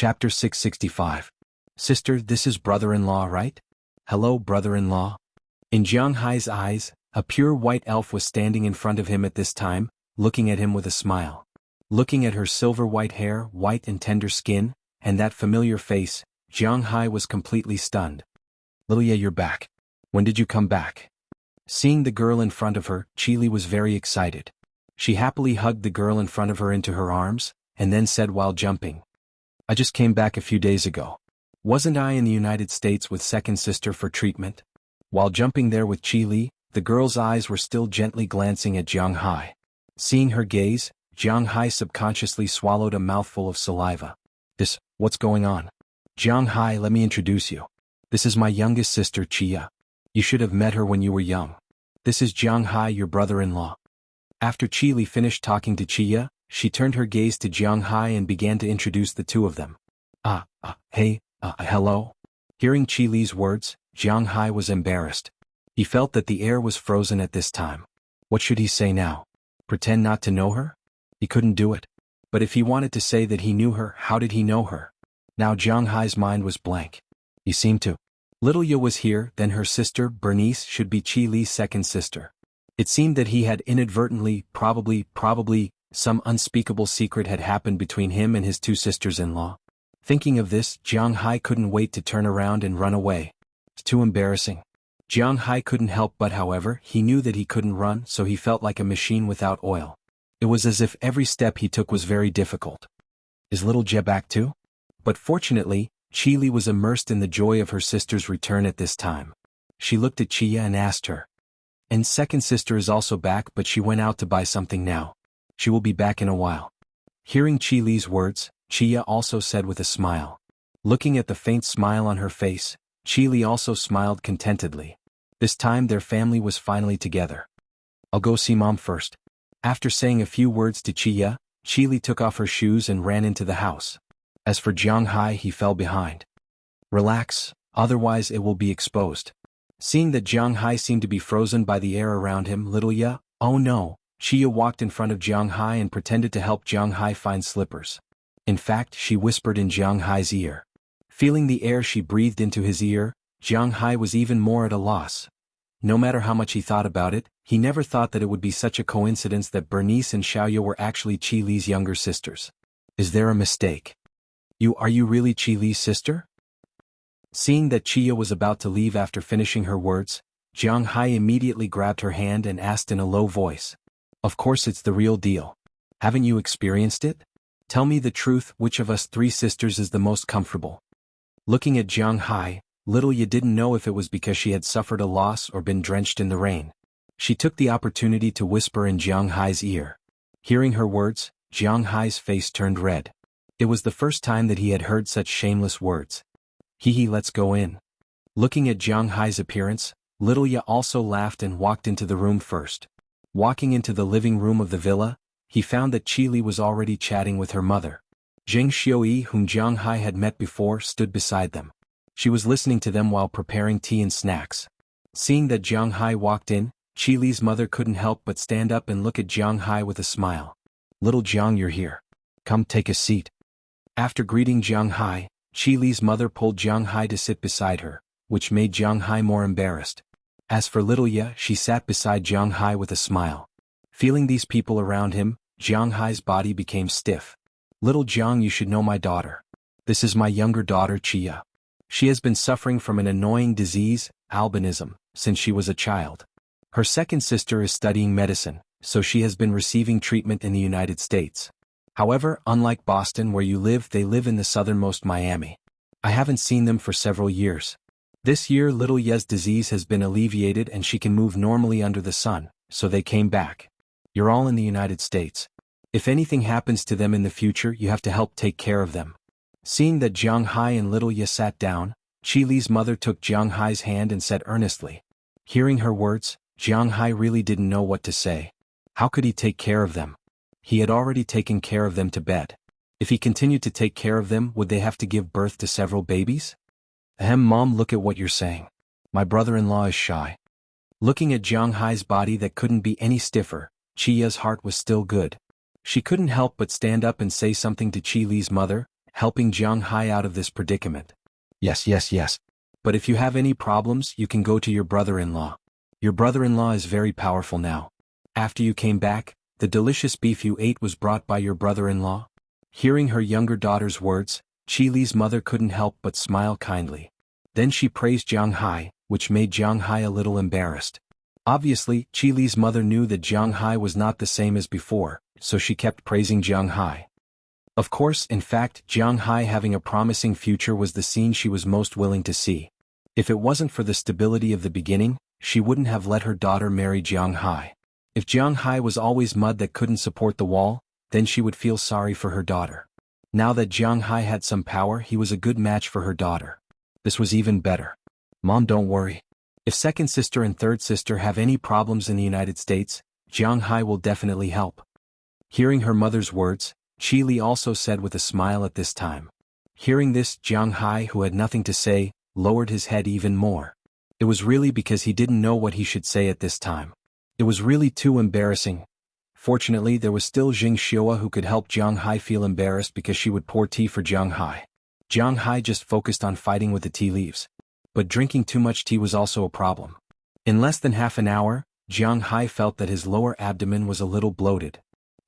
Chapter 665. Sister, this is brother-in-law, right? Hello, brother-in-law. In Jiang Hai's eyes, a pure white elf was standing in front of him at this time, looking at him with a smile. Looking at her silver white hair, white and tender skin, and that familiar face, Jiang Hai was completely stunned. Lilia, you're back. When did you come back? Seeing the girl in front of her, Qili was very excited. She happily hugged the girl in front of her into her arms, and then said while jumping, I just came back a few days ago. Wasn't I in the United States with second sister for treatment? While jumping there with Qili, the girl's eyes were still gently glancing at Jiang Hai. Seeing her gaze, Jiang Hai subconsciously swallowed a mouthful of saliva. What's going on? Jiang Hai, let me introduce you. This is my youngest sister, Qia. You should have met her when you were young. This is Jiang Hai, your brother-in-law. After Qili finished talking to Qia, she turned her gaze to Jiang Hai and began to introduce the two of them. Hello. Hearing Qili's words, Jiang Hai was embarrassed. He felt that the air was frozen at this time. What should he say now? Pretend not to know her? He couldn't do it. But if he wanted to say that he knew her, how did he know her? Now Jiang Hai's mind was blank. He seemed to. Little Yu was here, then her sister, Bernice, should be Qili's second sister. It seemed that he had inadvertently, probably, some unspeakable secret had happened between him and his two sisters-in-law. Thinking of this, Jiang Hai couldn't wait to turn around and run away. It's too embarrassing. Jiang Hai couldn't help but however, he knew that he couldn't run, so he felt like a machine without oil. It was as if every step he took was very difficult. Is little Jie back too? But fortunately, Qili was immersed in the joy of her sister's return at this time. She looked at Qia and asked her. And second sister is also back, but she went out to buy something now. She will be back in a while. Hearing Qili's words, Qia also said with a smile. Looking at the faint smile on her face, Qili also smiled contentedly. This time their family was finally together. I'll go see Mom first. After saying a few words to Qia, Qili took off her shoes and ran into the house. As for Jiang Hai, he fell behind. Relax, otherwise it will be exposed. Seeing that Jiang Hai seemed to be frozen by the air around him, little Ya, oh no, Qia walked in front of Jiang Hai and pretended to help Jiang Hai find slippers. In fact, she whispered in Jiang Hai's ear. Feeling the air she breathed into his ear, Jiang Hai was even more at a loss. No matter how much he thought about it, he never thought that it would be such a coincidence that Bernice and Xiaoyu were actually Qili's younger sisters. Is there a mistake? Are you really Qili's sister? Seeing that Qia was about to leave after finishing her words, Jiang Hai immediately grabbed her hand and asked in a low voice. Of course it's the real deal. Haven't you experienced it? Tell me the truth, which of us three sisters is the most comfortable? Looking at Jiang Hai, little Ye didn't know if it was because she had suffered a loss or been drenched in the rain. She took the opportunity to whisper in Jiang Hai's ear. Hearing her words, Jiang Hai's face turned red. It was the first time that he had heard such shameless words. Let's go in. Looking at Jiang Hai's appearance, little Ye also laughed and walked into the room first. Walking into the living room of the villa, he found that Qili was already chatting with her mother. Zheng Xiuyi, whom Jiang Hai had met before, stood beside them. She was listening to them while preparing tea and snacks. Seeing that Jiang Hai walked in, Qili's mother couldn't help but stand up and look at Jiang Hai with a smile. Little Jiang, you're here. Come take a seat. After greeting Jiang Hai, Qili's mother pulled Jiang Hai to sit beside her, which made Jiang Hai more embarrassed. As for little Ye, she sat beside Jiang Hai with a smile. Feeling these people around him, Jiang Hai's body became stiff. Little Jiang, you should know my daughter. This is my younger daughter, Qia. She has been suffering from an annoying disease, albinism, since she was a child. Her second sister is studying medicine, so she has been receiving treatment in the United States. However, unlike Boston where you live, they live in the southernmost Miami. I haven't seen them for several years. This year little Ye's disease has been alleviated and she can move normally under the sun, so they came back. You're all in the United States. If anything happens to them in the future, you have to help take care of them. Seeing that Jiang Hai and little Ye sat down, Qili's mother took Jiang Hai's hand and said earnestly. Hearing her words, Jiang Hai really didn't know what to say. How could he take care of them? He had already taken care of them to bed. If he continued to take care of them, would they have to give birth to several babies? Mom, look at what you're saying. My brother-in-law is shy. Looking at Jiang Hai's body that couldn't be any stiffer, Qia's heart was still good. She couldn't help but stand up and say something to Qili's mother. helping Jiang Hai out of this predicament. Yes, yes, yes. But if you have any problems, you can go to your brother-in-law. Your brother-in-law is very powerful now. After you came back, the delicious beef you ate was brought by your brother-in-law? Hearing her younger daughter's words, Qi Li's mother couldn't help but smile kindly. Then she praised Jiang Hai, which made Jiang Hai a little embarrassed. Obviously, Qi Li's mother knew that Jiang Hai was not the same as before, so she kept praising Jiang Hai. Of course, in fact, Jiang Hai having a promising future was the scene she was most willing to see. If it wasn't for the stability of the beginning, she wouldn't have let her daughter marry Jiang Hai. If Jiang Hai was always mud that couldn't support the wall, then she would feel sorry for her daughter. Now that Jiang Hai had some power, he was a good match for her daughter. This was even better. Mom, don't worry. If second sister and third sister have any problems in the United States, Jiang Hai will definitely help. Hearing her mother's words, Qi Li also said with a smile at this time. Hearing this, Jiang Hai, who had nothing to say, lowered his head even more. It was really because he didn't know what he should say at this time. It was really too embarrassing. Fortunately, there was still Jing Xiua who could help Jiang Hai feel embarrassed because she would pour tea for Jiang Hai. Jiang Hai just focused on fighting with the tea leaves. But drinking too much tea was also a problem. In less than half an hour, Jiang Hai felt that his lower abdomen was a little bloated.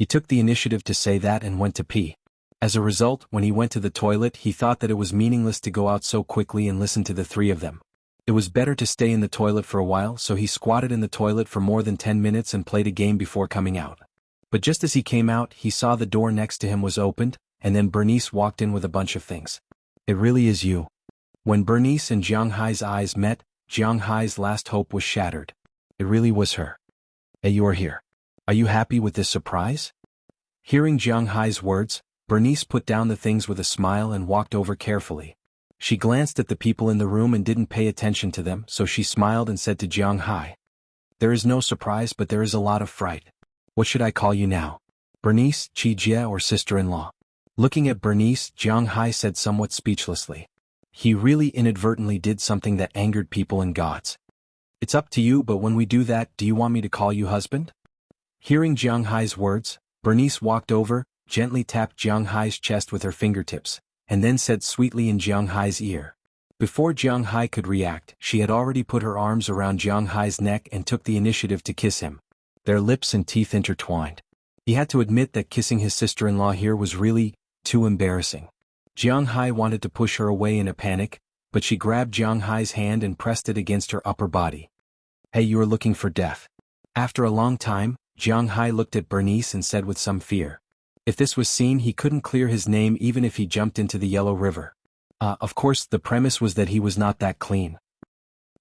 He took the initiative to say that and went to pee. As a result, when he went to the toilet, he thought that it was meaningless to go out so quickly and listen to the three of them. It was better to stay in the toilet for a while, so he squatted in the toilet for more than 10 minutes and played a game before coming out. But just as he came out, he saw the door next to him was opened, and then Bernice walked in with a bunch of things. It really is you. When Bernice and Jiang Hai's eyes met, Jiang Hai's last hope was shattered. It really was her. Hey, you are here. Are you happy with this surprise? Hearing Jiang Hai's words, Bernice put down the things with a smile and walked over carefully. She glanced at the people in the room and didn't pay attention to them, so she smiled and said to Jiang Hai. There is no surprise, but there is a lot of fright. What should I call you now? Bernice, Qi Jie, or sister-in-law? Looking at Bernice, Jiang Hai said somewhat speechlessly. He really inadvertently did something that angered people and gods. It's up to you, but when we do that, do you want me to call you husband? Hearing Jiang Hai's words, Bernice walked over, gently tapped Jiang Hai's chest with her fingertips, and then said sweetly in Jiang Hai's ear. Before Jiang Hai could react, she had already put her arms around Jiang Hai's neck and took the initiative to kiss him. Their lips and teeth intertwined. He had to admit that kissing his sister-in-law here was really too embarrassing. Jiang Hai wanted to push her away in a panic, but she grabbed Jiang Hai's hand and pressed it against her upper body. Hey, you are looking for death. After a long time, Jiang Hai looked at Bernice and said with some fear. If this was seen, he couldn't clear his name even if he jumped into the Yellow River. Of course, the premise was that he was not that clean.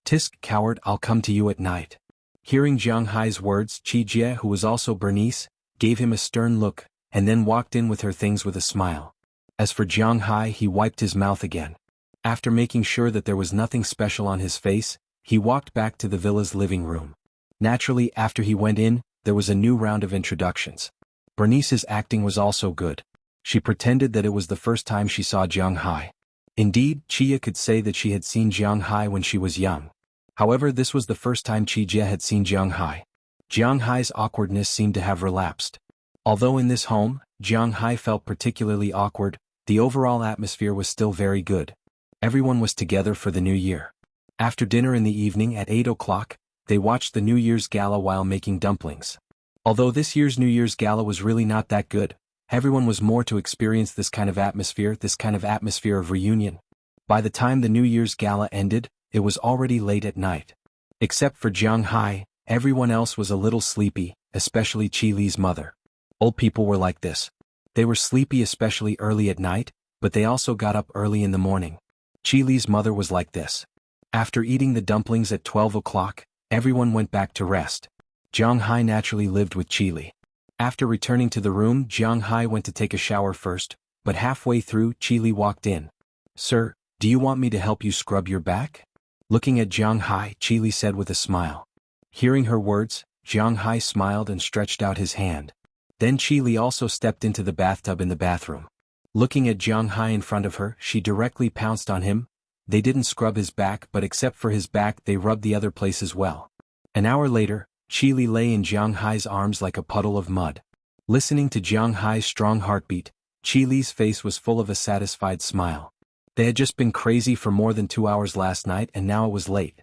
Tisk, coward, I'll come to you at night. Hearing Jiang Hai's words, Qi Jie, who was also Bernice, gave him a stern look, and then walked in with her things with a smile. As for Jiang Hai, he wiped his mouth again. After making sure that there was nothing special on his face, he walked back to the villa's living room. Naturally, after he went in, there was a new round of introductions. Bernice's acting was also good. She pretended that it was the first time she saw Jiang Hai. Indeed, Chia could say that she had seen Jiang Hai when she was young. However, this was the first time Qi Jie had seen Jiang Hai. Jiang Hai's awkwardness seemed to have relapsed. Although in this home, Jiang Hai felt particularly awkward, the overall atmosphere was still very good. Everyone was together for the new year. After dinner in the evening at 8 o'clock, they watched the New Year's Gala while making dumplings. Although this year's New Year's Gala was really not that good, everyone was more to experience this kind of atmosphere of reunion. By the time the New Year's Gala ended, it was already late at night. Except for Jiang Hai, everyone else was a little sleepy, especially Qi Li's mother. Old people were like this. They were sleepy especially early at night, but they also got up early in the morning. Qi Li's mother was like this. After eating the dumplings at 12 o'clock, everyone went back to rest. Jiang Hai naturally lived with Qi Li. After returning to the room, Jiang Hai went to take a shower first, but halfway through, Qi Li walked in. Sir, do you want me to help you scrub your back? Looking at Jiang Hai, Qi Li said with a smile. Hearing her words, Jiang Hai smiled and stretched out his hand. Then Qi Li also stepped into the bathtub in the bathroom. Looking at Jiang Hai in front of her, she directly pounced on him. They didn't scrub his back, but except for his back they rubbed the other place as well. An hour later, Qi Li lay in Jiang Hai's arms like a puddle of mud. Listening to Jiang Hai's strong heartbeat, Chi Li's face was full of a satisfied smile. They had just been crazy for more than 2 hours last night and now it was late.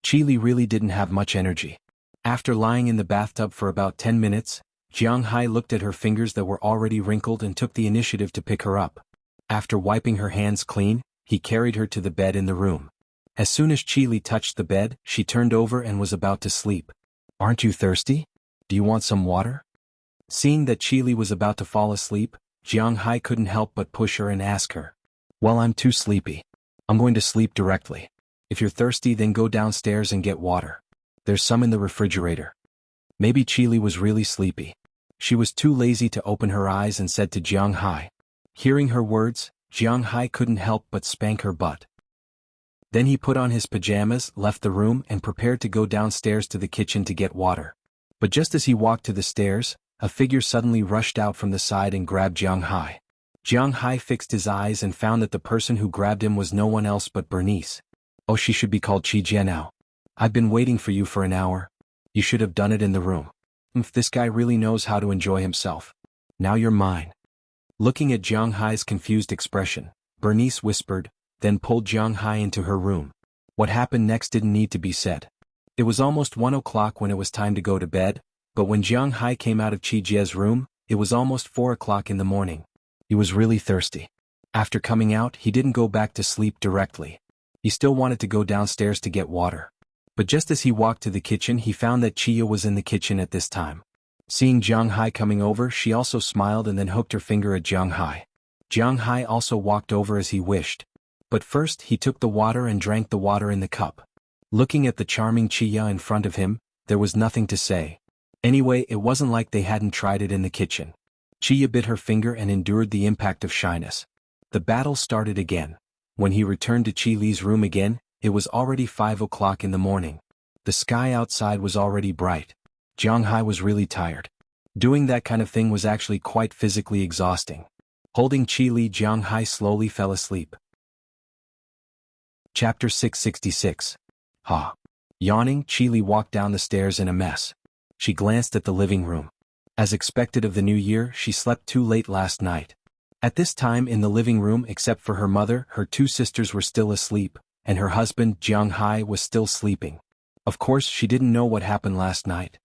Chi Li really didn't have much energy. After lying in the bathtub for about 10 minutes, Jiang Hai looked at her fingers that were already wrinkled and took the initiative to pick her up. After wiping her hands clean, he carried her to the bed in the room. As soon as Chi Li touched the bed, she turned over and was about to sleep. "Aren't you thirsty? Do you want some water?" Seeing that Chi Li was about to fall asleep, Jiang Hai couldn't help but push her and ask her. "Well, I'm too sleepy. I'm going to sleep directly. If you're thirsty, then go downstairs and get water. There's some in the refrigerator." Maybe Chi Li was really sleepy. She was too lazy to open her eyes and said to Jiang Hai. Hearing her words, Jiang Hai couldn't help but spank her butt. Then he put on his pajamas, left the room and prepared to go downstairs to the kitchen to get water. But just as he walked to the stairs, a figure suddenly rushed out from the side and grabbed Jiang Hai. Jiang Hai fixed his eyes and found that the person who grabbed him was no one else but Bernice. "Oh, she should be called Chi Jie now. I've been waiting for you for an hour. You should have done it in the room. If this guy really knows how to enjoy himself. Now you're mine." Looking at Jiang Hai's confused expression, Bernice whispered, then pulled Jiang Hai into her room. What happened next didn't need to be said. It was almost 1 o'clock when it was time to go to bed, but when Jiang Hai came out of Chi Jie's room, it was almost 4 o'clock in the morning. He was really thirsty. After coming out, he didn't go back to sleep directly. He still wanted to go downstairs to get water. But just as he walked to the kitchen, he found that Chia was in the kitchen at this time. Seeing Jiang Hai coming over, she also smiled and then hooked her finger at Jiang Hai. Jiang Hai also walked over as he wished. But first he took the water and drank the water in the cup. Looking at the charming Chia in front of him, there was nothing to say. Anyway, it wasn't like they hadn't tried it in the kitchen. Chia bit her finger and endured the impact of shyness. The battle started again. When he returned to Chi Li's room again, it was already 5 o'clock in the morning. The sky outside was already bright. Jiang Hai was really tired. Doing that kind of thing was actually quite physically exhausting. Holding Chi Li, Jiang Hai slowly fell asleep. Chapter 666. Ha. Yawning, Chi Li walked down the stairs in a mess. She glanced at the living room. As expected of the new year, she slept too late last night. At this time in the living room, except for her mother, her 2 sisters were still asleep, and her husband, Jiang Hai, was still sleeping. Of course, she didn't know what happened last night.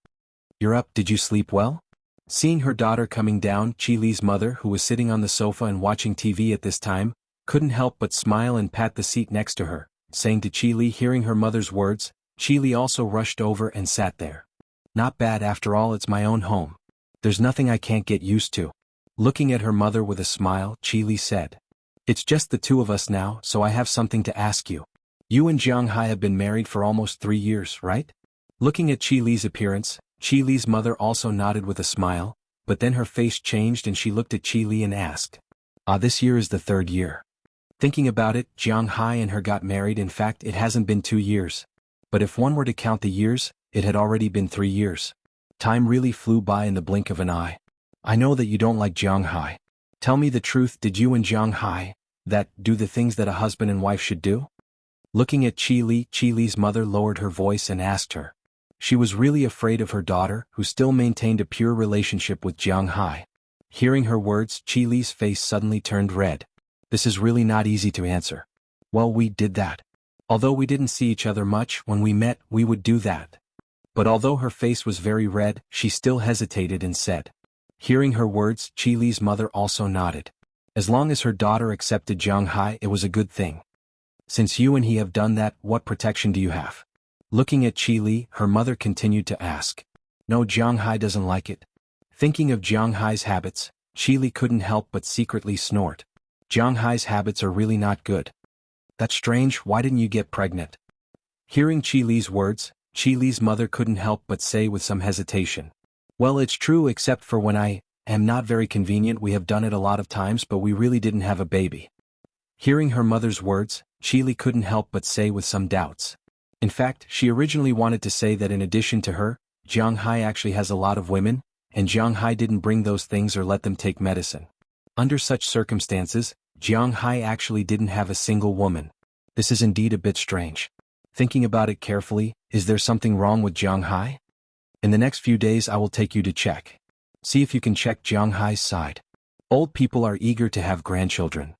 "You're up, did you sleep well?" Seeing her daughter coming down, Chi Li's mother, who was sitting on the sofa and watching TV at this time, couldn't help but smile and pat the seat next to her, saying to Chi Li. Hearing her mother's words, Chi Li also rushed over and sat there. "Not bad, after all, it's my own home. There's nothing I can't get used to." Looking at her mother with a smile, Chi Li said, "It's just the 2 of us now, so I have something to ask you. You and Jiang Hai have been married for almost 3 years, right?" Looking at Chi Li's appearance, Chi Li's mother also nodded with a smile, but then her face changed and she looked at Chi Li and asked, This year is the 3rd year. Thinking about it, Jiang Hai and her got married. In fact, it hasn't been 2 years. But if one were to count the years, it had already been 3 years. Time really flew by in the blink of an eye. I know that you don't like Jiang Hai. Tell me the truth, did you and Jiang Hai do the things that a husband and wife should do?" Looking at Chi Li's mother lowered her voice and asked her. She was really afraid of her daughter, who still maintained a pure relationship with Jiang Hai. Hearing her words, Chi Li's face suddenly turned red. "This is really not easy to answer." "Well, we did that. Although we didn't see each other much, when we met, we would do that." But although her face was very red, she still hesitated and said. Hearing her words, Chi Li's mother also nodded. As long as her daughter accepted Jiang Hai, it was a good thing. "Since you and he have done that, what protection do you have?" Looking at Chi Li, her mother continued to ask. "No, Jiang Hai doesn't like it." Thinking of Jiang Hai's habits, Chi Li couldn't help but secretly snort. Jiang Hai's habits are really not good. "That's strange, why didn't you get pregnant?" Hearing Chi Li's words, Chi Li's mother couldn't help but say with some hesitation. "Well, it's true, except for when I am not very convenient. We have done it a lot of times, but we really didn't have a baby." Hearing her mother's words, Chi Li couldn't help but say with some doubts. In fact, she originally wanted to say that in addition to her, Jiang Hai actually has a lot of women, and Jiang Hai didn't bring those things or let them take medicine. Under such circumstances, Jiang Hai actually didn't have a single woman. This is indeed a bit strange. Thinking about it carefully, is there something wrong with Jiang Hai? In the next few days I will take you to check. See if you can check Jiang Hai's side. Old people are eager to have grandchildren.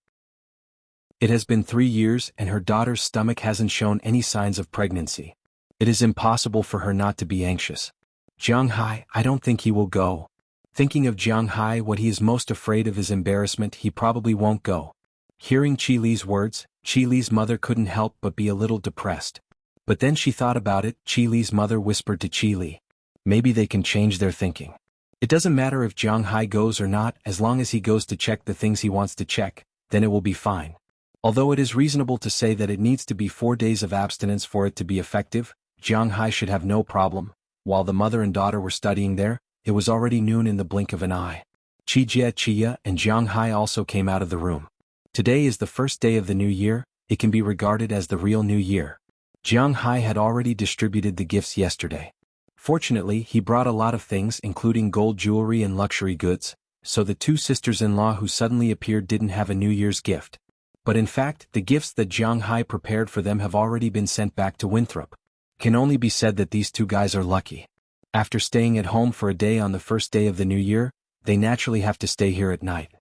It has been 3 years and her daughter's stomach hasn't shown any signs of pregnancy. It is impossible for her not to be anxious. Jiang Hai, I don't think he will go. Thinking of Jiang Hai, what he is most afraid of is embarrassment. He probably won't go. Hearing Qi Li's words, Qi Li's mother couldn't help but be a little depressed. But then she thought about it. Qi Li's mother whispered to Qi Li, maybe they can change their thinking. It doesn't matter if Jiang Hai goes or not, as long as he goes to check the things he wants to check, then it will be fine. Although it is reasonable to say that it needs to be 4 days of abstinence for it to be effective, Jiang Hai should have no problem. While the mother and daughter were studying there, it was already noon in the blink of an eye. Qijie, Qia, and Jiang Hai also came out of the room. Today is the first day of the new year. It can be regarded as the real new year. Jiang Hai had already distributed the gifts yesterday. Fortunately, he brought a lot of things including gold jewelry and luxury goods, so the 2 sisters-in-law who suddenly appeared didn't have a New Year's gift. But in fact, the gifts that Jiang Hai prepared for them have already been sent back to Winthrop. Can only be said that these 2 guys are lucky. After staying at home for a day on the first day of the new year, they naturally have to stay here at night.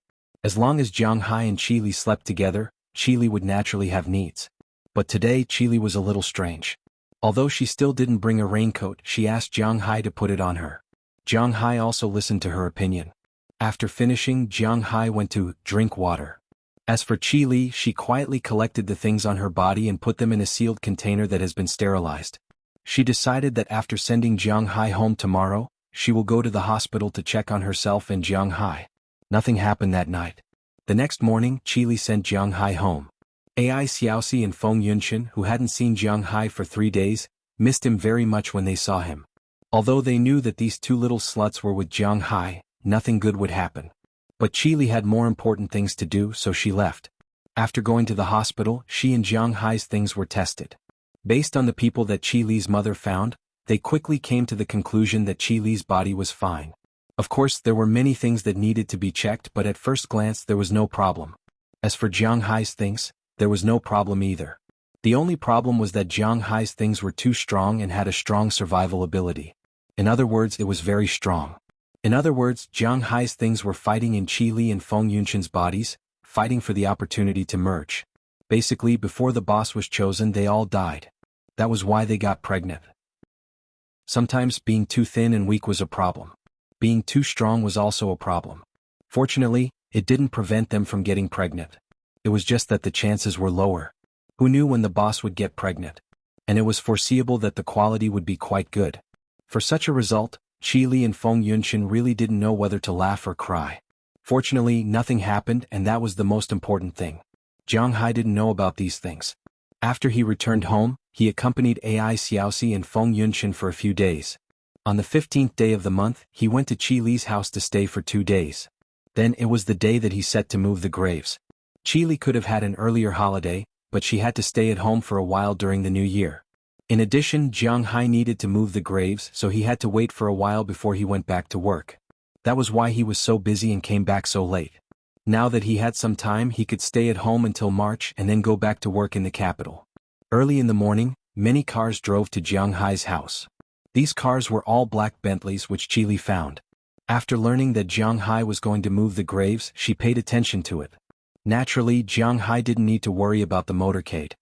As long as Jiang Hai and Qi Li slept together, Qi Li would naturally have needs. But today Qi Li was a little strange. Although she still didn't bring a raincoat, she asked Jiang Hai to put it on her. Jiang Hai also listened to her opinion. After finishing, Jiang Hai went to drink water. As for Qi Li, she quietly collected the things on her body and put them in a sealed container that has been sterilized. She decided that after sending Jiang Hai home tomorrow, she will go to the hospital to check on herself and Jiang Hai. Nothing happened that night. The next morning, Qi Li sent Jiang Hai home. Ai Xiaoxi and Feng Yunshan, who hadn't seen Jiang Hai for 3 days, missed him very much when they saw him. Although they knew that these 2 little sluts were with Jiang Hai, nothing good would happen. But Qi Li had more important things to do, so she left. After going to the hospital, she and Jiang Hai's things were tested. Based on the people that Qi Li's mother found, they quickly came to the conclusion that Qi Li's body was fine. Of course, there were many things that needed to be checked, but at first glance there was no problem. As for Jiang Hai's things, there was no problem either. The only problem was that Jiang Hai's things were too strong and had a strong survival ability. In other words, it was very strong. In other words, Jiang Hai's things were fighting in Qi Li and Feng Yunshan's bodies, fighting for the opportunity to merge. Basically, before the boss was chosen, they all died. That was why they got pregnant. Sometimes being too thin and weak was a problem. Being too strong was also a problem. Fortunately, it didn't prevent them from getting pregnant. It was just that the chances were lower. Who knew when the boss would get pregnant? And it was foreseeable that the quality would be quite good. For such a result, Qi Li and Feng Yunshan really didn't know whether to laugh or cry. Fortunately, nothing happened, and that was the most important thing. Jiang Hai didn't know about these things. After he returned home, he accompanied Ai Xiaoxi and Feng Yunshan for a few days. On the 15th day of the month, he went to Qi Li's house to stay for 2 days. Then it was the day that he set to move the graves. Qi Li could have had an earlier holiday, but she had to stay at home for a while during the new year. In addition, Jiang Hai needed to move the graves, so he had to wait for a while before he went back to work. That was why he was so busy and came back so late. Now that he had some time, he could stay at home until March and then go back to work in the capital. Early in the morning, many cars drove to Jiang Hai's house. These cars were all black Bentleys which Qi Li found. After learning that Jiang Hai was going to move the graves, she paid attention to it. Naturally, Jiang Hai didn't need to worry about the motorcade.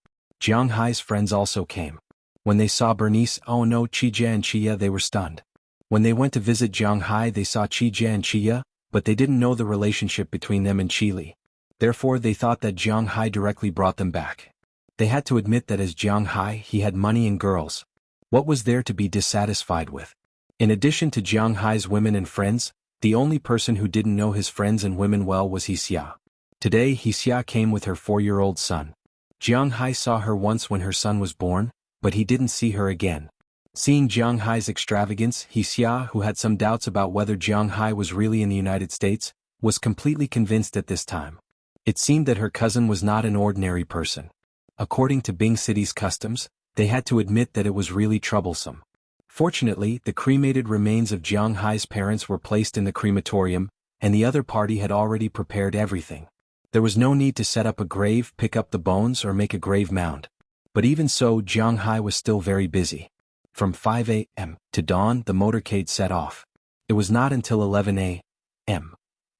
Jiang Hai's friends also came. When they saw Bernice, oh no, Qijie and Qia, they were stunned. When they went to visit Jiang Hai, they saw Qijie and Qia, but they didn't know the relationship between them and Qi Li. Therefore, they thought that Jiang Hai directly brought them back. They had to admit that as Jiang Hai, he had money and girls. What was there to be dissatisfied with? In addition to Jiang Hai's women and friends, the only person who didn't know his friends and women well was Wuxia. Today, Wuxia came with her 4-year-old son. Jiang Hai saw her once when her son was born, but he didn't see her again. Seeing Jiang Hai's extravagance, Wuxia, who had some doubts about whether Jiang Hai was really in the United States, was completely convinced at this time. It seemed that her cousin was not an ordinary person. According to Bing City's customs, they had to admit that it was really troublesome. Fortunately, the cremated remains of Jiang Hai's parents were placed in the crematorium, and the other party had already prepared everything. There was no need to set up a grave, pick up the bones, or make a grave mound. But even so, Jiang Hai was still very busy. From 5 a.m. to dawn, the motorcade set off. It was not until 11 a.m.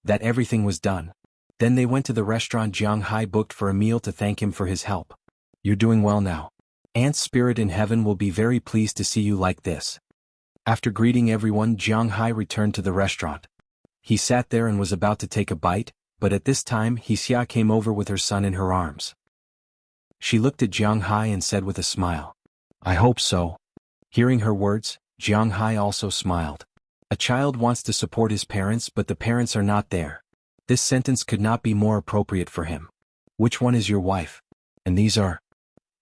that everything was done. Then they went to the restaurant Jiang Hai booked for a meal to thank him for his help. You're doing well now. Aunt's spirit in heaven will be very pleased to see you like this. After greeting everyone, Jiang Hai returned to the restaurant. He sat there and was about to take a bite, but at this time Wuxia came over with her son in her arms. She looked at Jiang Hai and said with a smile, I hope so. Hearing her words, Jiang Hai also smiled. A child wants to support his parents but the parents are not there. This sentence could not be more appropriate for him. Which one is your wife? And these are...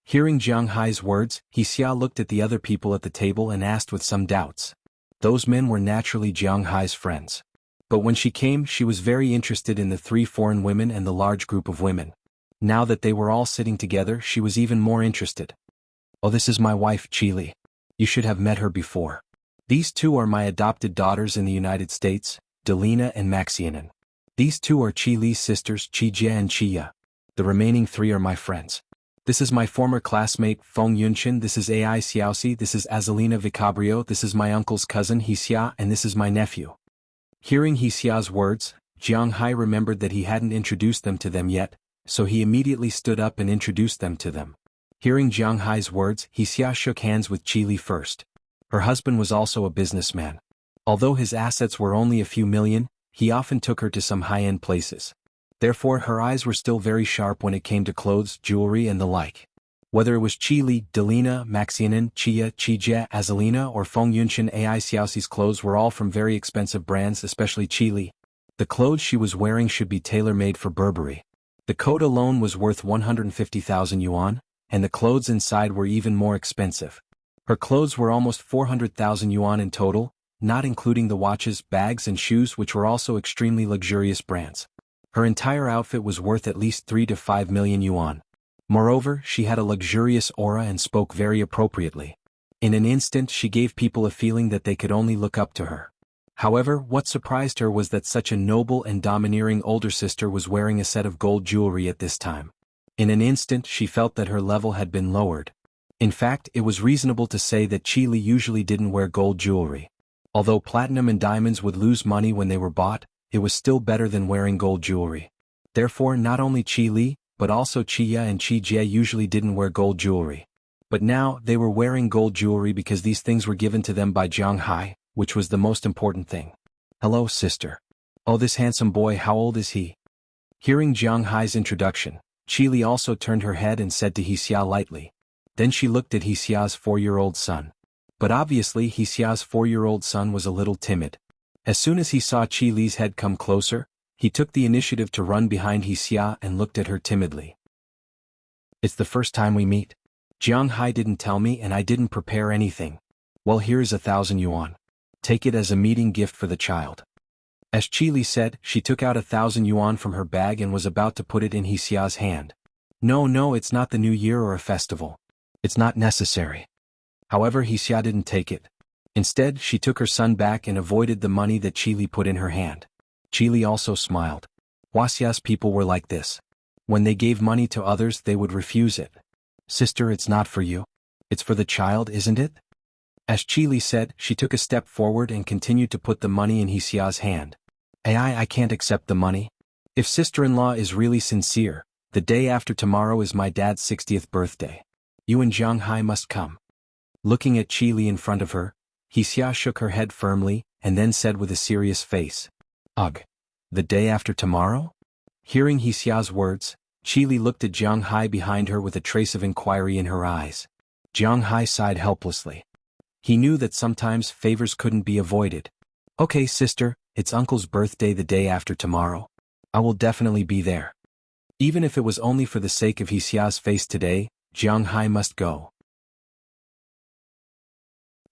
Hearing Jiang Hai's words, Wuxia looked at the other people at the table and asked with some doubts. Those men were naturally Jiang Hai's friends. But when she came, she was very interested in the 3 foreign women and the large group of women. Now that they were all sitting together, she was even more interested. Oh, this is my wife, Qili. You should have met her before. These 2 are my adopted daughters in the United States, Delina and Maxianan. These 2 are Qili's sisters, Qijie and Qiya. The remaining 3 are my friends. This is my former classmate, Feng Yunqian, this is Ai Xiaoxi, this is Azalina Vicabrio, this is my uncle's cousin, Wuxia, and this is my nephew. Hearing Wuxia's words, Jiang Hai remembered that he hadn't introduced them to them yet, so he immediately stood up and introduced them to them. Hearing Jiang Hai's words, Wuxia shook hands with Qili first. Her husband was also a businessman. Although his assets were only a few million, he often took her to some high-end places. Therefore her eyes were still very sharp when it came to clothes, jewelry and the like. Whether it was Qili, Delina, Maxianan, Qiya, Qijie, Azalina or Feng Yunqian, Ai Xiaoxi's clothes were all from very expensive brands, especially Qili. The clothes she was wearing should be tailor-made for Burberry. The coat alone was worth 150,000 yuan, and the clothes inside were even more expensive. Her clothes were almost 400,000 yuan in total, not including the watches, bags and shoes which were also extremely luxurious brands. Her entire outfit was worth at least 3 to 5 million yuan. Moreover, she had a luxurious aura and spoke very appropriately. In an instant she gave people a feeling that they could only look up to her. However, what surprised her was that such a noble and domineering older sister was wearing a set of gold jewelry at this time. In an instant she felt that her level had been lowered. In fact, it was reasonable to say that Qili usually didn't wear gold jewelry. Although platinum and diamonds would lose money when they were bought, it was still better than wearing gold jewelry. Therefore not only Qili, but also Qiya and Qijie usually didn't wear gold jewelry. But now, they were wearing gold jewelry because these things were given to them by Jiang Hai, which was the most important thing. Hello, sister. Oh, this handsome boy, how old is he? Hearing Jiang Hai's introduction, Qili also turned her head and said to Wuxia lightly. Then she looked at Wuxia's 4-year-old son. But obviously Wuxia's 4-year-old son was a little timid. As soon as he saw Qili's head come closer, he took the initiative to run behind Wuxia and looked at her timidly. It's the first time we meet. Jiang Hai didn't tell me and I didn't prepare anything. Well, here is 1,000 yuan. Take it as a meeting gift for the child. As Qili said, she took out 1,000 yuan from her bag and was about to put it in Wuxia's hand. No, it's not the new year or a festival. It's not necessary. However, Wuxia didn't take it. Instead, she took her son back and avoided the money that Qili put in her hand. Qili also smiled. Wuxia's people were like this. When they gave money to others, they would refuse it. Sister, it's not for you. It's for the child, isn't it? As Qili said, she took a step forward and continued to put the money in Wuxia's hand. I can't accept the money. If sister-in-law is really sincere, the day after tomorrow is my dad's 60th birthday. You and Jiang Hai must come. Looking at Qili in front of her, Wuxia shook her head firmly, and then said with a serious face, Ugh. The day after tomorrow? Hearing Wuxia's words, Qili looked at Jiang Hai behind her with a trace of inquiry in her eyes. Jiang Hai sighed helplessly. He knew that sometimes favors couldn't be avoided. Okay, sister, it's uncle's birthday the day after tomorrow. I will definitely be there. Even if it was only for the sake of Wuxia's face today, Jiang Hai must go.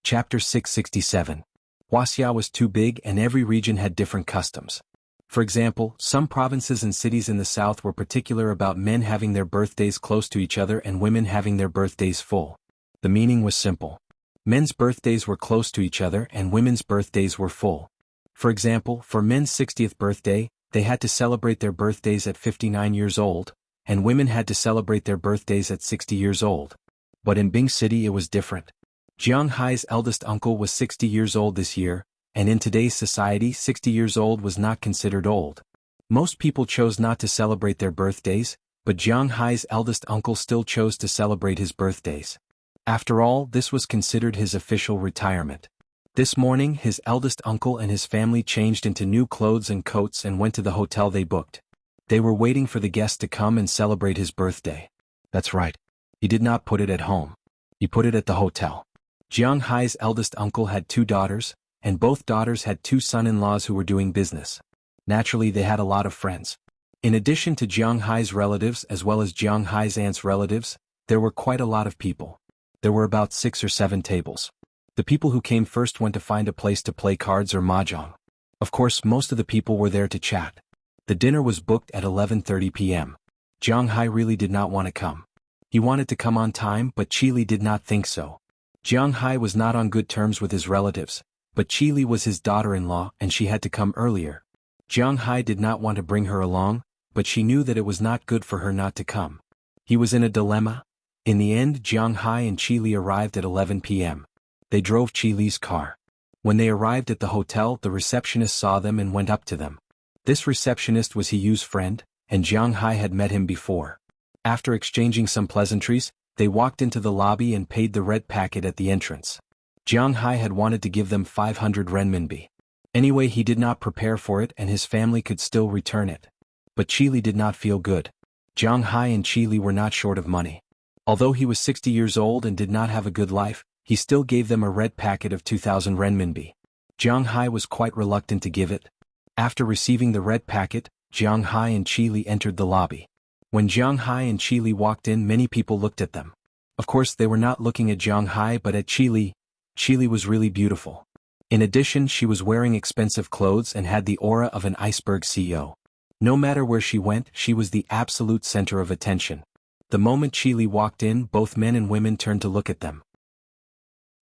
Chapter 667. Wuxia was too big and every region had different customs. For example, some provinces and cities in the south were particular about men having their birthdays close to each other and women having their birthdays full. The meaning was simple. Men's birthdays were close to each other and women's birthdays were full. For example, for men's 60th birthday, they had to celebrate their birthdays at 59 years old, and women had to celebrate their birthdays at 60 years old. But in Bing City it was different. Jiang Hai's eldest uncle was 60 years old this year, and in today's society 60 years old was not considered old. Most people chose not to celebrate their birthdays, but Jiang Hai's eldest uncle still chose to celebrate his birthdays. After all, this was considered his official retirement. This morning, his eldest uncle and his family changed into new clothes and coats and went to the hotel they booked. They were waiting for the guest to come and celebrate his birthday. That's right. He did not put it at home. He put it at the hotel. Jiang Hai's eldest uncle had 2 daughters, and both daughters had 2 son-in-laws who were doing business. Naturally, they had a lot of friends. In addition to Jiang Hai's relatives as well as Jiang Hai's aunt's relatives, there were quite a lot of people. There were about 6 or 7 tables. The people who came first went to find a place to play cards or mahjong. Of course, most of the people were there to chat. The dinner was booked at 11:30 p.m. Jiang Hai really did not want to come. He wanted to come on time, but Qili did not think so. Jiang Hai was not on good terms with his relatives, but Qili was his daughter-in-law and she had to come earlier. Jiang Hai did not want to bring her along, but she knew that it was not good for her not to come. He was in a dilemma. In the end, Jiang Hai and Qili arrived at 11 p.m. They drove Qili's car. When they arrived at the hotel, the receptionist saw them and went up to them. This receptionist was He Yu's friend, and Jiang Hai had met him before. After exchanging some pleasantries, they walked into the lobby and paid the red packet at the entrance. Jiang Hai had wanted to give them 500 renminbi. Anyway, he did not prepare for it and his family could still return it. But Qili did not feel good. Jiang Hai and Qili were not short of money. Although he was 60 years old and did not have a good life, he still gave them a red packet of 2,000 renminbi. Jiang Hai was quite reluctant to give it. After receiving the red packet, Jiang Hai and Qili entered the lobby. When Jiang Hai and Qili walked in, many people looked at them. Of course, they were not looking at Jiang Hai but at Qili. Qili was really beautiful. In addition, she was wearing expensive clothes and had the aura of an iceberg CEO. No matter where she went, she was the absolute center of attention. The moment Qili walked in, both men and women turned to look at them.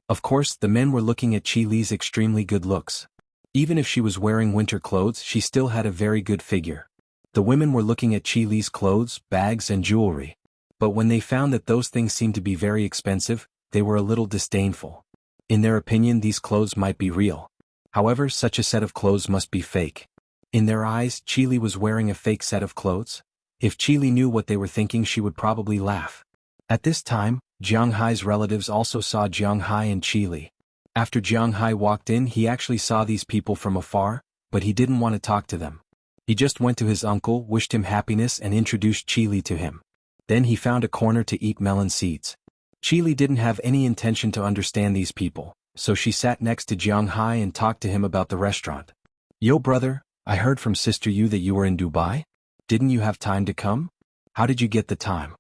Of course, the men were looking at Qili's extremely good looks. Even if she was wearing winter clothes, she still had a very good figure. The women were looking at Qili's clothes, bags and jewelry. But when they found that those things seemed to be very expensive, they were a little disdainful. In their opinion, these clothes might be real. However, such a set of clothes must be fake. In their eyes, Qili was wearing a fake set of clothes. If Qili knew what they were thinking, she would probably laugh. At this time, Jiang Hai's relatives also saw Jiang Hai and Qili. After Jiang Hai walked in, he actually saw these people from afar, but he didn't want to talk to them. He just went to his uncle, wished him happiness and introduced Qili to him. Then he found a corner to eat melon seeds. Qili didn't have any intention to understand these people, so she sat next to Jiang Hai and talked to him about the restaurant. Yo brother, I heard from Sister Yu that you were in Dubai? Didn't you have time to come? How did you get the time?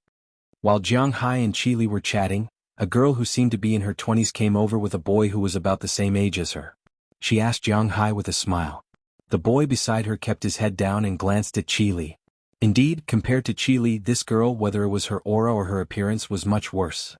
While Jiang Hai and Qili were chatting, a girl who seemed to be in her 20s came over with a boy who was about the same age as her. She asked Jiang Hai with a smile. The boy beside her kept his head down and glanced at Qili. Indeed, compared to Qili, this girl, whether it was her aura or her appearance, was much worse.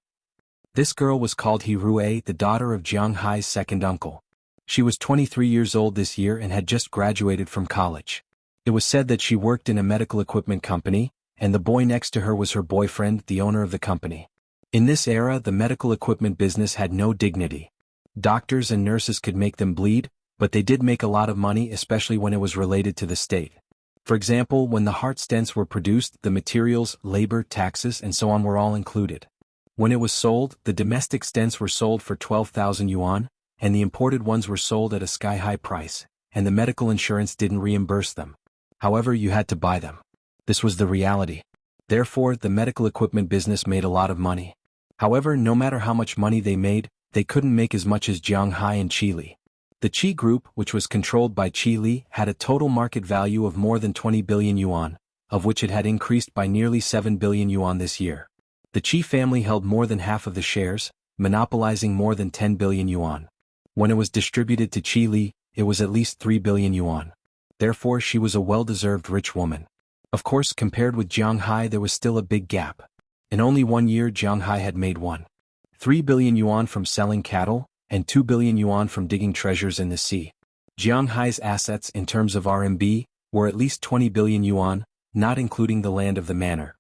This girl was called He Rue, the daughter of Jiang Hai's second uncle. She was 23 years old this year and had just graduated from college. It was said that she worked in a medical equipment company, and the boy next to her was her boyfriend, the owner of the company. In this era, the medical equipment business had no dignity. Doctors and nurses could make them bleed, but they did make a lot of money, especially when it was related to the state. For example, when the heart stents were produced, the materials, labor, taxes, and so on were all included. When it was sold, the domestic stents were sold for 12,000 yuan, and the imported ones were sold at a sky-high price, and the medical insurance didn't reimburse them. However, you had to buy them. This was the reality. Therefore, the medical equipment business made a lot of money. However, no matter how much money they made, they couldn't make as much as Jiang Hai and Qili. The Qi Group, which was controlled by Qili, had a total market value of more than 20 billion yuan, of which it had increased by nearly 7 billion yuan this year. The Qi family held more than half of the shares, monopolizing more than 10 billion yuan. When it was distributed to Qili, it was at least 3 billion yuan. Therefore, she was a well-deserved rich woman. Of course, compared with Jiang Hai, there was still a big gap. In only 1 year, Jiang Hai had made 3 billion yuan from selling cattle, and 2 billion yuan from digging treasures in the sea. Jiang Hai's assets in terms of RMB were at least 20 billion yuan, not including the land of the manor.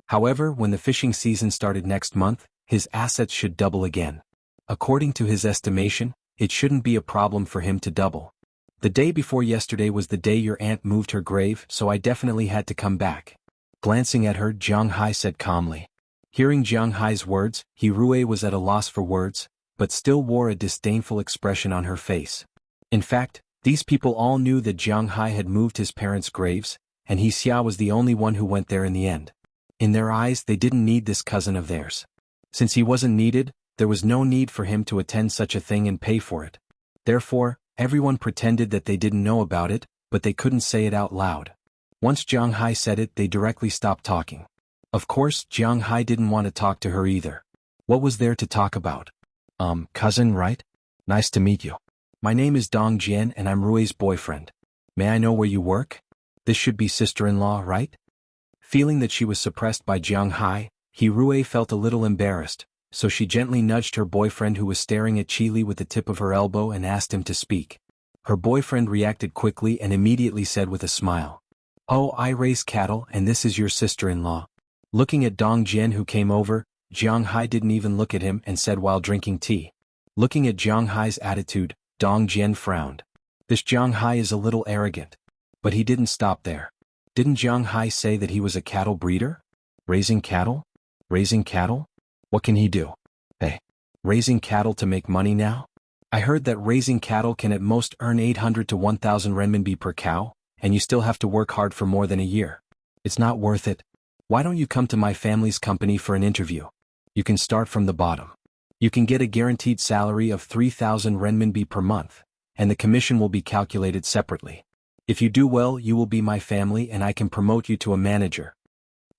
However, when the fishing season started next month, his assets should double again. According to his estimation, it shouldn't be a problem for him to double. The day before yesterday was the day your aunt moved her grave, so I definitely had to come back. Glancing at her, Jiang Hai said calmly. Hearing Jiang Hai's words, Hirue was at a loss for words, but still wore a disdainful expression on her face. In fact, these people all knew that Jiang Hai had moved his parents' graves, and Xia was the only one who went there in the end. In their eyes, they didn't need this cousin of theirs. Since he wasn't needed, there was no need for him to attend such a thing and pay for it. Therefore, everyone pretended that they didn't know about it, but they couldn't say it out loud. Once Jiang Hai said it, they directly stopped talking. Of course, Jiang Hai didn't want to talk to her either. What was there to talk about? Cousin, right? Nice to meet you. My name is Dong Jian and I'm Rui's boyfriend. May I know where you work? This should be sister-in-law, right? Feeling that she was suppressed by Jiang Hai, Hirue felt a little embarrassed, so she gently nudged her boyfriend who was staring at Chili with the tip of her elbow and asked him to speak. Her boyfriend reacted quickly and immediately said with a smile. Oh, I raise cattle and this is your sister-in-law. Looking at Dong Jian who came over, Jiang Hai didn't even look at him and said while drinking tea. Looking at Jiang Hai's attitude, Dong Jian frowned. This Jiang Hai is a little arrogant. But he didn't stop there. Didn't Jiang Hai say that he was a cattle breeder? Raising cattle? Raising cattle? What can he do? Hey, raising cattle to make money now? I heard that raising cattle can at most earn 800 to 1,000 renminbi per cow, and you still have to work hard for more than a year. It's not worth it. Why don't you come to my family's company for an interview? You can start from the bottom. You can get a guaranteed salary of 3,000 renminbi per month, and the commission will be calculated separately. If you do well, you will be my family and I can promote you to a manager.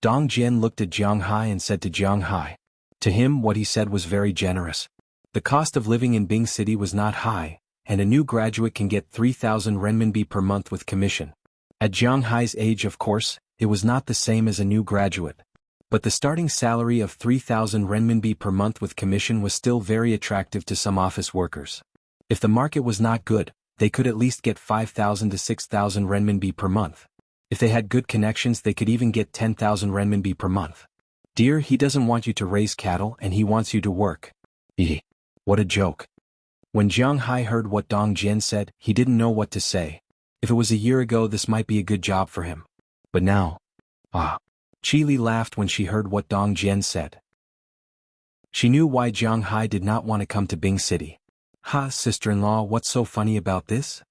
Dong Jian looked at Jiang Hai and said to Jiang Hai. To him, what he said was very generous. The cost of living in Bing City was not high, and a new graduate can get 3,000 renminbi per month with commission. At Jiang Hai's age, of course, it was not the same as a new graduate. But the starting salary of 3,000 renminbi per month with commission was still very attractive to some office workers. If the market was not good, they could at least get 5,000 to 6,000 renminbi per month. If they had good connections, they could even get 10,000 renminbi per month. Dear, he doesn't want you to raise cattle and he wants you to work. Eeh. What a joke. When Jiang Hai heard what Dong Jian said, he didn't know what to say. If it was a year ago, this might be a good job for him. But now, Chili laughed when she heard what Dong Jian said. She knew why Jiang Hai did not want to come to Bing City. Ha, sister-in-law, what's so funny about this?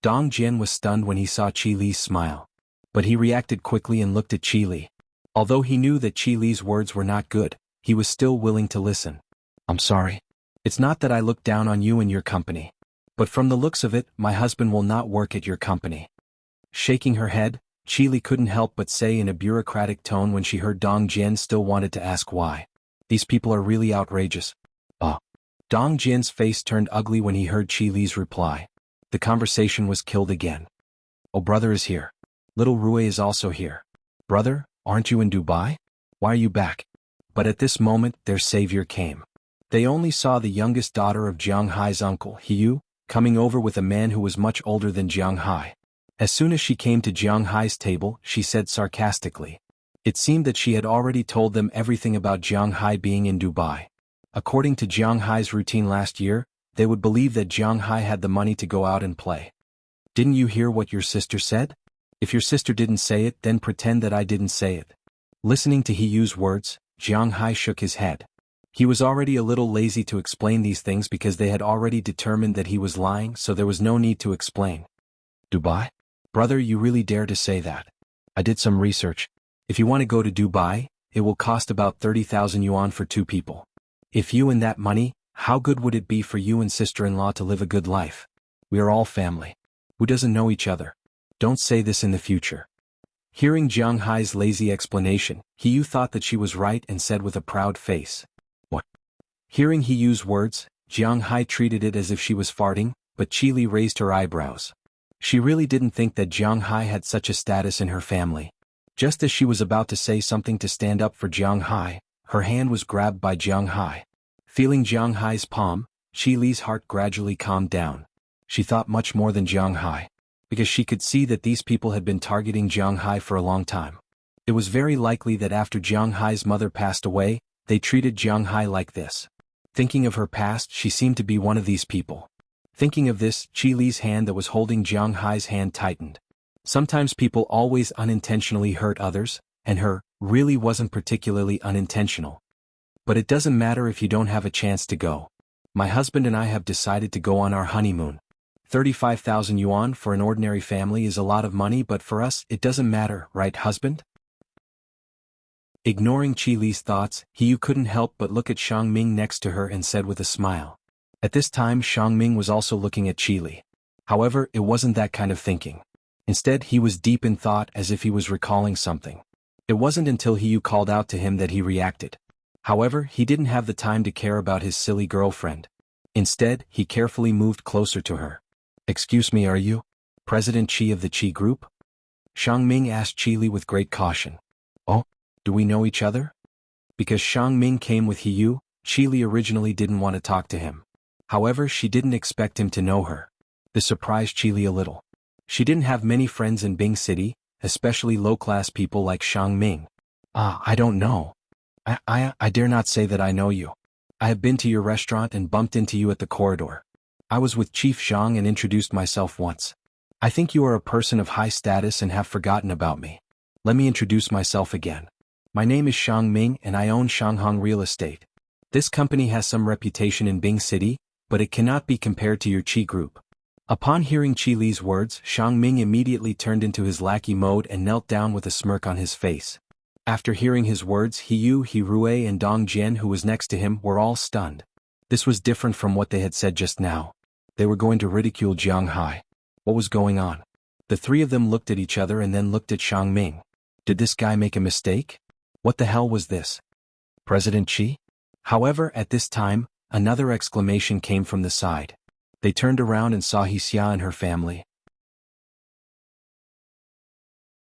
Dong Jian was stunned when he saw Chili's smile. But he reacted quickly and looked at Chili. Although he knew that Chili's words were not good, he was still willing to listen. I'm sorry. It's not that I look down on you and your company. But from the looks of it, my husband will not work at your company. Shaking her head, Chili couldn't help but say in a bureaucratic tone when she heard Dong Jian still wanted to ask why. These people are really outrageous. Dong Jian's face turned ugly when he heard Chili's reply. The conversation was killed again. Oh, brother is here. Little Rue is also here. Brother, aren't you in Dubai? Why are you back? But at this moment, their savior came. They only saw the youngest daughter of Jiang Hai's uncle, Hiyu, coming over with a man who was much older than Jiang Hai. As soon as she came to Jiang Hai's table, she said sarcastically. It seemed that she had already told them everything about Jiang Hai being in Dubai. According to Jiang Hai's routine last year, they would believe that Jiang Hai had the money to go out and play. Didn't you hear what your sister said? If your sister didn't say it, then pretend that I didn't say it. Listening to Hiyu's words, Jiang Hai shook his head. He was already a little lazy to explain these things because they had already determined that he was lying, so there was no need to explain. Dubai? Brother, you really dare to say that? I did some research. If you want to go to Dubai, it will cost about 30,000 yuan for 2 people. If you and that money, how good would it be for you and sister-in-law to live a good life? We are all family. Who doesn't know each other? Don't say this in the future. Hearing Jiang Hai's lazy explanation, Hiyu thought that she was right and said with a proud face. What? Hearing Hiyu's words, Jiang Hai treated it as if she was farting, but Chili raised her eyebrows. She really didn't think that Jiang Hai had such a status in her family. Just as she was about to say something to stand up for Jiang Hai, her hand was grabbed by Jiang Hai. Feeling Jiang Hai's palm, Chili's heart gradually calmed down. She thought much more than Jiang Hai, because she could see that these people had been targeting Jiang Hai for a long time. It was very likely that after Jiang Hai's mother passed away, they treated Jiang Hai like this. Thinking of her past, she seemed to be one of these people. Thinking of this, Chi Li's hand that was holding Jiang Hai's hand tightened. Sometimes people always unintentionally hurt others, and her really wasn't particularly unintentional. But it doesn't matter if you don't have a chance to go. My husband and I have decided to go on our honeymoon. 35,000 yuan for an ordinary family is a lot of money, but for us it doesn't matter, right, husband? Ignoring Chi Li's thoughts, He couldn't help but look at Shang Ming next to her and said with a smile. At this time Shang Ming was also looking at Chi Li. However, it wasn't that kind of thinking. Instead, he was deep in thought as if he was recalling something. It wasn't until He called out to him that he reacted. However, he didn't have the time to care about his silly girlfriend. Instead, he carefully moved closer to her. Excuse me, are you President Chi of the Chi Group? Shang Ming asked Chi Li with great caution. Oh, do we know each other? Because Shang Ming came with Chi Li originally didn't want to talk to him. However, she didn't expect him to know her. This surprised Chi Li a little. She didn't have many friends in Bing City, especially low-class people like Shang Ming. I don't know. I dare not say that I know you. I have been to your restaurant and bumped into you at the corridor. I was with Chief Zhang and introduced myself once. I think you are a person of high status and have forgotten about me. Let me introduce myself again. My name is Shang Ming and I own Shanghang Real Estate. This company has some reputation in Bing City, but it cannot be compared to your Chi Group. Upon hearing Chi Li's words, Shang Ming immediately turned into his lackey mode and knelt down with a smirk on his face. After hearing his words, He Rue and Dong Jian, who was next to him, were all stunned. This was different from what they had said just now. They were going to ridicule Jiang Hai. What was going on? The three of them looked at each other and then looked at Shang Ming. Did this guy make a mistake? What the hell was this? President Chi? However, at this time, another exclamation came from the side. They turned around and saw Xia and her family.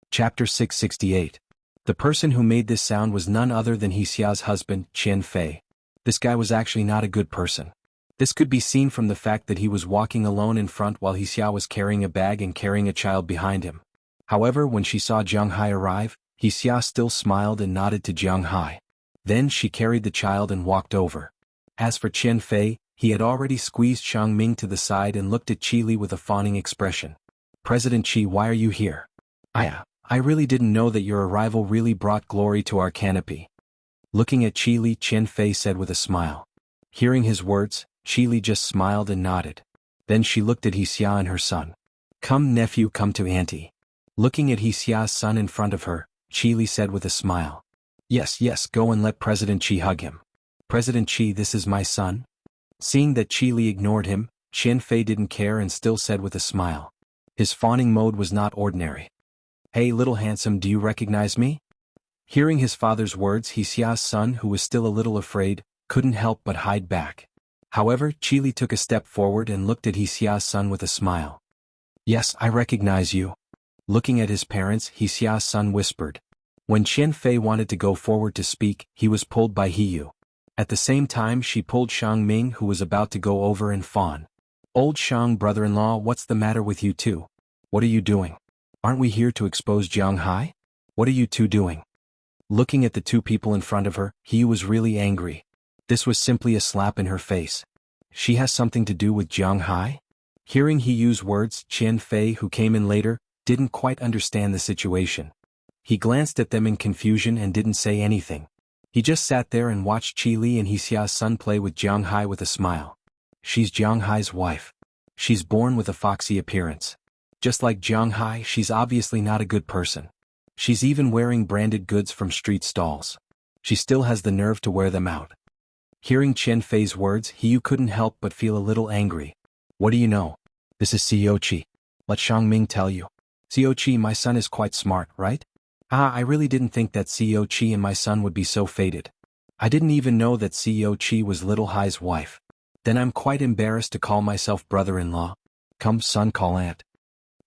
Chapter 668. The person who made this sound was none other than Xia's husband, Qian Fei. This guy was actually not a good person. This could be seen from the fact that he was walking alone in front while Xia was carrying a bag and carrying a child behind him. However, when she saw Jiang Hai arrive, Xia still smiled and nodded to Jiang Hai. Then she carried the child and walked over. As for Qian Fei, he had already squeezed Shang Ming to the side and looked at Chi Li with a fawning expression. President Chi, why are you here? I really didn't know that your arrival really brought glory to our canopy. Looking at Chi Li, Qian Fei said with a smile. Hearing his words, Chi Li just smiled and nodded. Then she looked at Xia and her son. Come nephew, come to auntie. Looking at Xia's son in front of her, Chi Li said with a smile. Yes, go and let President Chi hug him. President Chi, this is my son. Seeing that Chi Li ignored him, Qian Fei didn't care and still said with a smile. His fawning mode was not ordinary. Hey little handsome, do you recognize me? Hearing his father's words, Xia's son, who was still a little afraid, couldn't help but hide back. However, Chi Li took a step forward and looked at Xia's son with a smile. Yes, I recognize you. Looking at his parents, Xia's son whispered. When Qian Fei wanted to go forward to speak, he was pulled by Yu. At the same time, she pulled Shang Ming, who was about to go over and fawn. Old Shang, brother-in-law, what's the matter with you two? What are you doing? Aren't we here to expose Jiang Hai? What are you two doing? Looking at the two people in front of her, Yu was really angry. This was simply a slap in her face. She has something to do with Jiang Hai? Hearing Yu's words, Qian Fei, who came in later, didn't quite understand the situation. He glanced at them in confusion and didn't say anything. He just sat there and watched Chi Li and Xia's son play with Jiang Hai with a smile. She's Jiang Hai's wife. She's born with a foxy appearance. Just like Jiang Hai, she's obviously not a good person. She's even wearing branded goods from street stalls. She still has the nerve to wear them out. Hearing Qian Fei's words, Yu couldn't help but feel a little angry. What do you know? This is Xiao Qi. Let Shang Ming tell you. Xiao Qi, my son is quite smart, right? I really didn't think that Xiao Qi and my son would be so fated. I didn't even know that Xiao Qi was Little Hai's wife. Then I'm quite embarrassed to call myself brother-in-law. Come son, call aunt.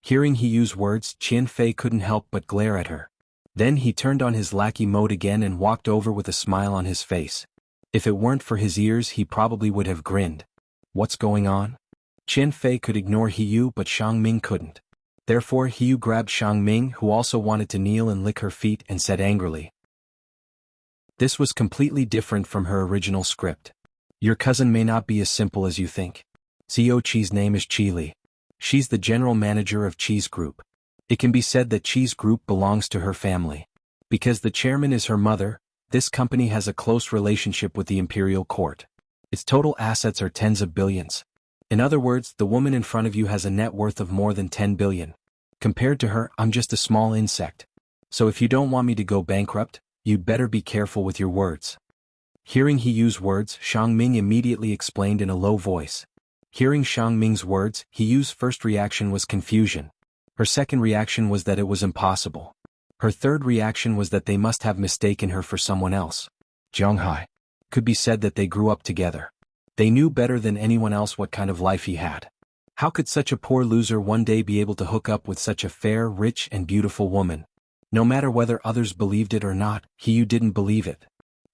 Hearing Yu's words, Qian Fei couldn't help but glare at her. Then he turned on his lackey mode again and walked over with a smile on his face. If it weren't for his ears, he probably would have grinned. What's going on? Qian Fei could ignore Yu, but Shang Ming couldn't. Therefore Yu grabbed Shang Ming, who also wanted to kneel and lick her feet, and said angrily. This was completely different from her original script. Your cousin may not be as simple as you think. CEO Chi's name is Chi Li. She's the general manager of Chi's group. It can be said that Chi's group belongs to her family. Because the chairman is her mother, this company has a close relationship with the imperial court. Its total assets are tens of billions. In other words, the woman in front of you has a net worth of more than 10 billion. Compared to her, I'm just a small insect. So if you don't want me to go bankrupt, you'd better be careful with your words. Hearing he use words, Xiang Ming immediately explained in a low voice. Hearing Xiang Ming's words, He Yu's first reaction was confusion. Her second reaction was that it was impossible. Her third reaction was that they must have mistaken her for someone else. Jiang Hai. Could be said that they grew up together. They knew better than anyone else what kind of life he had. How could such a poor loser one day be able to hook up with such a fair, rich and beautiful woman? No matter whether others believed it or not, He Yu didn't believe it.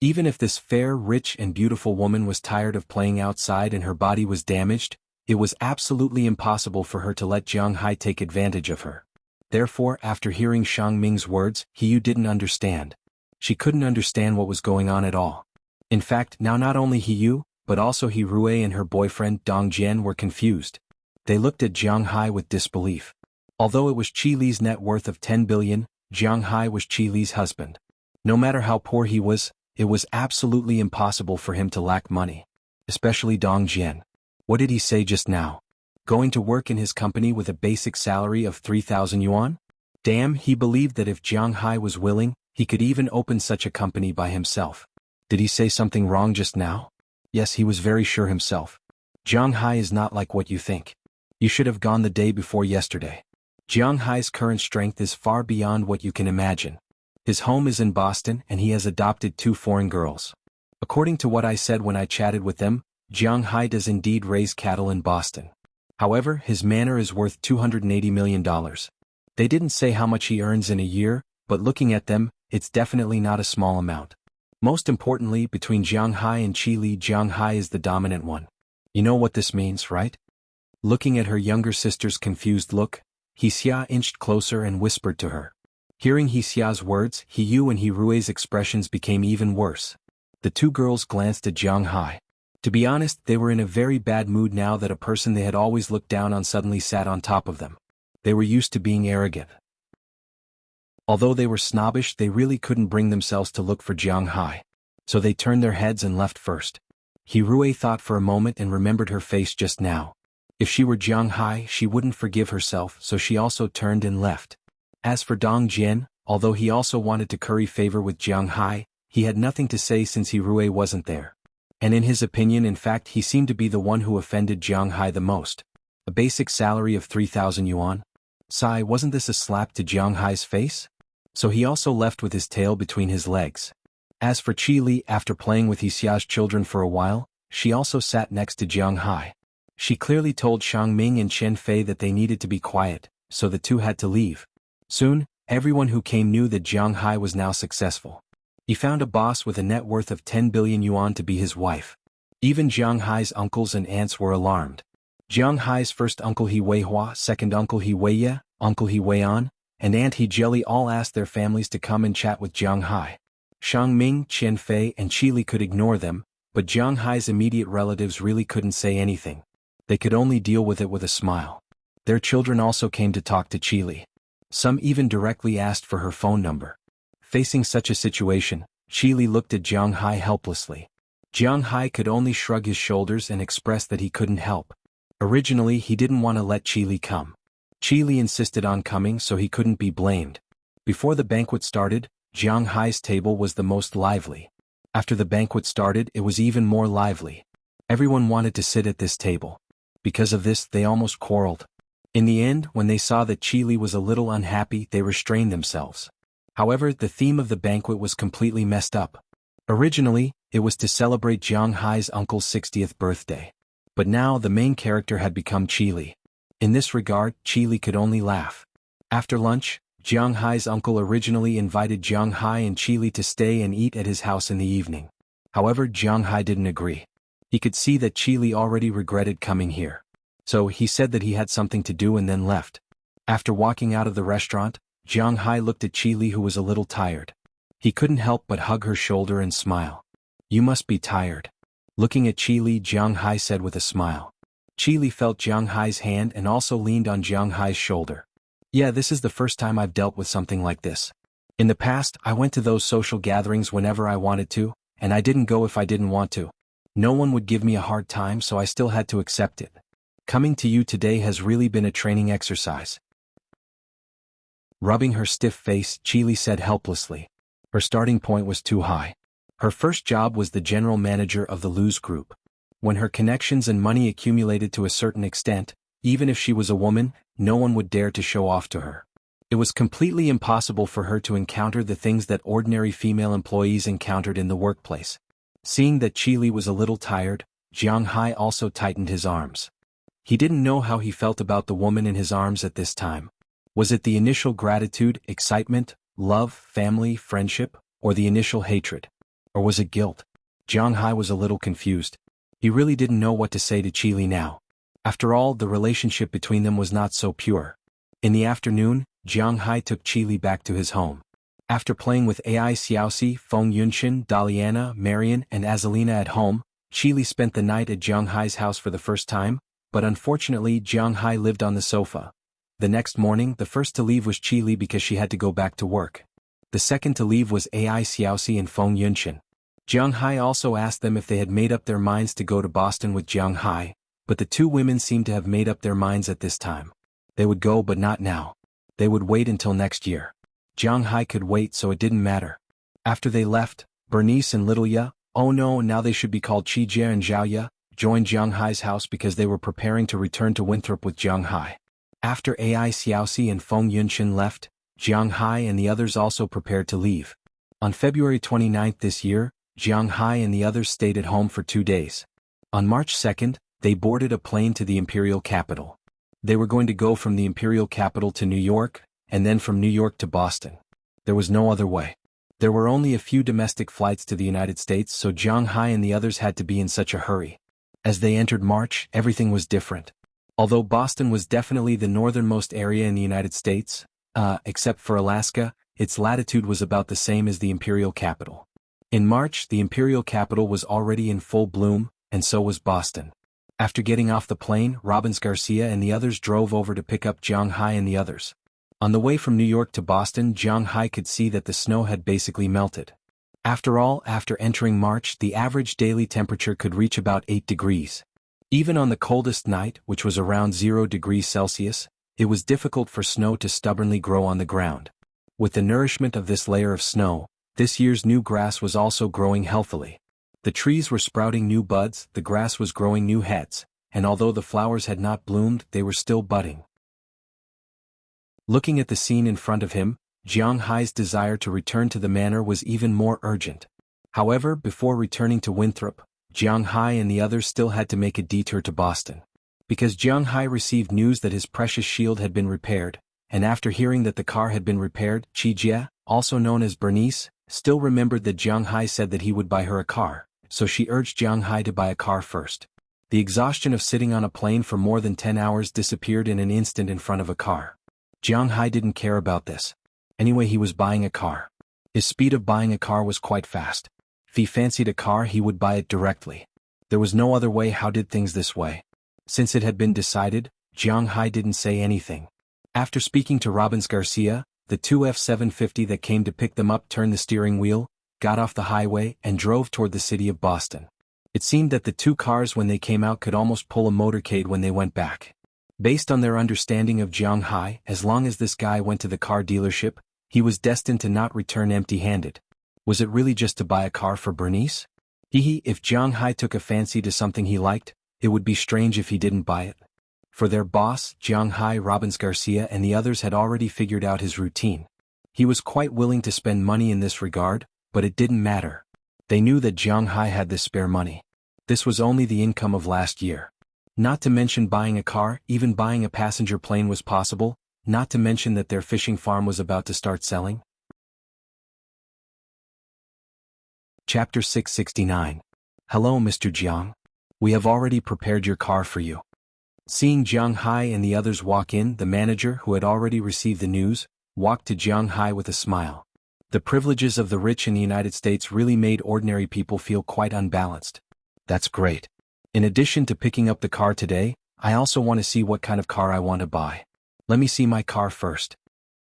Even if this fair, rich and beautiful woman was tired of playing outside and her body was damaged, it was absolutely impossible for her to let Jiang Hai take advantage of her. Therefore, after hearing Xiang Ming's words, He Yu didn't understand. She couldn't understand what was going on at all. In fact, now not only He Yu, but also He Rue and her boyfriend Dong Jian were confused. They looked at Jiang Hai with disbelief. Although it was Chi Li's net worth of 10 billion, Jiang Hai was Chi Li's husband. No matter how poor he was, it was absolutely impossible for him to lack money. Especially Dong Jian. What did he say just now? Going to work in his company with a basic salary of 3,000 yuan? Damn, he believed that if Jiang Hai was willing, he could even open such a company by himself. Did he say something wrong just now? Yes, he was very sure himself. Jiang Hai is not like what you think. You should have gone the day before yesterday. Jiang Hai's current strength is far beyond what you can imagine. His home is in Boston and he has adopted 2 foreign girls. According to what I said when I chatted with them, Jiang Hai does indeed raise cattle in Boston. However, his manor is worth $280 million. They didn't say how much he earns in a year, but looking at them, it's definitely not a small amount. Most importantly, between Jiang Hai and Chi Li, Jiang Hai is the dominant one. You know what this means, right? Looking at her younger sister's confused look, He Xia inched closer and whispered to her. Hearing He Xia's words, He Yu and He Rue's expressions became even worse. The 2 girls glanced at Jiang Hai. To be honest, they were in a very bad mood now that a person they had always looked down on suddenly sat on top of them. They were used to being arrogant. Although they were snobbish, they really couldn't bring themselves to look for Jiang Hai. So they turned their heads and left first. He Rue thought for a moment and remembered her face just now. If she were Jiang Hai, she wouldn't forgive herself, so she also turned and left. As for Dong Jian, although he also wanted to curry favor with Jiang Hai, he had nothing to say since He Rue wasn't there. And in his opinion, in fact, he seemed to be the one who offended Jiang Hai the most. A basic salary of 3,000 yuan? Sigh, wasn't this a slap to Jiang Hai's face? So he also left with his tail between his legs. As for Chi Li, after playing with He Xia's children for a while, she also sat next to Jiang Hai. She clearly told Xiang Ming and Chen Fei that they needed to be quiet, so the 2 had to leave. Soon, everyone who came knew that Jiang Hai was now successful. He found a boss with a net worth of 10 billion yuan to be his wife. Even Jiang Hai's uncles and aunts were alarmed. Jiang Hai's first uncle He Weihua, second uncle He Weiye, uncle He Weian, and aunt He Jelly all asked their families to come and chat with Jiang Hai. Xiang Ming, Chen Fei and Chi Li could ignore them, but Jiang Hai's immediate relatives really couldn't say anything. They could only deal with it with a smile. Their children also came to talk to Chi Li. Some even directly asked for her phone number. Facing such a situation, Chi Li looked at Jiang Hai helplessly. Jiang Hai could only shrug his shoulders and express that he couldn't help. Originally, he didn't want to let Chi Li come. Chi Li insisted on coming, so he couldn't be blamed. Before the banquet started, Jiang Hai's table was the most lively. After the banquet started, it was even more lively. Everyone wanted to sit at this table. Because of this, they almost quarreled. In the end, when they saw that Chi Li was a little unhappy, they restrained themselves. However, the theme of the banquet was completely messed up. Originally, it was to celebrate Jiang Hai's uncle's 60th birthday. But now the main character had become Chi Li. In this regard, Chi Li could only laugh. After lunch, Jiang Hai's uncle originally invited Jiang Hai and Chi Li to stay and eat at his house in the evening. However, Jiang Hai didn't agree. He could see that Chi Li already regretted coming here. So he said that he had something to do and then left. After walking out of the restaurant, Jiang Hai looked at Chi Li, who was a little tired. He couldn't help but hug her shoulder and smile. "You must be tired." Looking at Chi Li, Jiang Hai said with a smile. Qi felt Jiang Hai's hand and also leaned on Jiang Hai's shoulder. Yeah, this is the first time I've dealt with something like this. In the past, I went to those social gatherings whenever I wanted to, and I didn't go if I didn't want to. No one would give me a hard time, so I still had to accept it. Coming to you today has really been a training exercise. Rubbing her stiff face, Qi said helplessly. Her starting point was too high. Her first job was the general manager of the Luz Group. When her connections and money accumulated to a certain extent, even if she was a woman, no one would dare to show off to her. It was completely impossible for her to encounter the things that ordinary female employees encountered in the workplace. Seeing that Qi was a little tired, Jiang Hai also tightened his arms. He didn't know how he felt about the woman in his arms at this time. Was it the initial gratitude, excitement, love, family, friendship, or the initial hatred? Or was it guilt? Jiang Hai was a little confused. He really didn't know what to say to Qi now. After all, the relationship between them was not so pure. In the afternoon, Jiang Hai took Qi back to his home. After playing with Ai Xiaoxi, Feng Yunxin, Daliana, Marian, and Azalina at home, Qi spent the night at Jiang Hai's house for the first time, but unfortunately Jiang Hai lived on the sofa. The next morning, the first to leave was Qi because she had to go back to work. The second to leave was Ai Xiaoxi and Feng Yunxin. Jiang Hai also asked them if they had made up their minds to go to Boston with Jiang Hai, but the two women seemed to have made up their minds at this time. They would go, but not now. They would wait until next year. Jiang Hai could wait, so it didn't matter. After they left, Bernice and Little Ya, oh no, now they should be called Qijie and Zhao Ya, joined Jiang Hai's house because they were preparing to return to Winthrop with Jiang Hai. After Ai Xiaoxi and Feng Yunxin left, Jiang Hai and the others also prepared to leave. On February 29 this year, Jiang Hai and the others stayed at home for 2 days. On March 2, they boarded a plane to the imperial capital. They were going to go from the imperial capital to New York, and then from New York to Boston. There was no other way. There were only a few domestic flights to the United States, so Jiang Hai and the others had to be in such a hurry. As they entered March, everything was different. Although Boston was definitely the northernmost area in the United States, except for Alaska, its latitude was about the same as the imperial capital. In March, the imperial capital was already in full bloom, and so was Boston. After getting off the plane, Robbins Garcia and the others drove over to pick up Jiang Hai and the others. On the way from New York to Boston, Jiang Hai could see that the snow had basically melted. After all, after entering March, the average daily temperature could reach about 8 degrees. Even on the coldest night, which was around 0 degrees Celsius, it was difficult for snow to stubbornly grow on the ground. With the nourishment of this layer of snow, this year's new grass was also growing healthily. The trees were sprouting new buds, the grass was growing new heads, and although the flowers had not bloomed, they were still budding. Looking at the scene in front of him, Jiang Hai's desire to return to the manor was even more urgent. However, before returning to Winthrop, Jiang Hai and the others still had to make a detour to Boston. Because Jiang Hai received news that his precious shield had been repaired, and after hearing that the car had been repaired, Qijie, also known as Bernice, still remembered that Jiang Hai said that he would buy her a car, so she urged Jiang Hai to buy a car first. The exhaustion of sitting on a plane for more than 10 hours disappeared in an instant in front of a car. Jiang Hai didn't care about this. Anyway, he was buying a car. His speed of buying a car was quite fast. If he fancied a car, he would buy it directly. There was no other way. How did things this way? Since it had been decided, Jiang Hai didn't say anything. After speaking to Robbins Garcia, the two F-750 that came to pick them up turned the steering wheel, got off the highway, and drove toward the city of Boston. It seemed that the two cars when they came out could almost pull a motorcade when they went back. Based on their understanding of Jiang Hai, as long as this guy went to the car dealership, he was destined to not return empty-handed. Was it really just to buy a car for Bernice? If Jiang Hai took a fancy to something he liked, it would be strange if he didn't buy it. For their boss, Jiang Hai, Robbins Garcia and the others had already figured out his routine. He was quite willing to spend money in this regard, but it didn't matter. They knew that Jiang Hai had this spare money. This was only the income of last year. Not to mention buying a car, even buying a passenger plane was possible, not to mention that their fishing farm was about to start selling. Chapter 669. Hello, Mr. Jiang. We have already prepared your car for you. Seeing Jiang Hai and the others walk in, the manager, who had already received the news, walked to Jiang Hai with a smile. The privileges of the rich in the United States really made ordinary people feel quite unbalanced. That's great. In addition to picking up the car today, I also want to see what kind of car I want to buy. Let me see my car first.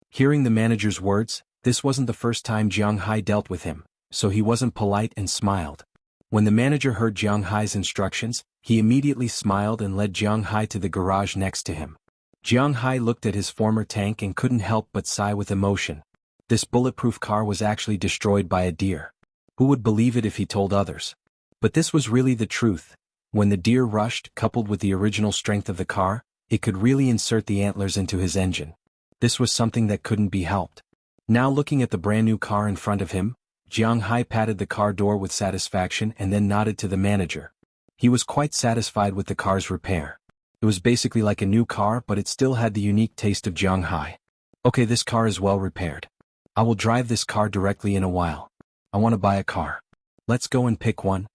Hearing the manager's words, this wasn't the first time Jiang Hai dealt with him, so he wasn't polite and smiled. When the manager heard Jiang Hai's instructions, he immediately smiled and led Jiang Hai to the garage next to him. Jiang Hai looked at his former tank and couldn't help but sigh with emotion. This bulletproof car was actually destroyed by a deer. Who would believe it if he told others? But this was really the truth. When the deer rushed, coupled with the original strength of the car, it could really insert the antlers into his engine. This was something that couldn't be helped. Now looking at the brand new car in front of him, Jiang Hai patted the car door with satisfaction and then nodded to the manager. He was quite satisfied with the car's repair. It was basically like a new car, but it still had the unique taste of Jiang Hai. Okay, this car is well repaired. I will drive this car directly in a while. I want to buy a car. Let's go and pick one.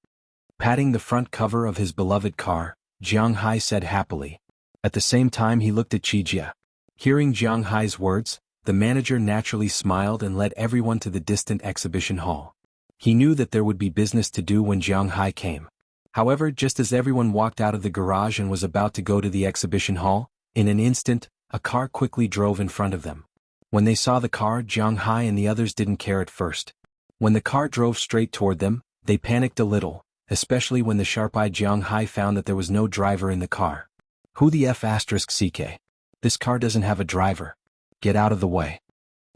Patting the front cover of his beloved car, Jiang Hai said happily. At the same time he looked at Qijia. Hearing Jiang Hai's words, the manager naturally smiled and led everyone to the distant exhibition hall. He knew that there would be business to do when Jiang Hai came. However, just as everyone walked out of the garage and was about to go to the exhibition hall, in an instant, a car quickly drove in front of them. When they saw the car, Jiang Hai and the others didn't care at first. When the car drove straight toward them, they panicked a little, especially when the sharp-eyed Jiang Hai found that there was no driver in the car. Who the F***CK? This car doesn't have a driver. Get out of the way.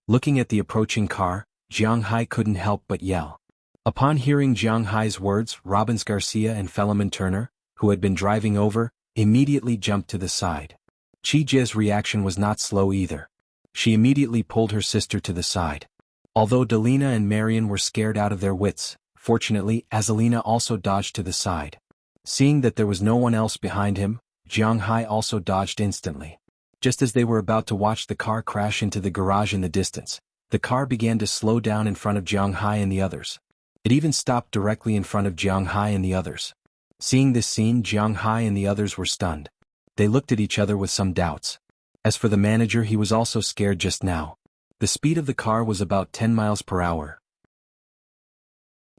Looking at the approaching car, Jiang Hai couldn't help but yell. Upon hearing Jiang Hai's words, Robbins Garcia and Philemon Turner, who had been driving over, immediately jumped to the side. Qijia's reaction was not slow either. She immediately pulled her sister to the side. Although Delina and Marion were scared out of their wits, fortunately, Azalina also dodged to the side. Seeing that there was no one else behind him, Jiang Hai also dodged instantly. Just as they were about to watch the car crash into the garage in the distance, the car began to slow down in front of Jiang Hai and the others. It even stopped directly in front of Jiang Hai and the others. Seeing this scene, Jiang Hai and the others were stunned. They looked at each other with some doubts. As for the manager, he was also scared just now. The speed of the car was about 10 miles per hour.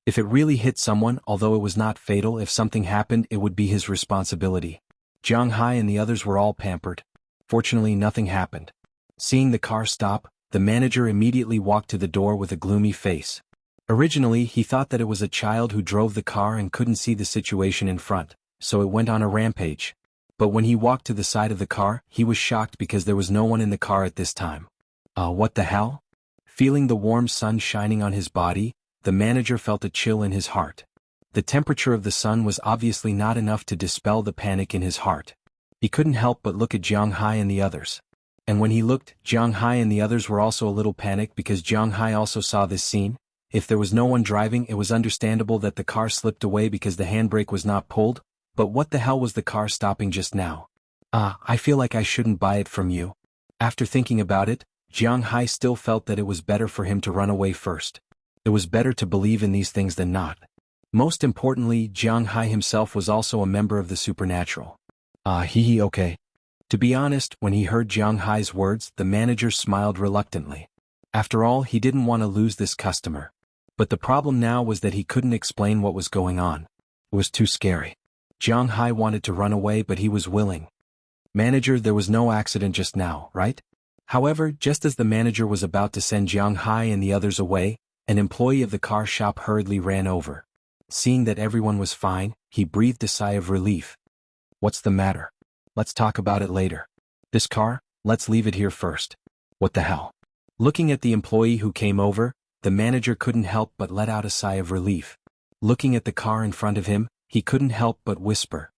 If it really hit someone, although it was not fatal, if something happened, it would be his responsibility. Jiang Hai and the others were all pampered. Fortunately, nothing happened. Seeing the car stop, the manager immediately walked to the door with a gloomy face. Originally, he thought that it was a child who drove the car and couldn't see the situation in front, so it went on a rampage. But when he walked to the side of the car, he was shocked because there was no one in the car at this time. What the hell? Feeling the warm sun shining on his body, the manager felt a chill in his heart. The temperature of the sun was obviously not enough to dispel the panic in his heart. He couldn't help but look at Jiang Hai and the others. And when he looked, Jiang Hai and the others were also a little panicked because Jiang Hai also saw this scene. If there was no one driving, it was understandable that the car slipped away because the handbrake was not pulled, but what the hell was the car stopping just now? I feel like I shouldn't buy it from you. After thinking about it, Jiang Hai still felt that it was better for him to run away first. It was better to believe in these things than not. Most importantly, Jiang Hai himself was also a member of the supernatural. Okay. To be honest, when he heard Jiang Hai's words, the manager smiled reluctantly. After all, he didn't want to lose this customer. But the problem now was that he couldn't explain what was going on. It was too scary. Jiang Hai wanted to run away, but he was willing. Manager, there was no accident just now, right? However, just as the manager was about to send Jiang Hai and the others away, an employee of the car shop hurriedly ran over. Seeing that everyone was fine, he breathed a sigh of relief. What's the matter? Let's talk about it later. This car, let's leave it here first. What the hell? Looking at the employee who came over, the manager couldn't help but let out a sigh of relief. Looking at the car in front of him, he couldn't help but whisper.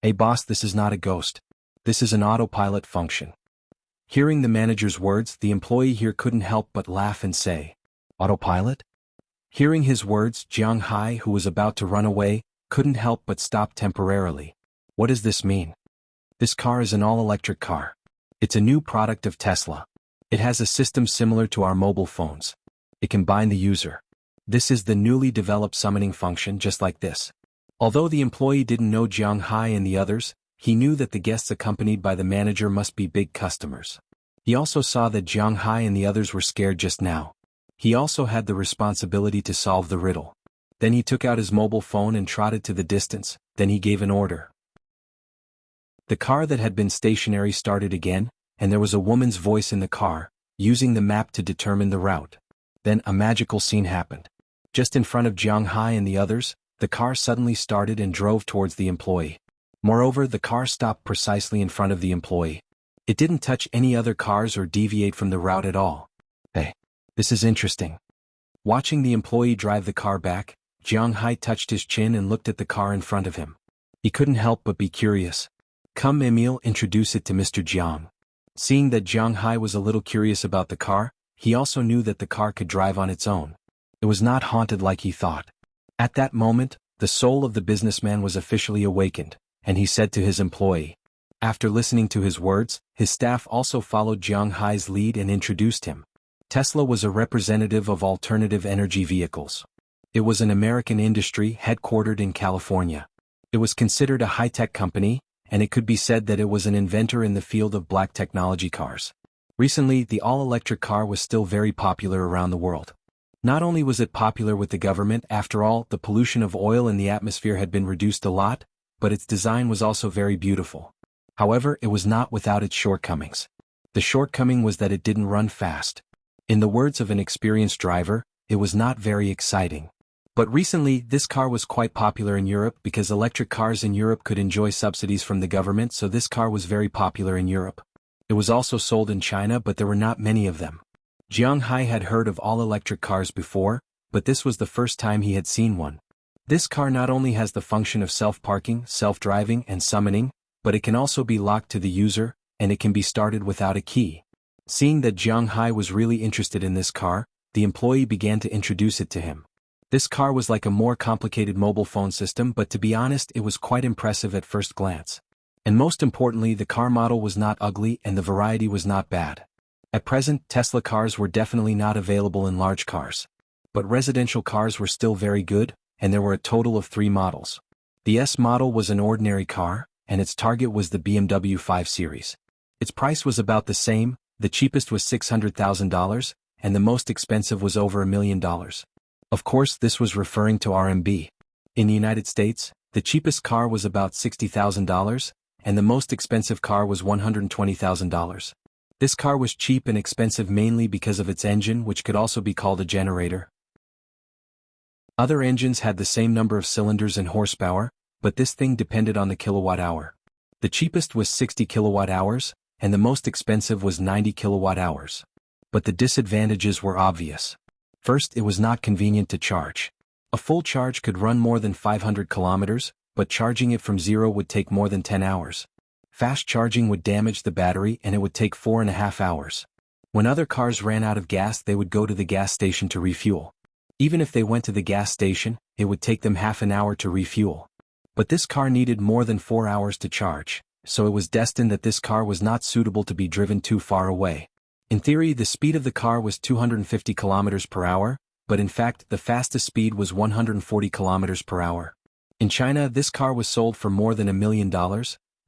Hey boss, this is not a ghost. This is an autopilot function. Hearing the manager's words, the employee here couldn't help but laugh and say, Autopilot? Hearing his words, Jiang Hai, who was about to run away, couldn't help but stop temporarily. What does this mean? This car is an all-electric car. It's a new product of Tesla. It has a system similar to our mobile phones. It can bind the user. This is the newly developed summoning function, just like this. Although the employee didn't know Jiang Hai and the others, he knew that the guests accompanied by the manager must be big customers. He also saw that Jiang Hai and the others were scared just now. He also had the responsibility to solve the riddle. Then he took out his mobile phone and trotted to the distance, then he gave an order. The car that had been stationary started again, and there was a woman's voice in the car, using the map to determine the route. Then a magical scene happened. Just in front of Jiang Hai and the others, the car suddenly started and drove towards the employee. Moreover, the car stopped precisely in front of the employee. It didn't touch any other cars or deviate from the route at all. Hey, this is interesting. Watching the employee drive the car back, Jiang Hai touched his chin and looked at the car in front of him. He couldn't help but be curious. Come Emile, introduce it to Mr. Jiang. Seeing that Jiang Hai was a little curious about the car, he also knew that the car could drive on its own. It was not haunted like he thought. At that moment, the soul of the businessman was officially awakened, and he said to his employee. After listening to his words, his staff also followed Jiang Hai's lead and introduced him. Tesla was a representative of alternative energy vehicles. It was an American industry headquartered in California. It was considered a high-tech company, and it could be said that it was an inventor in the field of black technology cars. Recently, the all-electric car was still very popular around the world. Not only was it popular with the government, after all, the pollution of oil in the atmosphere had been reduced a lot, but its design was also very beautiful. However, it was not without its shortcomings. The shortcoming was that it didn't run fast. In the words of an experienced driver, it was not very exciting. But recently, this car was quite popular in Europe because electric cars in Europe could enjoy subsidies from the government, so this car was very popular in Europe. It was also sold in China, but there were not many of them. Jiang Hai had heard of all-electric cars before, but this was the first time he had seen one. This car not only has the function of self-parking, self-driving, and summoning, but it can also be locked to the user, and it can be started without a key. Seeing that Jiang Hai was really interested in this car, the employee began to introduce it to him. This car was like a more complicated mobile phone system, but to be honest, it was quite impressive at first glance. And most importantly, the car model was not ugly and the variety was not bad. At present, Tesla cars were definitely not available in large cars. But residential cars were still very good, and there were a total of 3 models. The S model was an ordinary car, and its target was the BMW 5 Series. Its price was about the same, the cheapest was $600,000, and the most expensive was over $1 million. Of course, this was referring to RMB. In the United States, the cheapest car was about $60,000, and the most expensive car was $120,000. This car was cheap and expensive mainly because of its engine, which could also be called a generator. Other engines had the same number of cylinders and horsepower, but this thing depended on the kilowatt hour. The cheapest was 60 kilowatt hours, and the most expensive was 90 kilowatt hours. But the disadvantages were obvious. First, it was not convenient to charge. A full charge could run more than 500 kilometers, but charging it from zero would take more than 10 hours. Fast charging would damage the battery and it would take 4.5 hours. When other cars ran out of gas, they would go to the gas station to refuel. Even if they went to the gas station, it would take them half an hour to refuel. But this car needed more than 4 hours to charge, so it was destined that this car was not suitable to be driven too far away. In theory, the speed of the car was 250 kilometers per hour, but in fact, the fastest speed was 140 kilometers per hour. In China, this car was sold for more than $1 million,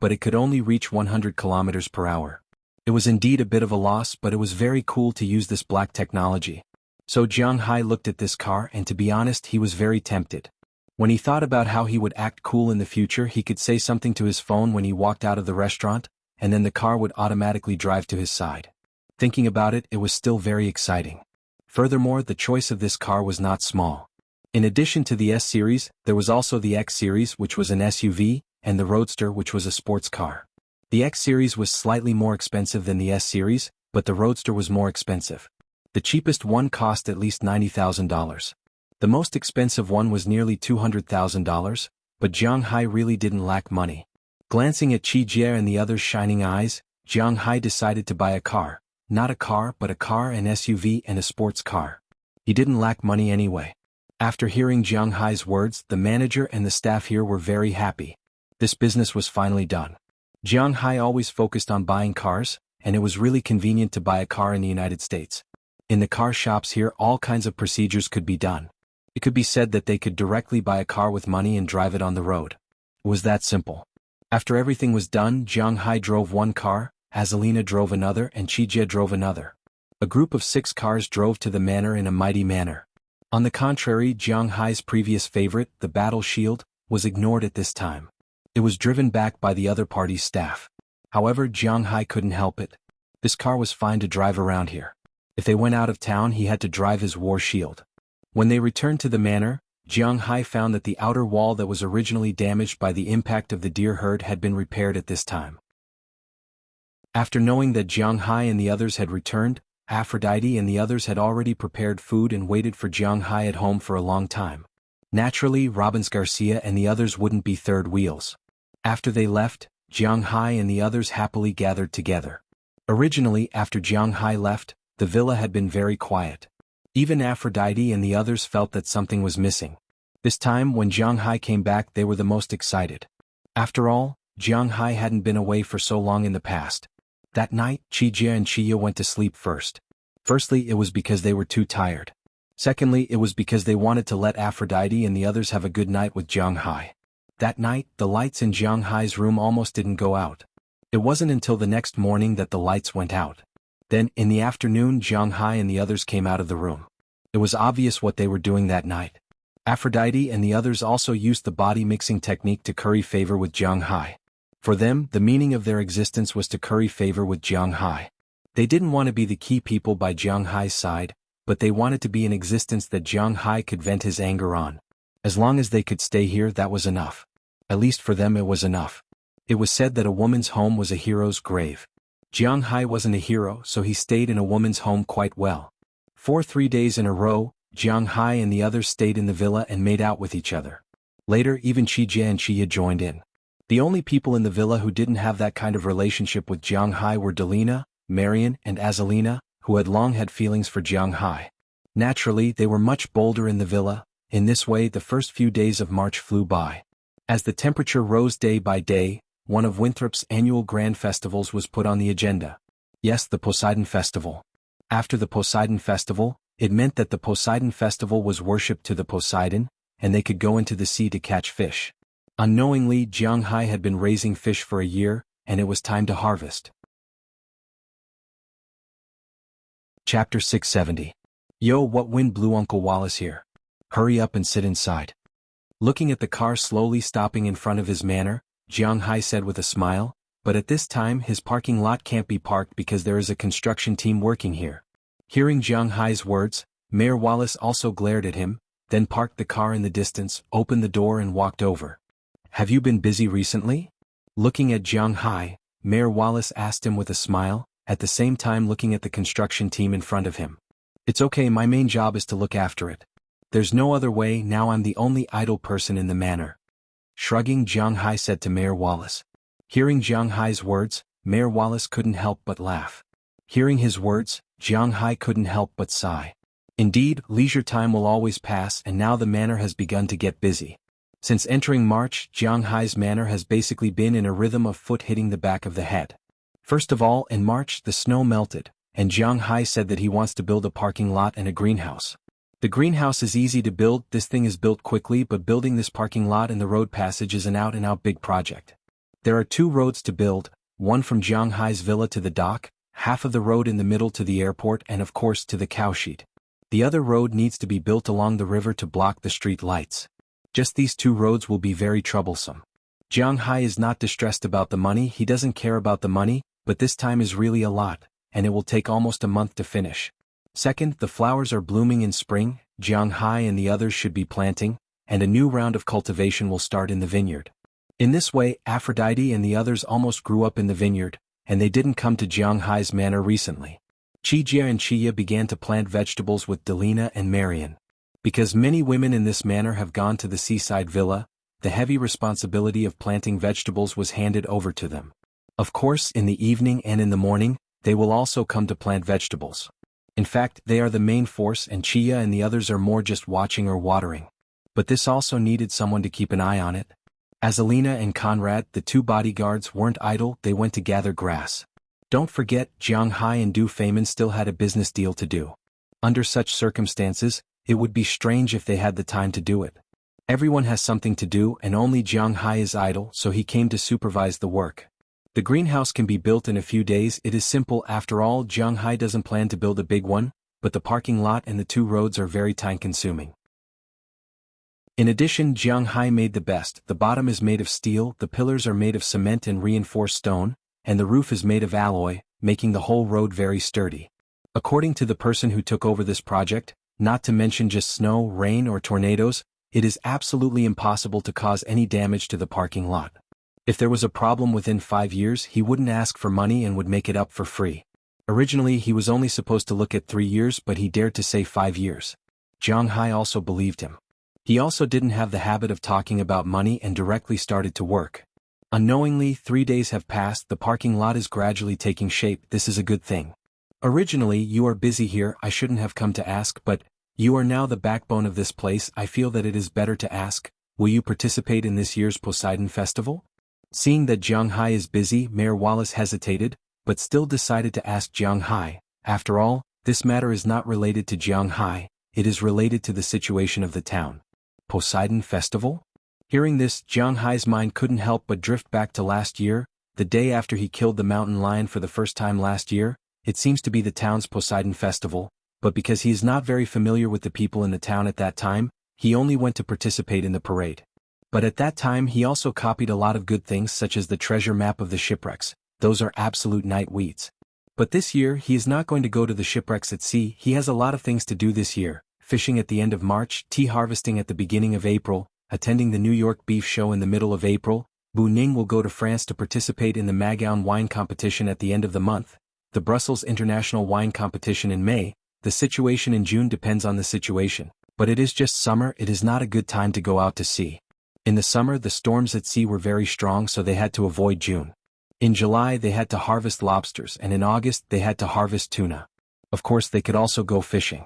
but it could only reach 100 kilometers per hour. It was indeed a bit of a loss, but it was very cool to use this black technology. So Jiang Hai looked at this car, and to be honest, he was very tempted. When he thought about how he would act cool in the future, he could say something to his phone when he walked out of the restaurant, and then the car would automatically drive to his side. Thinking about it, it was still very exciting. Furthermore, the choice of this car was not small. In addition to the S-Series, there was also the X-Series, which was an SUV, and the Roadster, which was a sports car. The X-Series was slightly more expensive than the S-Series, but the Roadster was more expensive. The cheapest one cost at least $90,000. The most expensive one was nearly $200,000, but Jiang Hai really didn't lack money. Glancing at Qi Jie and the others' shining eyes, Jiang Hai decided to buy a car. Not a car, but a car, an SUV, and a sports car. He didn't lack money anyway. After hearing Jiang Hai's words, the manager and the staff here were very happy. This business was finally done. Jiang Hai always focused on buying cars, and it was really convenient to buy a car in the United States. In the car shops here, all kinds of procedures could be done. It could be said that they could directly buy a car with money and drive it on the road. It was that simple. After everything was done, Jiang Hai drove one car, Azalina drove another, and Qi Jie drove another. A group of 6 cars drove to the manor in a mighty manner. On the contrary, Jiang Hai's previous favorite, the battle shield, was ignored at this time. It It was driven back by the other party's staff. However, Jiang Hai couldn't help it. This car was fine to drive around here. If they went out of town, he had to drive his war shield. When they returned to the manor, Jiang Hai found that the outer wall that was originally damaged by the impact of the deer herd had been repaired at this time. After knowing that Jiang Hai and the others had returned, Aphrodite and the others had already prepared food and waited for Jiang Hai at home for a long time. Naturally, Robbins Garcia and the others wouldn't be third wheels. After they left, Jiang Hai and the others happily gathered together. Originally, after Jiang Hai left, the villa had been very quiet. Even Aphrodite and the others felt that something was missing. This time, when Jiang Hai came back, they were the most excited. After all, Jiang Hai hadn't been away for so long in the past. That night, Qijia and Qiya went to sleep first. Firstly, it was because they were too tired. Secondly, it was because they wanted to let Aphrodite and the others have a good night with Jiang Hai. That night, the lights in Jiang Hai's room almost didn't go out. It wasn't until the next morning that the lights went out. Then, in the afternoon, Jiang Hai and the others came out of the room. It was obvious what they were doing that night. Aphrodite and the others also used the body mixing technique to curry favor with Jiang Hai. For them, the meaning of their existence was to curry favor with Jiang Hai. They didn't want to be the key people by Jiang Hai's side, but they wanted to be an existence that Jiang Hai could vent his anger on. As long as they could stay here, that was enough. At least for them it was enough. It was said that a woman's home was a hero's grave. Jiang Hai wasn't a hero, so he stayed in a woman's home quite well. For 3 days in a row, Jiang Hai and the others stayed in the villa and made out with each other. Later, even Qijia and Qiya joined in. The only people in the villa who didn't have that kind of relationship with Jiang Hai were Delina, Marian, and Azalina, who had long had feelings for Jiang Hai. Naturally, they were much bolder in the villa. In this way, the first few days of March flew by. As the temperature rose day by day, one of Winthrop's annual grand festivals was put on the agenda. Yes, the Poseidon Festival. After the Poseidon Festival, it meant that the Poseidon Festival was worshipped to the Poseidon, and they could go into the sea to catch fish. Unknowingly, Jiang Hai had been raising fish for a year, and it was time to harvest. Chapter 670. Yo, what wind blew Uncle Wallace here? Hurry up and sit inside. Looking at the car slowly stopping in front of his manor, Jiang Hai said with a smile, but at this time his parking lot can't be parked because there is a construction team working here. Hearing Jiang Hai's words, Mayor Wallace also glared at him, then parked the car in the distance, opened the door and walked over. Have you been busy recently? Looking at Jiang Hai, Mayor Wallace asked him with a smile, at the same time looking at the construction team in front of him. It's okay, my main job is to look after it. There's no other way, now I'm the only idle person in the manor. Shrugging, Jiang Hai said to Mayor Wallace. Hearing Jiang Hai's words, Mayor Wallace couldn't help but laugh. Hearing his words, Jiang Hai couldn't help but sigh. Indeed, leisure time will always pass, and now the manor has begun to get busy. Since entering March, Jiang Hai's manor has basically been in a rhythm of foot hitting the back of the head. First of all, in March the snow melted, and Jiang Hai said that he wants to build a parking lot and a greenhouse. The greenhouse is easy to build, this thing is built quickly, but building this parking lot and the road passage is an out-and-out big project. There are 2 roads to build, one from Jiang Hai's villa to the dock, half of the road in the middle to the airport and of course to the cowshed. The other road needs to be built along the river to block the street lights. Just these 2 roads will be very troublesome. Jiang Hai is not distressed about the money, he doesn't care about the money, but this time is really a lot, and it will take almost a month to finish. Second, the flowers are blooming in spring, Jiang Hai and the others should be planting, and a new round of cultivation will start in the vineyard. In this way, Aphrodite and the others almost grew up in the vineyard, and they didn't come to Jiang Hai's manor recently. Qijia and Qiya began to plant vegetables with Delina and Marian. Because many women in this manor have gone to the seaside villa, the heavy responsibility of planting vegetables was handed over to them. Of course, in the evening and in the morning, they will also come to plant vegetables. In fact, they are the main force and Qiya and the others are more just watching or watering. But this also needed someone to keep an eye on it. Azalina and Conrad, the 2 bodyguards, weren't idle, they went to gather grass. Don't forget, Jiang Hai and Du Feimin still had a business deal to do. Under such circumstances, it would be strange if they had the time to do it. Everyone has something to do and only Jiang Hai is idle, so he came to supervise the work. The greenhouse can be built in a few days, it is simple after all. Jiang Hai doesn't plan to build a big one, but the parking lot and the 2 roads are very time-consuming. In addition, Jiang Hai made the best. The bottom is made of steel, the pillars are made of cement and reinforced stone, and the roof is made of alloy, making the whole road very sturdy. According to the person who took over this project, not to mention just snow, rain or tornadoes, it is absolutely impossible to cause any damage to the parking lot. If there was a problem within 5 years, he wouldn't ask for money and would make it up for free. Originally he was only supposed to look at 3 years, but he dared to say 5 years. Jiang Hai also believed him. He also didn't have the habit of talking about money and directly started to work. Unknowingly, 3 days have passed, the parking lot is gradually taking shape. This is a good thing. Originally, you are busy here, I shouldn't have come to ask, but you are now the backbone of this place. I feel that it is better to ask, will you participate in this year's Poseidon Festival? Seeing that Jiang Hai is busy, Mayor Wallace hesitated, but still decided to ask Jiang Hai. After all, this matter is not related to Jiang Hai, it is related to the situation of the town. Poseidon Festival? Hearing this, Jiang Hai's mind couldn't help but drift back to last year, the day after he killed the mountain lion for the first time last year. It seems to be the town's Poseidon Festival, but because he is not very familiar with the people in the town at that time, he only went to participate in the parade. But at that time he also copied a lot of good things such as the treasure map of the shipwrecks. Those are absolute night weeds. But this year he is not going to go to the shipwrecks at sea. He has a lot of things to do this year: fishing at the end of March, tea harvesting at the beginning of April, attending the New York Beef Show in the middle of April. Bu Ning will go to France to participate in the Magaon wine competition at the end of the month, the Brussels International Wine Competition in May. The situation in June depends on the situation, but it is just summer, it is not a good time to go out to sea. In the summer the storms at sea were very strong, so they had to avoid June. In July they had to harvest lobsters, and in August they had to harvest tuna. Of course they could also go fishing.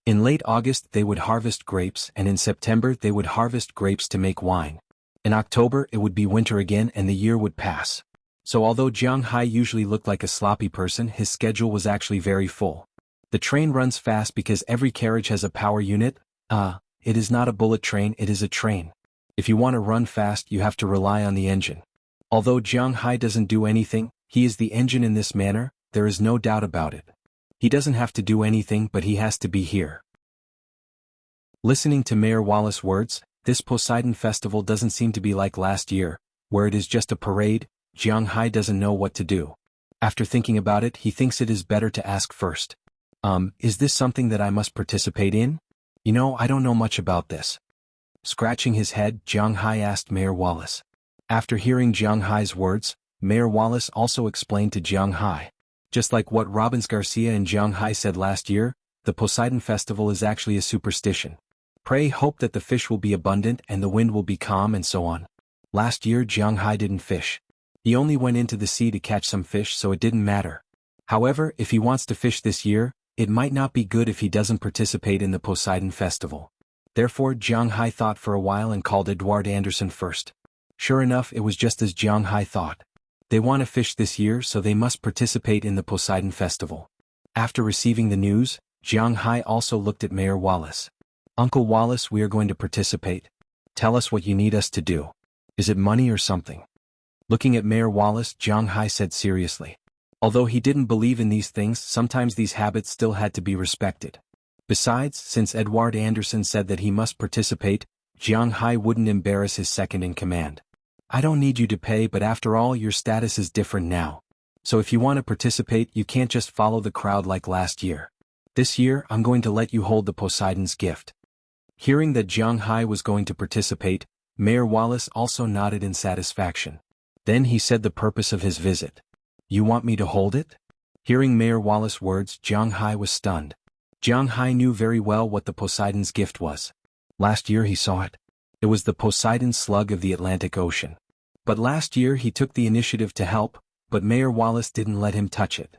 In late August they would harvest grapes, and in September they would harvest grapes to make wine. In October it would be winter again and the year would pass. So although Jiang Hai usually looked like a sloppy person, his schedule was actually very full. The train runs fast because every carriage has a power unit. It is not a bullet train, it is a train. If you want to run fast you have to rely on the engine. Although Jiang Hai doesn't do anything, he is the engine in this manner, there is no doubt about it. He doesn't have to do anything, but he has to be here. Listening to Mayor Wallace's words, this Poseidon Festival doesn't seem to be like last year, where it is just a parade. Jiang Hai doesn't know what to do. After thinking about it, he thinks it is better to ask first. Is this something that I must participate in? You know, I don't know much about this. Scratching his head, Jiang Hai asked Mayor Wallace. After hearing Jiang Hai's words, Mayor Wallace also explained to Jiang Hai. Just like what Robbins Garcia and Jiang Hai said last year, the Poseidon Festival is actually a superstition. Pray hope that the fish will be abundant and the wind will be calm and so on. Last year Jiang Hai didn't fish. He only went into the sea to catch some fish, so it didn't matter. However, if he wants to fish this year, it might not be good if he doesn't participate in the Poseidon Festival. Therefore Jiang Hai thought for a while and called Edward Anderson first. Sure enough, it was just as Jiang Hai thought. They want to fish this year, so they must participate in the Poseidon Festival. After receiving the news, Jiang Hai also looked at Mayor Wallace. Uncle Wallace, we are going to participate. Tell us what you need us to do. Is it money or something? Looking at Mayor Wallace, Jiang Hai said seriously. Although he didn't believe in these things, sometimes these habits still had to be respected. Besides, since Edward Anderson said that he must participate, Jiang Hai wouldn't embarrass his second in command. I don't need you to pay, but after all your status is different now. So if you want to participate you can't just follow the crowd like last year. This year I'm going to let you hold the Poseidon's gift. Hearing that Jiang Hai was going to participate, Mayor Wallace also nodded in satisfaction. Then he said the purpose of his visit. You want me to hold it? Hearing Mayor Wallace's words, Jiang Hai was stunned. Jiang Hai knew very well what the Poseidon's gift was. Last year he saw it. It was the Poseidon slug of the Atlantic Ocean. But last year he took the initiative to help, but Mayor Wallace didn't let him touch it.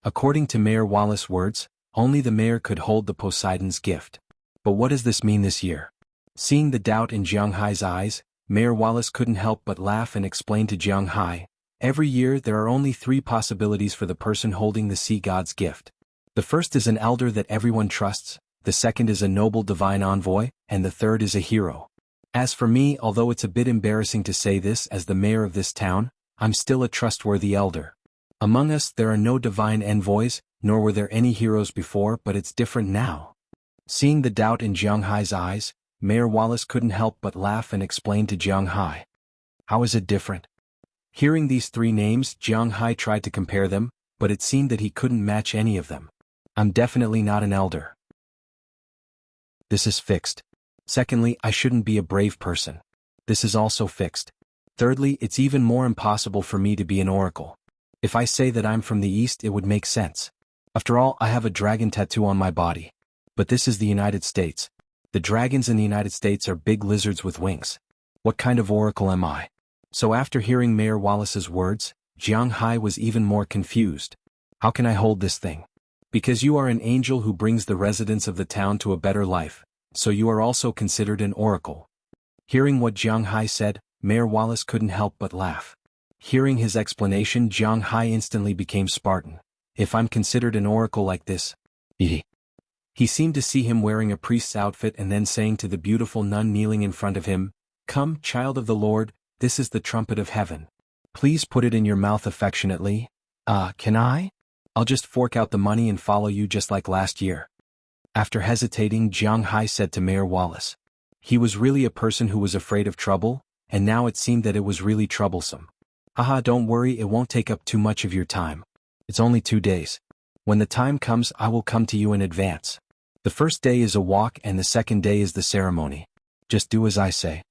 According to Mayor Wallace's words, only the mayor could hold the Poseidon's gift. But what does this mean this year? Seeing the doubt in Jiang Hai's eyes, Mayor Wallace couldn't help but laugh and explain to Jiang Hai. Every year there are only 3 possibilities for the person holding the sea god's gift. The first is an elder that everyone trusts, the second is a noble divine envoy, and the third is a hero. As for me, although it's a bit embarrassing to say this as the mayor of this town, I'm still a trustworthy elder. Among us there are no divine envoys, nor were there any heroes before, but it's different now. Seeing the doubt in Jiang Hai's eyes, Mayor Wallace couldn't help but laugh and explain to Jiang Hai. How is it different? Hearing these three names, Jiang Hai tried to compare them, but it seemed that he couldn't match any of them. I'm definitely not an elder. This is fixed. Secondly, I shouldn't be a brave person. This is also fixed. Thirdly, it's even more impossible for me to be an oracle. If I say that I'm from the East, it would make sense. After all, I have a dragon tattoo on my body. But this is the United States. The dragons in the United States are big lizards with wings. What kind of oracle am I? So after hearing Mayor Wallace's words, Jiang Hai was even more confused. How can I hold this thing? Because you are an angel who brings the residents of the town to a better life, so you are also considered an oracle. Hearing what Jiang Hai said, Mayor Wallace couldn't help but laugh. Hearing his explanation, Jiang Hai instantly became Spartan. If I'm considered an oracle like this, He seemed to see him wearing a priest's outfit and then saying to the beautiful nun kneeling in front of him, "Come, child of the Lord, this is the trumpet of heaven. Please put it in your mouth affectionately." Can I? I'll just fork out the money and follow you just like last year. After hesitating, Jiang Hai said to Mayor Wallace. He was really a person who was afraid of trouble, and now it seemed that it was really troublesome. Haha, don't worry, it won't take up too much of your time. It's only 2 days. When the time comes, I will come to you in advance. The first day is a walk and the second day is the ceremony. Just do as I say.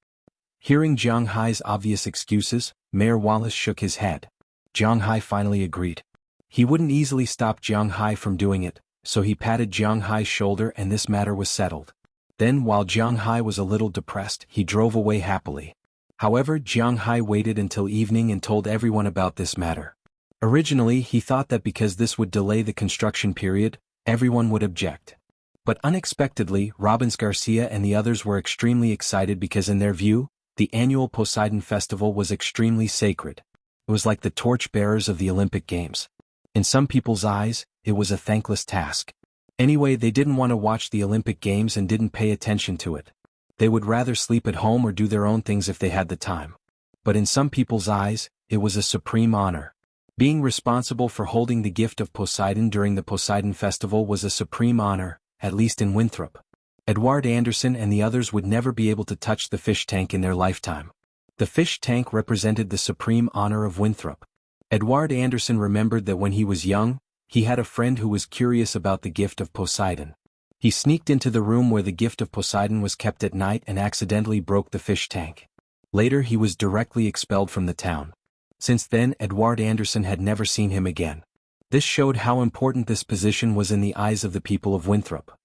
Hearing Jiang Hai's obvious excuses, Mayor Wallace shook his head. Jiang Hai finally agreed. He wouldn't easily stop Jiang Hai from doing it, so he patted Jiang Hai's shoulder and this matter was settled. Then while Jiang Hai was a little depressed, he drove away happily. However, Jiang Hai waited until evening and told everyone about this matter. Originally, he thought that because this would delay the construction period, everyone would object. But unexpectedly, Robbins Garcia and the others were extremely excited because in their view, the annual Poseidon Festival was extremely sacred. It was like the torch-bearers of the Olympic Games. In some people's eyes, it was a thankless task. Anyway, they didn't want to watch the Olympic Games and didn't pay attention to it. They would rather sleep at home or do their own things if they had the time. But in some people's eyes, it was a supreme honor. Being responsible for holding the gift of Poseidon during the Poseidon Festival was a supreme honor, at least in Winthrop. Edward Anderson and the others would never be able to touch the fish tank in their lifetime. The fish tank represented the supreme honor of Winthrop. Edward Anderson remembered that when he was young, he had a friend who was curious about the gift of Poseidon. He sneaked into the room where the gift of Poseidon was kept at night and accidentally broke the fish tank. Later he was directly expelled from the town. Since then, Edward Anderson had never seen him again. This showed how important this position was in the eyes of the people of Winthrop.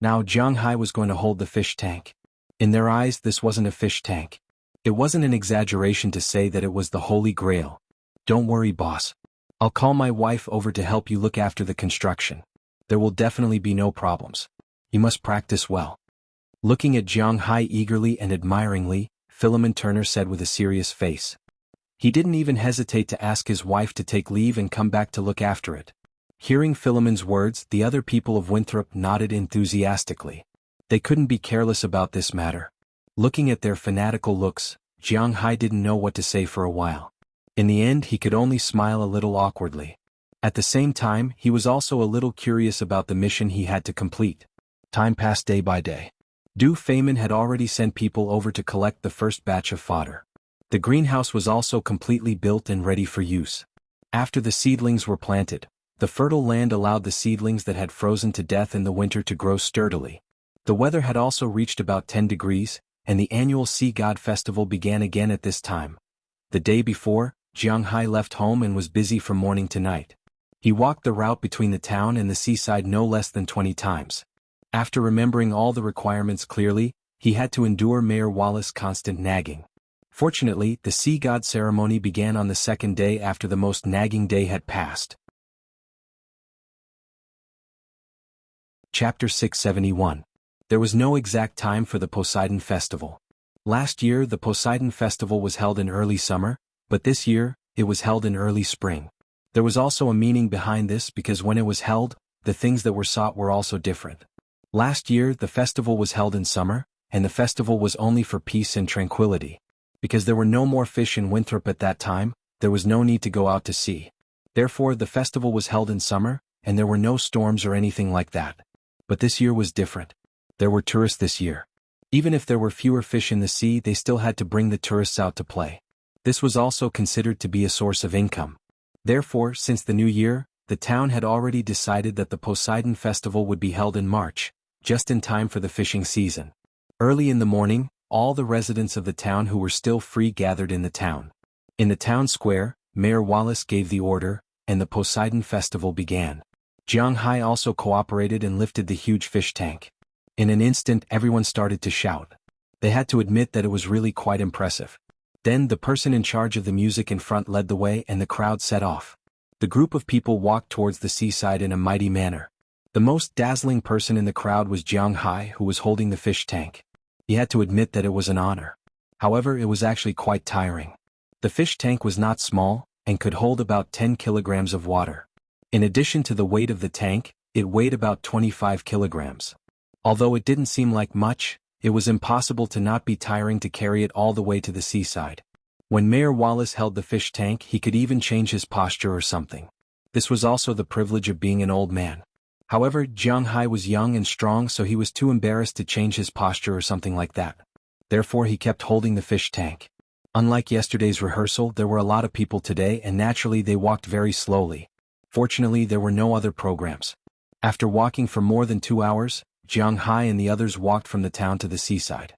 Now Jiang Hai was going to hold the fish tank. In their eyes, this wasn't a fish tank. It wasn't an exaggeration to say that it was the Holy Grail. Don't worry, boss. I'll call my wife over to help you look after the construction. There will definitely be no problems. You must practice well. Looking at Jiang Hai eagerly and admiringly, Philemon Turner said with a serious face. He didn't even hesitate to ask his wife to take leave and come back to look after it. Hearing Philemon's words, the other people of Winthrop nodded enthusiastically. They couldn't be careless about this matter. Looking at their fanatical looks, Jiang Hai didn't know what to say for a while. In the end, he could only smile a little awkwardly. At the same time, he was also a little curious about the mission he had to complete. Time passed day by day. Du Feynman had already sent people over to collect the first batch of fodder. The greenhouse was also completely built and ready for use. After the seedlings were planted, the fertile land allowed the seedlings that had frozen to death in the winter to grow sturdily. The weather had also reached about 10 degrees, and the annual Sea God Festival began again at this time. The day before, Jiang Hai left home and was busy from morning to night. He walked the route between the town and the seaside no less than 20 times. After remembering all the requirements clearly, he had to endure Mayor Wallace's constant nagging. Fortunately, the Sea God ceremony began on the second day after the most nagging day had passed. Chapter 671. There was no exact time for the Poseidon Festival. Last year, the Poseidon Festival was held in early summer, but this year, it was held in early spring. There was also a meaning behind this because when it was held, the things that were sought were also different. Last year, the festival was held in summer, and the festival was only for peace and tranquility. Because there were no more fish in Winthrop at that time, there was no need to go out to sea. Therefore, the festival was held in summer, and there were no storms or anything like that. But this year was different. There were tourists this year. Even if there were fewer fish in the sea, they still had to bring the tourists out to play. This was also considered to be a source of income. Therefore, since the new year, the town had already decided that the Poseidon Festival would be held in March, just in time for the fishing season. Early in the morning, all the residents of the town who were still free gathered in the town. In the town square, Mayor Wallace gave the order, and the Poseidon Festival began. Jiang Hai also cooperated and lifted the huge fish tank. In an instant, everyone started to shout. They had to admit that it was really quite impressive. Then the person in charge of the music in front led the way and the crowd set off. The group of people walked towards the seaside in a mighty manner. The most dazzling person in the crowd was Jiang Hai, who was holding the fish tank. He had to admit that it was an honor. However, it was actually quite tiring. The fish tank was not small, and could hold about 10 kilograms of water. In addition to the weight of the tank, it weighed about 25 kilograms. Although it didn't seem like much, it was impossible to not be tiring to carry it all the way to the seaside. When Mayor Wallace held the fish tank, he could even change his posture or something. This was also the privilege of being an old man. However, Jiang Hai was young and strong, so he was too embarrassed to change his posture or something like that. Therefore, he kept holding the fish tank. Unlike yesterday's rehearsal, there were a lot of people today, and naturally they walked very slowly. Fortunately, there were no other programs. After walking for more than 2 hours, Jiang Hai and the others walked from the town to the seaside.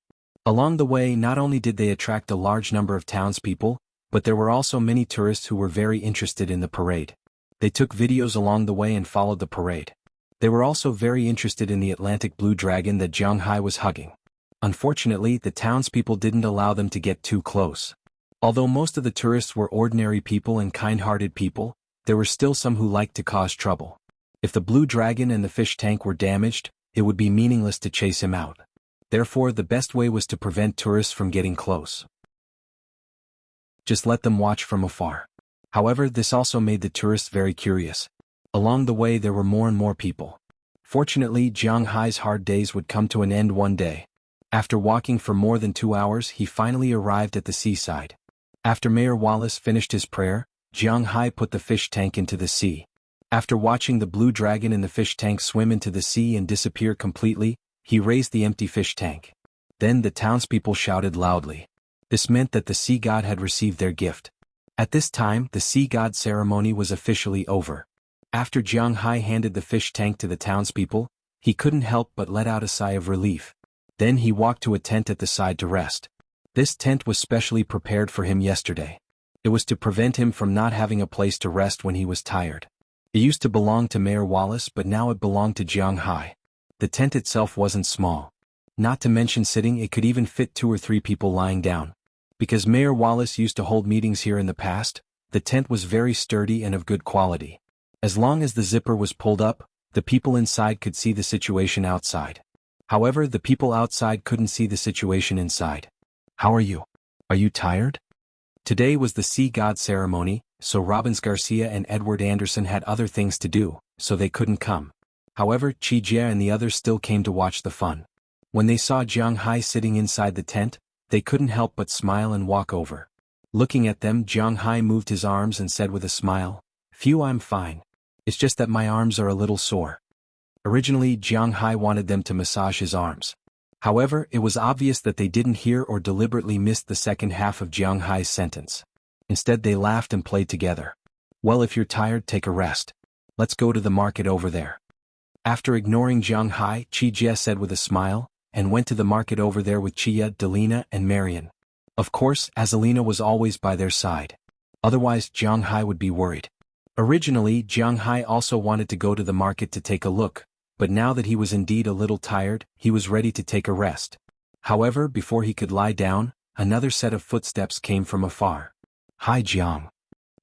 Along the way, not only did they attract a large number of townspeople, but there were also many tourists who were very interested in the parade. They took videos along the way and followed the parade. They were also very interested in the Atlantic blue dragon that Jiang Hai was hugging. Unfortunately, the townspeople didn't allow them to get too close. Although most of the tourists were ordinary people and kind-hearted people, there were still some who liked to cause trouble. If the blue dragon and the fish tank were damaged, it would be meaningless to chase him out. Therefore, the best way was to prevent tourists from getting close. Just let them watch from afar. However, this also made the tourists very curious. Along the way, there were more and more people. Fortunately, Jiang Hai's hard days would come to an end one day. After walking for more than 2 hours, he finally arrived at the seaside. After Mayor Wallace finished his prayer, Jiang Hai put the fish tank into the sea. After watching the blue dragon in the fish tank swim into the sea and disappear completely, he raised the empty fish tank. Then the townspeople shouted loudly. This meant that the sea god had received their gift. At this time, the sea god ceremony was officially over. After Jiang Hai handed the fish tank to the townspeople, he couldn't help but let out a sigh of relief. Then he walked to a tent at the side to rest. This tent was specially prepared for him yesterday. It was to prevent him from not having a place to rest when he was tired. It used to belong to Mayor Wallace, but now it belonged to Jiang Hai. The tent itself wasn't small. Not to mention sitting, it could even fit 2 or 3 people lying down. Because Mayor Wallace used to hold meetings here in the past, the tent was very sturdy and of good quality. As long as the zipper was pulled up, the people inside could see the situation outside. However, the people outside couldn't see the situation inside. How are you? Are you tired? Today was the Sea God ceremony, so Robbins Garcia and Edward Anderson had other things to do, so they couldn't come. However, Chi Jia and the others still came to watch the fun. When they saw Jiang Hai sitting inside the tent, they couldn't help but smile and walk over. Looking at them, Jiang Hai moved his arms and said with a smile, "Phew, I'm fine. It's just that my arms are a little sore." Originally, Jiang Hai wanted them to massage his arms. However, it was obvious that they didn't hear or deliberately missed the second half of Jiang Hai's sentence. Instead, they laughed and played together. "Well, if you're tired, take a rest. Let's go to the market over there." After ignoring Jiang Hai, Chi Jia said with a smile, and went to the market over there with Chia, Delina, and Marian. Of course, Azalina was always by their side. Otherwise, Jiang Hai would be worried. Originally, Jiang Hai also wanted to go to the market to take a look, but now that he was indeed a little tired, he was ready to take a rest. However, before he could lie down, another set of footsteps came from afar. "Hi, Jiang."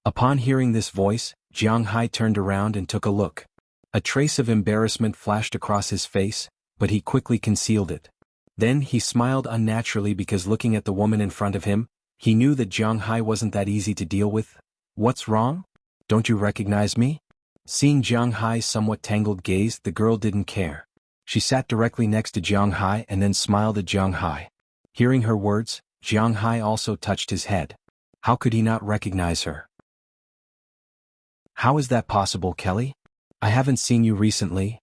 Upon hearing this voice, Jiang Hai turned around and took a look. A trace of embarrassment flashed across his face, but he quickly concealed it. Then he smiled unnaturally because looking at the woman in front of him, he knew that Jiang Hai wasn't that easy to deal with. "What's wrong? Don't you recognize me?" Seeing Jiang Hai's somewhat tangled gaze, the girl didn't care. She sat directly next to Jiang Hai and then smiled at Jiang Hai. Hearing her words, Jiang Hai also touched his head. How could he not recognize her? "How is that possible, Kelly? I haven't seen you recently."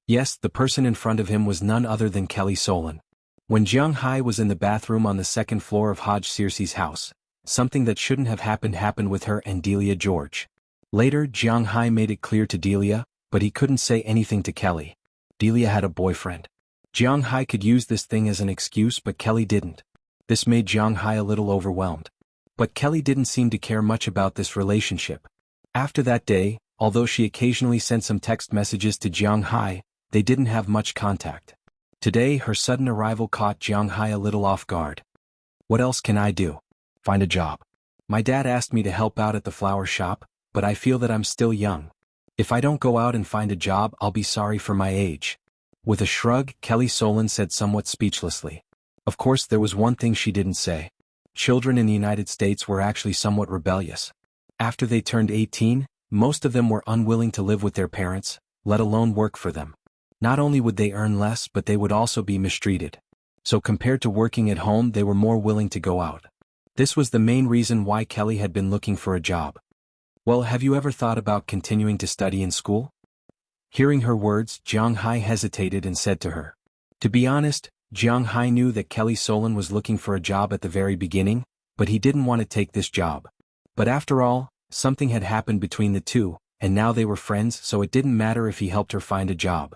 Yes, the person in front of him was none other than Kelly Solon. When Jiang Hai was in the bathroom on the second floor of Hodge Circe's house, something that shouldn't have happened with her and Delia George. Later, Jiang Hai made it clear to Delia, but he couldn't say anything to Kelly. Delia had a boyfriend. Jiang Hai could use this thing as an excuse, but Kelly didn't. This made Jiang Hai a little overwhelmed. But Kelly didn't seem to care much about this relationship. After that day, although she occasionally sent some text messages to Jiang Hai, they didn't have much contact. Today, her sudden arrival caught Jiang Hai a little off guard. What else can I do? Find a job. My dad asked me to help out at the flower shop, but I feel that I'm still young. If I don't go out and find a job, I'll be sorry for my age. With a shrug, Kelly Solon said somewhat speechlessly. Of course, there was one thing she didn't say. Children in the United States were actually somewhat rebellious. After they turned 18, most of them were unwilling to live with their parents, let alone work for them. Not only would they earn less, but they would also be mistreated. So compared to working at home, they were more willing to go out. This was the main reason why Kelly had been looking for a job. Well, have you ever thought about continuing to study in school? Hearing her words, Jiang Hai hesitated and said to her. To be honest, Jiang Hai knew that Kelly Solon was looking for a job at the very beginning, but he didn't want to take this job. But after all, something had happened between the two, and now they were friends, so it didn't matter if he helped her find a job.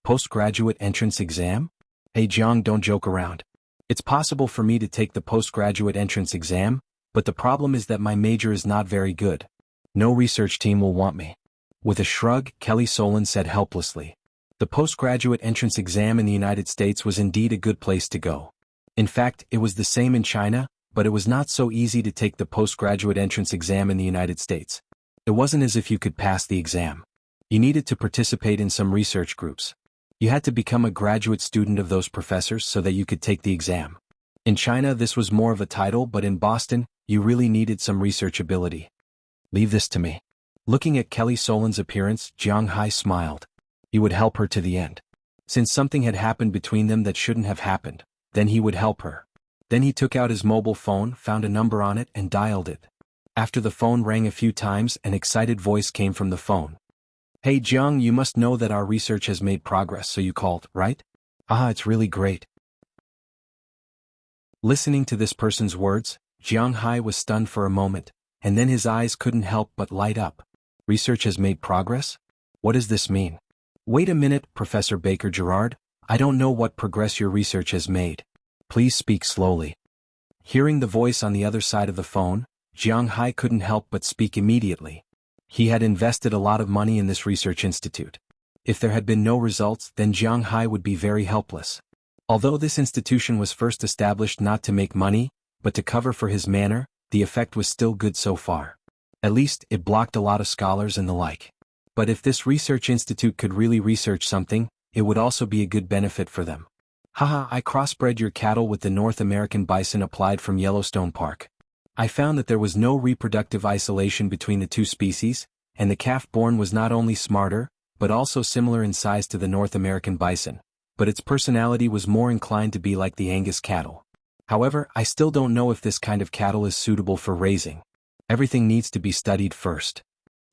Postgraduate entrance exam? Hey Jiang, don't joke around. It's possible for me to take the postgraduate entrance exam, but the problem is that my major is not very good. No research team will want me. With a shrug, Kelly Solon said helplessly. The postgraduate entrance exam in the United States was indeed a good place to go. In fact, it was the same in China, but it was not so easy to take the postgraduate entrance exam in the United States. It wasn't as if you could pass the exam. You needed to participate in some research groups. You had to become a graduate student of those professors so that you could take the exam. In China, this was more of a title, but in Boston, you really needed some research ability. Leave this to me. Looking at Kelly Solon's appearance, Jiang Hai smiled. He would help her to the end. Since something had happened between them that shouldn't have happened, then he would help her. Then he took out his mobile phone, found a number on it, and dialed it. After the phone rang a few times, an excited voice came from the phone. Hey Jiang, you must know that our research has made progress, so you called, right? Ah, it's really great. Listening to this person's words, Jiang Hai was stunned for a moment, and then his eyes couldn't help but light up. Research has made progress? What does this mean? Wait a minute, Professor Baker Gerard, I don't know what progress your research has made. Please speak slowly. Hearing the voice on the other side of the phone, Jiang Hai couldn't help but speak immediately. He had invested a lot of money in this research institute. If there had been no results, then Jiang Hai would be very helpless. Although this institution was first established not to make money, but to cover for his manor, the effect was still good so far. At least, it blocked a lot of scholars and the like. But if this research institute could really research something, it would also be a good benefit for them. Haha, I crossbred your cattle with the North American bison applied from Yellowstone Park. I found that there was no reproductive isolation between the two species, and the calf born was not only smarter, but also similar in size to the North American bison, but its personality was more inclined to be like the Angus cattle. However, I still don't know if this kind of cattle is suitable for raising. Everything needs to be studied first.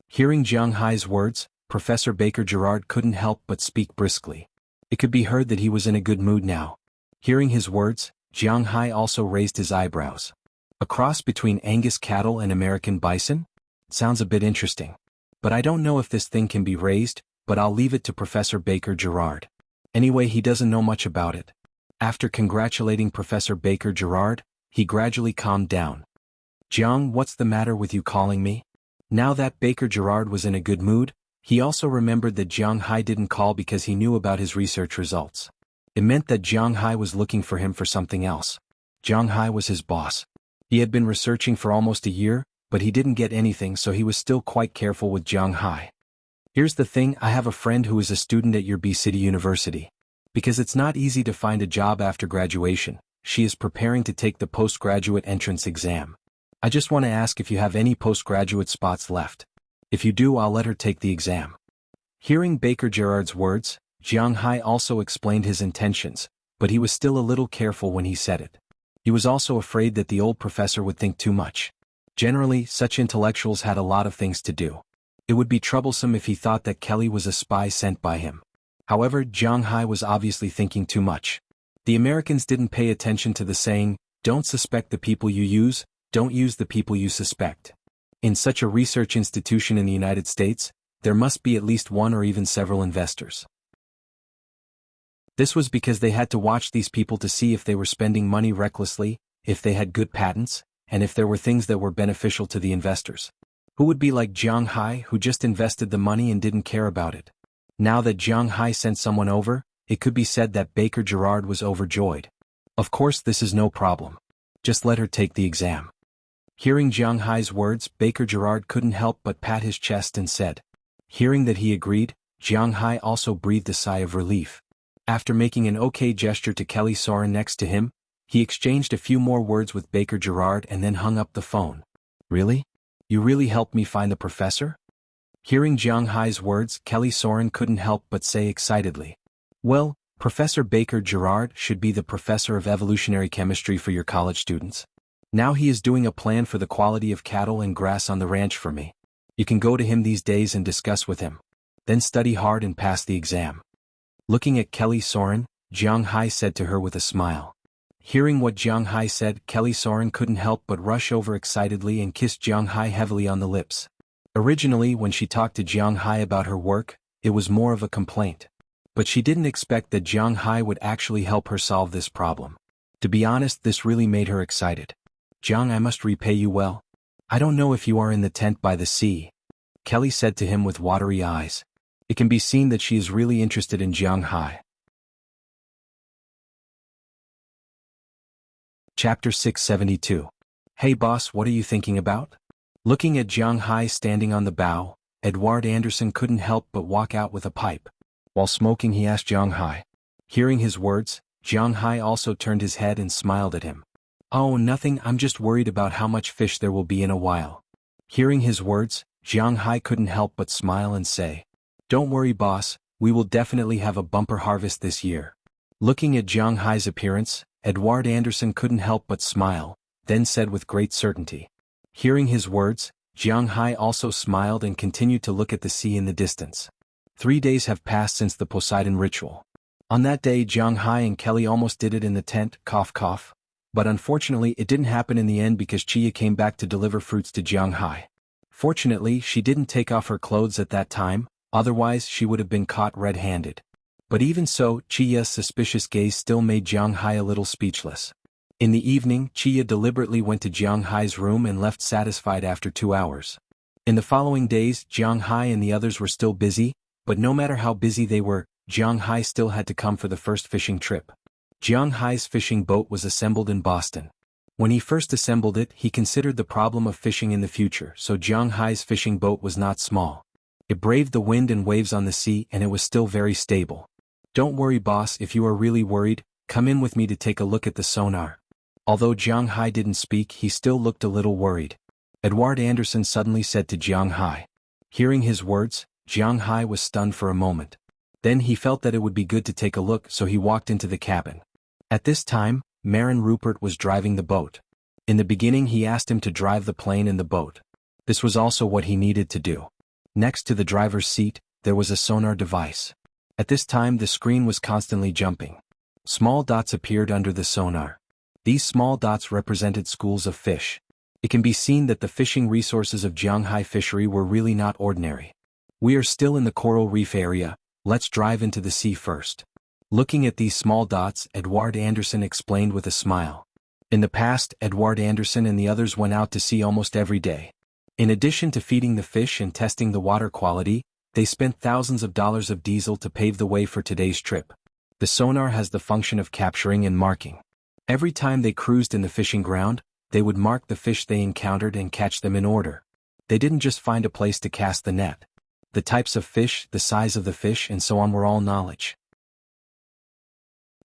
Hearing Jiang Hai's words, Professor Baker Gerard couldn't help but speak briskly. It could be heard that he was in a good mood now. Hearing his words, Jiang Hai also raised his eyebrows. A cross between Angus cattle and American bison? Sounds a bit interesting. But I don't know if this thing can be raised, but I'll leave it to Professor Baker Gerard. Anyway, he doesn't know much about it. After congratulating Professor Baker Gerard, he gradually calmed down. Jiang, what's the matter with you calling me? Now that Baker Gerard was in a good mood, he also remembered that Jiang Hai didn't call because he knew about his research results. It meant that Jiang Hai was looking for him for something else. Jiang Hai was his boss. He had been researching for almost a year, but he didn't get anything, so he was still quite careful with Jiang Hai. Here's the thing, I have a friend who is a student at your B City University. Because it's not easy to find a job after graduation, she is preparing to take the postgraduate entrance exam. I just want to ask if you have any postgraduate spots left. If you do, I'll let her take the exam. Hearing Baker Gerard's words, Jiang Hai also explained his intentions, but he was still a little careful when he said it. He was also afraid that the old professor would think too much. Generally, such intellectuals had a lot of things to do. It would be troublesome if he thought that Kelly was a spy sent by him. However, Jiang Hai was obviously thinking too much. The Americans didn't pay attention to the saying, "Don't suspect the people you use, don't use the people you suspect." In such a research institution in the United States, there must be at least one or even several investors. This was because they had to watch these people to see if they were spending money recklessly, if they had good patents, and if there were things that were beneficial to the investors. Who would be like Jiang Hai, who just invested the money and didn't care about it? Now that Jiang Hai sent someone over, it could be said that Baker Gerard was overjoyed. Of course, this is no problem. Just let her take the exam. Hearing Jiang Hai's words, Baker Gerard couldn't help but pat his chest and said. Hearing that he agreed, Jiang Hai also breathed a sigh of relief. After making an okay gesture to Kelly Soren next to him, he exchanged a few more words with Baker Gerard and then hung up the phone. Really? You really helped me find the professor? Hearing Jiang Hai's words, Kelly Soren couldn't help but say excitedly. Well, Professor Baker Gerard should be the professor of evolutionary chemistry for your college students. Now he is doing a plan for the quality of cattle and grass on the ranch for me. You can go to him these days and discuss with him. Then study hard and pass the exam. Looking at Kelly Soren, Jiang Hai said to her with a smile. Hearing what Jiang Hai said, Kelly Soren couldn't help but rush over excitedly and kissed Jiang Hai heavily on the lips. Originally, when she talked to Jiang Hai about her work, it was more of a complaint. But she didn't expect that Jiang Hai would actually help her solve this problem. To be honest, this really made her excited. Jiang, I must repay you well. I don't know if you are in the tent by the sea, Kelly said to him with watery eyes. It can be seen that she is really interested in Jiang Hai. Chapter 672. Hey boss, what are you thinking about? Looking at Jiang Hai standing on the bow, Edward Anderson couldn't help but walk out with a pipe. While smoking, he asked Jiang Hai. Hearing his words, Jiang Hai also turned his head and smiled at him. Oh, nothing, I'm just worried about how much fish there will be in a while. Hearing his words, Jiang Hai couldn't help but smile and say. Don't worry boss, we will definitely have a bumper harvest this year. Looking at Jiang Hai's appearance, Edward Anderson couldn't help but smile, then said with great certainty. Hearing his words, Jiang Hai also smiled and continued to look at the sea in the distance. 3 days have passed since the Poseidon ritual. On that day, Jiang Hai and Kelly almost did it in the tent, cough cough. But unfortunately it didn't happen in the end because Chia came back to deliver fruits to Jiang Hai. Fortunately, she didn't take off her clothes at that time, otherwise she would have been caught red-handed. But even so, Chia's suspicious gaze still made Jiang Hai a little speechless. In the evening, Chia deliberately went to Jiang Hai's room and left satisfied after 2 hours. In the following days, Jiang Hai and the others were still busy, but no matter how busy they were, Jiang Hai still had to come for the first fishing trip. Jiang Hai's fishing boat was assembled in Boston. When he first assembled it, he considered the problem of fishing in the future, so Jiang Hai's fishing boat was not small. It braved the wind and waves on the sea and it was still very stable. Don't worry boss, if you are really worried, come in with me to take a look at the sonar. Although Jiang Hai didn't speak, he still looked a little worried. Edward Anderson suddenly said to Jiang Hai. Hearing his words, Jiang Hai was stunned for a moment. Then he felt that it would be good to take a look, so he walked into the cabin. At this time, Marin Rupert was driving the boat. In the beginning he asked him to drive the plane and the boat. This was also what he needed to do. Next to the driver's seat, there was a sonar device. At this time the screen was constantly jumping. Small dots appeared under the sonar. These small dots represented schools of fish. It can be seen that the fishing resources of Jiang Hai fishery were really not ordinary. We are still in the coral reef area, let's drive into the sea first. Looking at these small dots, Edward Anderson explained with a smile. In the past, Edward Anderson and the others went out to sea almost every day. In addition to feeding the fish and testing the water quality, they spent thousands of dollars of diesel to pave the way for today's trip. The sonar has the function of capturing and marking. Every time they cruised in the fishing ground, they would mark the fish they encountered and catch them in order. They didn't just find a place to cast the net. The types of fish, the size of the fish, and so on were all knowledge.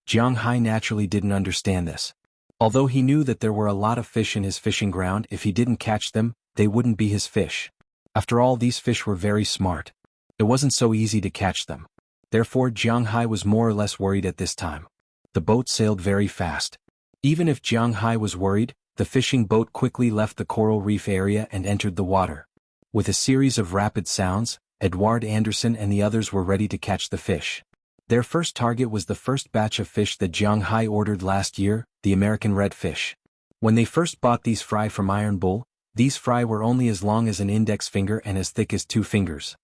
Jiang Hai naturally didn't understand this. Although he knew that there were a lot of fish in his fishing ground, if he didn't catch them, they wouldn't be his fish. After all, these fish were very smart. It wasn't so easy to catch them. Therefore, Jiang Hai was more or less worried at this time. The boat sailed very fast. Even if Jiang Hai was worried, the fishing boat quickly left the coral reef area and entered the water. With a series of rapid sounds, Edward Anderson and the others were ready to catch the fish. Their first target was the first batch of fish that Jiang Hai ordered last year, the American redfish. When they first bought these fry from Iron Bull, these fry were only as long as an index finger and as thick as 2 fingers.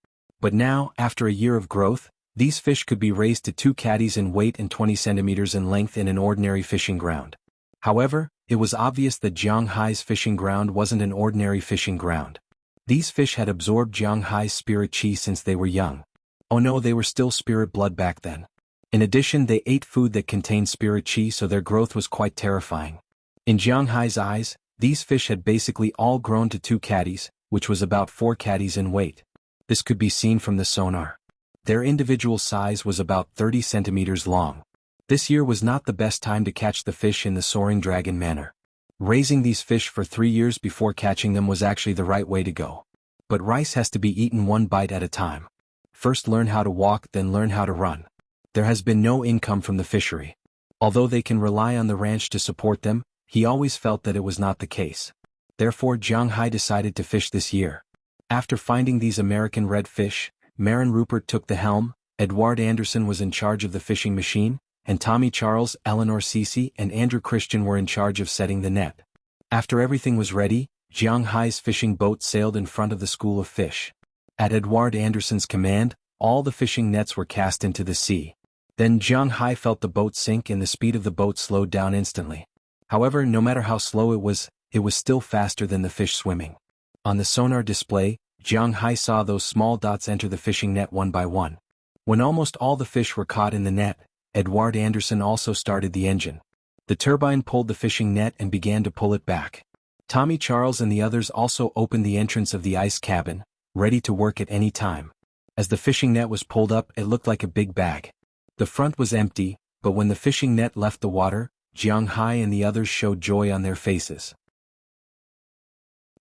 But now, after a year of growth, these fish could be raised to 2 caddies in weight and 20 centimeters in length in an ordinary fishing ground. However, it was obvious that Jiang Hai's fishing ground wasn't an ordinary fishing ground. These fish had absorbed Jiang Hai's spirit qi since they were young. Oh no, they were still spirit blood back then. In addition, they ate food that contained spirit qi, so their growth was quite terrifying. In Jiang Hai's eyes, these fish had basically all grown to 2 caddies, which was about 4 caddies in weight. This could be seen from the sonar. Their individual size was about 30 centimeters long. This year was not the best time to catch the fish in the soaring dragon manner. Raising these fish for 3 years before catching them was actually the right way to go. But rice has to be eaten one bite at a time. First learn how to walk, then learn how to run. There has been no income from the fishery. Although they can rely on the ranch to support them, he always felt that it was not the case. Therefore Jiang Hai decided to fish this year. After finding these American redfish, Marin Rupert took the helm, Edward Anderson was in charge of the fishing machine, and Tommy Charles, Eleanor Cece, and Andrew Christian were in charge of setting the net. After everything was ready, Jiang Hai's fishing boat sailed in front of the school of fish. At Edward Anderson's command, all the fishing nets were cast into the sea. Then Jiang Hai felt the boat sink and the speed of the boat slowed down instantly. However, no matter how slow it was still faster than the fish swimming. On the sonar display, Jiang Hai saw those small dots enter the fishing net one by one. When almost all the fish were caught in the net, Edward Anderson also started the engine. The turbine pulled the fishing net and began to pull it back. Tommy Charles and the others also opened the entrance of the ice cabin, ready to work at any time. As the fishing net was pulled up, it looked like a big bag. The front was empty, but when the fishing net left the water, Jiang Hai and the others showed joy on their faces.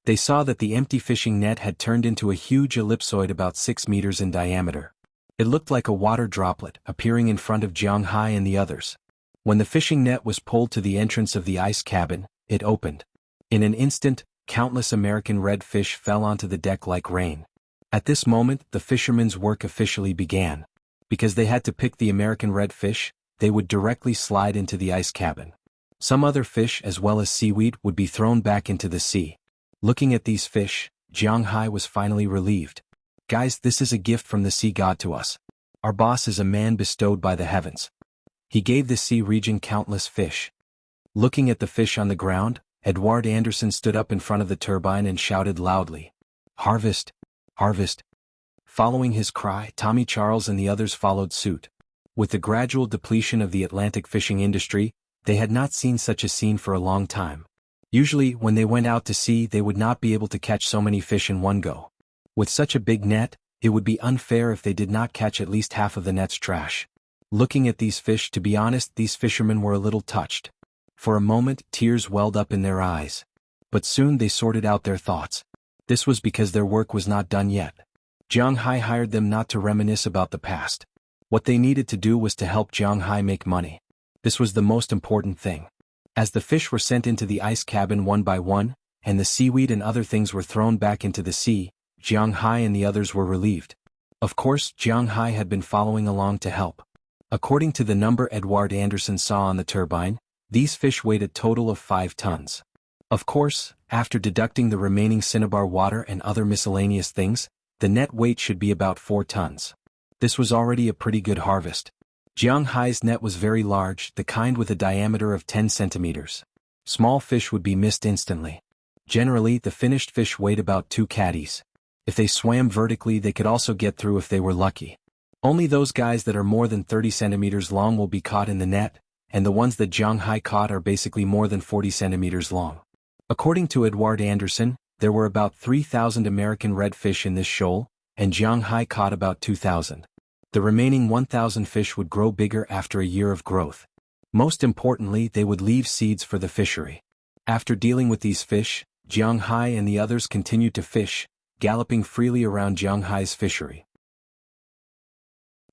They saw that the empty fishing net had turned into a huge ellipsoid about 6 meters in diameter. It looked like a water droplet appearing in front of Jiang Hai and the others. When the fishing net was pulled to the entrance of the ice cabin, it opened. In an instant, countless American redfish fell onto the deck like rain. At this moment, the fishermen's work officially began. Because they had to pick the American redfish, they would directly slide into the ice cabin. Some other fish as well as seaweed would be thrown back into the sea. Looking at these fish, Jiang Hai was finally relieved. Guys, this is a gift from the sea god to us. Our boss is a man bestowed by the heavens. He gave the sea region countless fish. Looking at the fish on the ground, Edward Anderson stood up in front of the turbine and shouted loudly, "Harvest! Harvest!" Following his cry, Tommy Charles and the others followed suit. With the gradual depletion of the Atlantic fishing industry, they had not seen such a scene for a long time. Usually, when they went out to sea, they would not be able to catch so many fish in one go. With such a big net, it would be unfair if they did not catch at least half of the net's trash. Looking at these fish, to be honest, these fishermen were a little touched. For a moment, tears welled up in their eyes. But soon they sorted out their thoughts. This was because their work was not done yet. Jiang Hai hired them not to reminisce about the past. What they needed to do was to help Jiang Hai make money. This was the most important thing. As the fish were sent into the ice cabin one by one, and the seaweed and other things were thrown back into the sea, Jiang Hai and the others were relieved. Of course, Jiang Hai had been following along to help. According to the number Edward Anderson saw on the turbine, these fish weighed a total of 5 tons. Of course, after deducting the remaining cinnabar water and other miscellaneous things, the net weight should be about 4 tons. This was already a pretty good harvest. Jiang Hai's net was very large, the kind with a diameter of 10 centimeters. Small fish would be missed instantly. Generally, the finished fish weighed about 2 caddies. If they swam vertically, they could also get through if they were lucky. Only those guys that are more than 30 centimeters long will be caught in the net, and the ones that Jiang Hai caught are basically more than 40 centimeters long. According to Edward Anderson, there were about 3,000 American redfish in this shoal, and Jiang Hai caught about 2,000. The remaining 1,000 fish would grow bigger after a year of growth. Most importantly, they would leave seeds for the fishery. After dealing with these fish, Jiang Hai and the others continued to fish, galloping freely around Jiang Hai's fishery.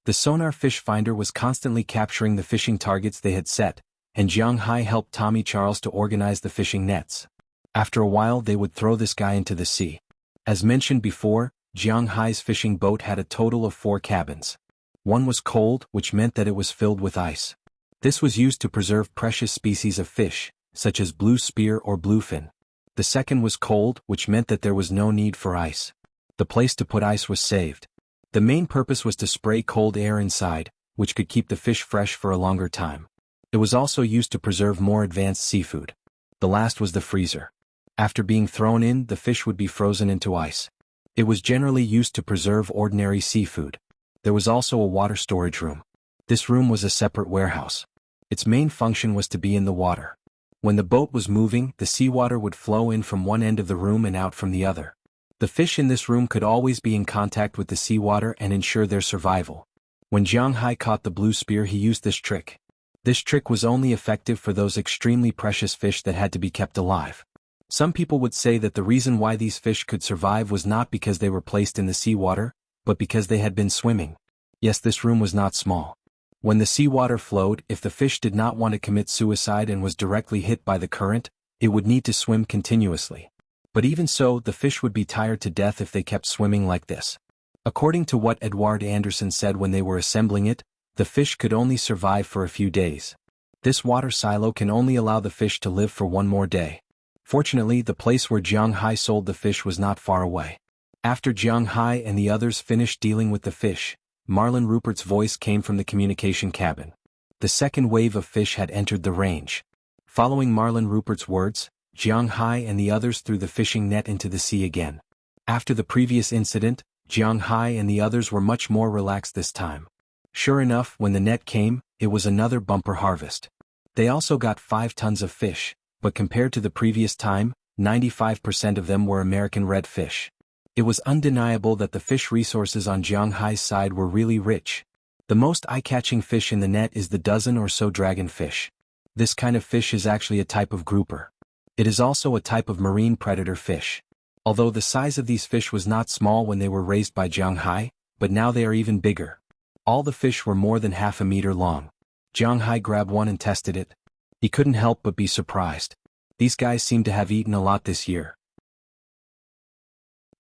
The sonar fish finder was constantly capturing the fishing targets they had set, and Jiang Hai helped Tommy Charles to organize the fishing nets. After a while, they would throw this guy into the sea. As mentioned before, Jiang Hai's fishing boat had a total of 4 cabins. One was cold, which meant that it was filled with ice. This was used to preserve precious species of fish, such as blue spear or bluefin. The second was cold, which meant that there was no need for ice. The place to put ice was saved. The main purpose was to spray cold air inside, which could keep the fish fresh for a longer time. It was also used to preserve more advanced seafood. The last was the freezer. After being thrown in, the fish would be frozen into ice. It was generally used to preserve ordinary seafood. There was also a water storage room. This room was a separate warehouse. Its main function was to be in the water. When the boat was moving, the seawater would flow in from one end of the room and out from the other. The fish in this room could always be in contact with the seawater and ensure their survival. When Jiang Hai caught the blue spear, he used this trick. This trick was only effective for those extremely precious fish that had to be kept alive. Some people would say that the reason why these fish could survive was not because they were placed in the seawater, but because they had been swimming. Yes, this room was not small. When the seawater flowed, if the fish did not want to commit suicide and was directly hit by the current, it would need to swim continuously. But even so, the fish would be tired to death if they kept swimming like this. According to what Edward Anderson said when they were assembling it, the fish could only survive for a few days. This water silo can only allow the fish to live for one more day. Fortunately, the place where Jiang Hai sold the fish was not far away. After Jiang Hai and the others finished dealing with the fish, Marlon Rupert's voice came from the communication cabin. The second wave of fish had entered the range. Following Marlon Rupert's words, Jiang Hai and the others threw the fishing net into the sea again. After the previous incident, Jiang Hai and the others were much more relaxed this time. Sure enough, when the net came, it was another bumper harvest. They also got 5 tons of fish, but compared to the previous time, 95% of them were American red fish. It was undeniable that the fish resources on Jiang Hai's side were really rich. The most eye-catching fish in the net is the dozen or so dragonfish. This kind of fish is actually a type of grouper. It is also a type of marine predator fish. Although the size of these fish was not small when they were raised by Jiang Hai, but now they are even bigger. All the fish were more than half a meter long. Jiang Hai grabbed one and tested it. He couldn't help but be surprised. These guys seemed to have eaten a lot this year.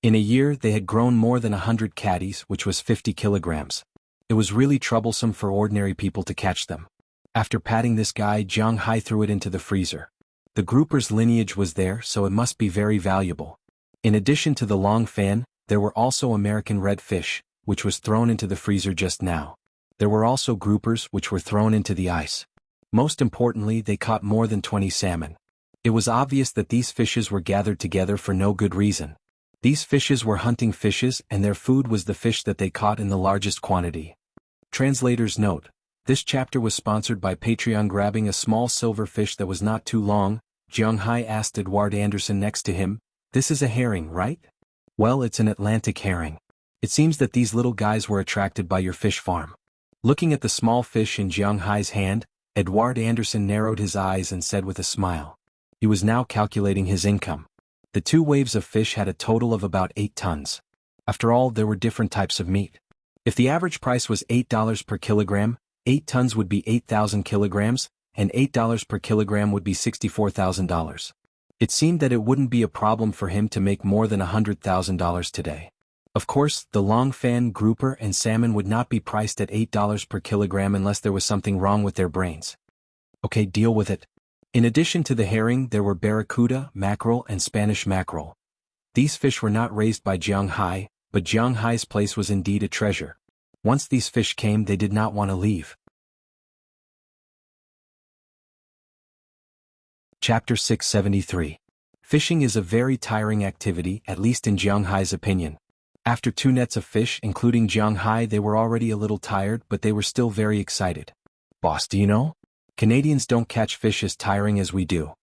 In a year, they had grown more than 100 catties, which was 50 kilograms. It was really troublesome for ordinary people to catch them. After patting this guy, Jiang Hai threw it into the freezer. The grouper's lineage was there, so it must be very valuable. In addition to the long fan, there were also American red fish, which was thrown into the freezer just now. There were also groupers, which were thrown into the ice. Most importantly, they caught more than 20 salmon. It was obvious that these fishes were gathered together for no good reason. These fishes were hunting fishes, and their food was the fish that they caught in the largest quantity. Translator's note: this chapter was sponsored by Patreon. Grabbing a small silver fish that was not too long, Jiang Hai asked Edward Anderson next to him, "This is a herring, right?" "Well, it's an Atlantic herring. It seems that these little guys were attracted by your fish farm." Looking at the small fish in Jiang Hai's hand, Edward Anderson narrowed his eyes and said with a smile. He was now calculating his income. The 2 waves of fish had a total of about 8 tons. After all, there were different types of meat. If the average price was $8 per kilogram, 8 tons would be 8,000 kilograms, and $8 per kilogram would be $64,000. It seemed that it wouldn't be a problem for him to make more than $100,000 today. Of course, the longfan, grouper, and salmon would not be priced at $8 per kilogram unless there was something wrong with their brains. Okay, deal with it. In addition to the herring, there were barracuda, mackerel, and Spanish mackerel. These fish were not raised by Jiang Hai, but Jiang Hai's place was indeed a treasure. Once these fish came, they did not want to leave. Chapter 673. Fishing is a very tiring activity, at least in Jiang Hai's opinion. After 2 nets of fish, including Jiang Hai, they were already a little tired, but they were still very excited. "Boss, do you know? Canadians don't catch fish as tiring as we do."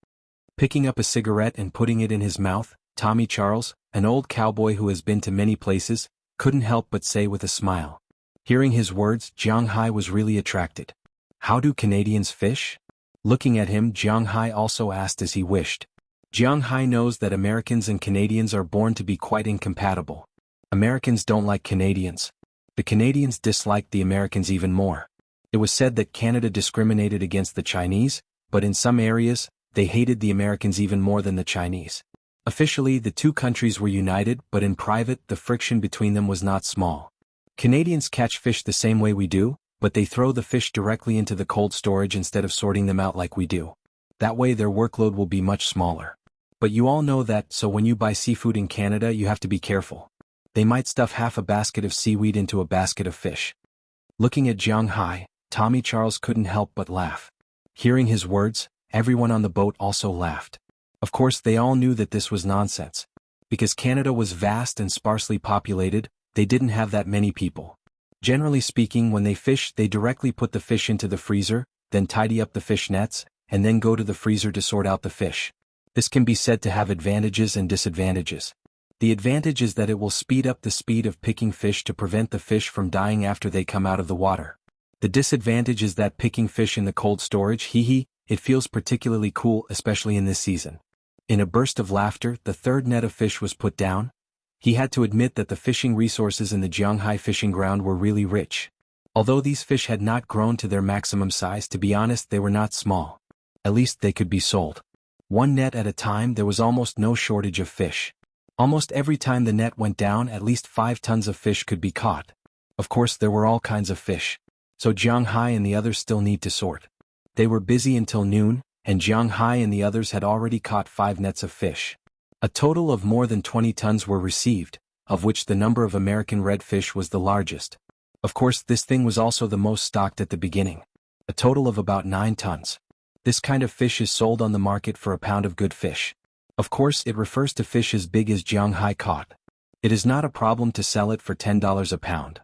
Picking up a cigarette and putting it in his mouth, Tommy Charles, an old cowboy who has been to many places, couldn't help but say with a smile. Hearing his words, Jiang Hai was really attracted. "How do Canadians fish?" Looking at him, Jiang Hai also asked as he wished. Jiang Hai knows that Americans and Canadians are born to be quite incompatible. Americans don't like Canadians. The Canadians disliked the Americans even more. It was said that Canada discriminated against the Chinese, but in some areas, they hated the Americans even more than the Chinese. Officially, the 2 countries were united, but in private, the friction between them was not small. Canadians catch fish the same way we do, but they throw the fish directly into the cold storage instead of sorting them out like we do. That way their workload will be much smaller. But you all know that, so when you buy seafood in Canada you have to be careful. They might stuff half a basket of seaweed into a basket of fish. Looking at Jiang Hai, Tommy Charles couldn't help but laugh. Hearing his words, everyone on the boat also laughed. Of course they all knew that this was nonsense. Because Canada was vast and sparsely populated, they didn't have that many people. Generally speaking, when they fish they directly put the fish into the freezer, then tidy up the fish nets, and then go to the freezer to sort out the fish. This can be said to have advantages and disadvantages. The advantage is that it will speed up the speed of picking fish to prevent the fish from dying after they come out of the water. The disadvantage is that picking fish in the cold storage, it feels particularly cool, especially in this season. In a burst of laughter, the third net of fish was put down. He had to admit that the fishing resources in the Jianghai fishing ground were really rich. Although these fish had not grown to their maximum size, to be honest, they were not small. At least they could be sold. One net at a time, there was almost no shortage of fish. Almost every time the net went down, at least 5 tons of fish could be caught. Of course, there were all kinds of fish. So Jiang Hai and the others still need to sort. They were busy until noon, and Jiang Hai and the others had already caught 5 nets of fish. A total of more than 20 tons were received, of which the number of American redfish was the largest. Of course, this thing was also the most stocked at the beginning. A total of about 9 tons. This kind of fish is sold on the market for a pound of good fish. Of course, it refers to fish as big as Jiang Hai caught. It is not a problem to sell it for $10 a pound.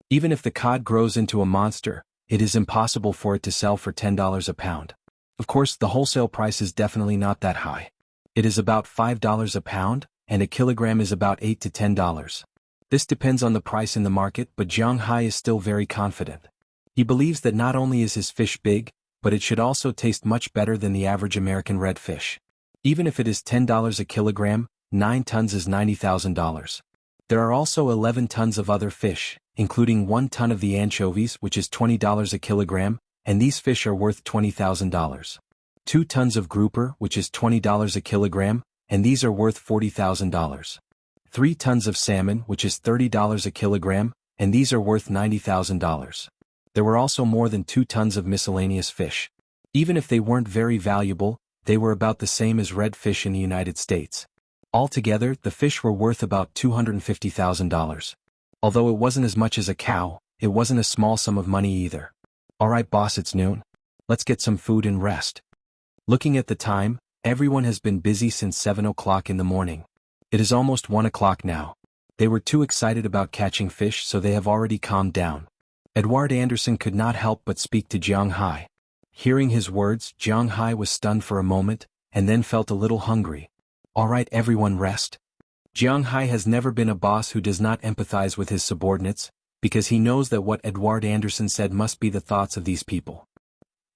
Even if the cod grows into a monster, it is impossible for it to sell for $10 a pound. Of course, the wholesale price is definitely not that high. It is about $5 a pound, and a kilogram is about $8 to $10. This depends on the price in the market, but Jiang Hai is still very confident. He believes that not only is his fish big, but it should also taste much better than the average American redfish. Even if it is $10 a kilogram, 9 tons is $90,000. There are also 11 tons of other fish, including 1 ton of the anchovies, which is $20 a kilogram, and these fish are worth $20,000. 2 tons of grouper, which is $20 a kilogram, and these are worth $40,000. 3 tons of salmon, which is $30 a kilogram, and these are worth $90,000. There were also more than 2 tons of miscellaneous fish. Even if they weren't very valuable, they were about the same as redfish in the United States. Altogether, the fish were worth about $250,000. Although it wasn't as much as a cow, it wasn't a small sum of money either. Alright boss, it's noon. Let's get some food and rest. Looking at the time, everyone has been busy since 7 o'clock in the morning. It is almost 1 o'clock now. They were too excited about catching fish, so they have already calmed down. Edward Anderson could not help but speak to Jiang Hai. Hearing his words, Jiang Hai was stunned for a moment, and then felt a little hungry. Alright everyone, rest. Jiang Hai has never been a boss who does not empathize with his subordinates, because he knows that what Edward Anderson said must be the thoughts of these people.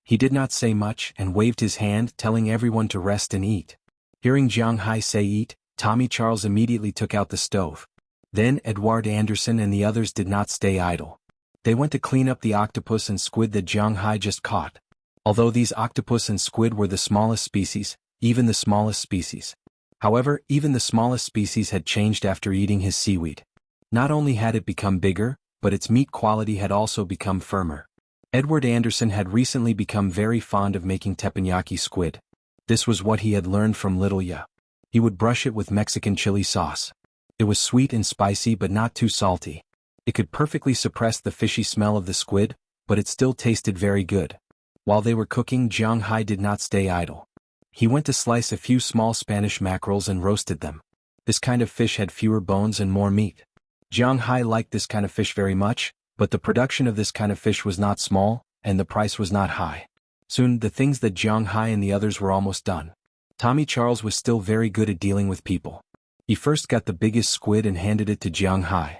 He did not say much and waved his hand, telling everyone to rest and eat. Hearing Jiang Hai say eat, Tommy Charles immediately took out the stove. Then Edward Anderson and the others did not stay idle. They went to clean up the octopus and squid that Jiang Hai just caught. Although these octopus and squid were the smallest species, even the smallest species. However, even the smallest species had changed after eating his seaweed. Not only had it become bigger, but its meat quality had also become firmer. Edward Anderson had recently become very fond of making teppanyaki squid. This was what he had learned from Little Ya. He would brush it with Mexican chili sauce. It was sweet and spicy but not too salty. It could perfectly suppress the fishy smell of the squid, but it still tasted very good. While they were cooking, Jiang Hai did not stay idle. He went to slice a few small Spanish mackerels and roasted them. This kind of fish had fewer bones and more meat. Jiang Hai liked this kind of fish very much, but the production of this kind of fish was not small, and the price was not high. Soon, the things that Jiang Hai and the others were almost done. Tommy Charles was still very good at dealing with people. He first got the biggest squid and handed it to Jiang Hai.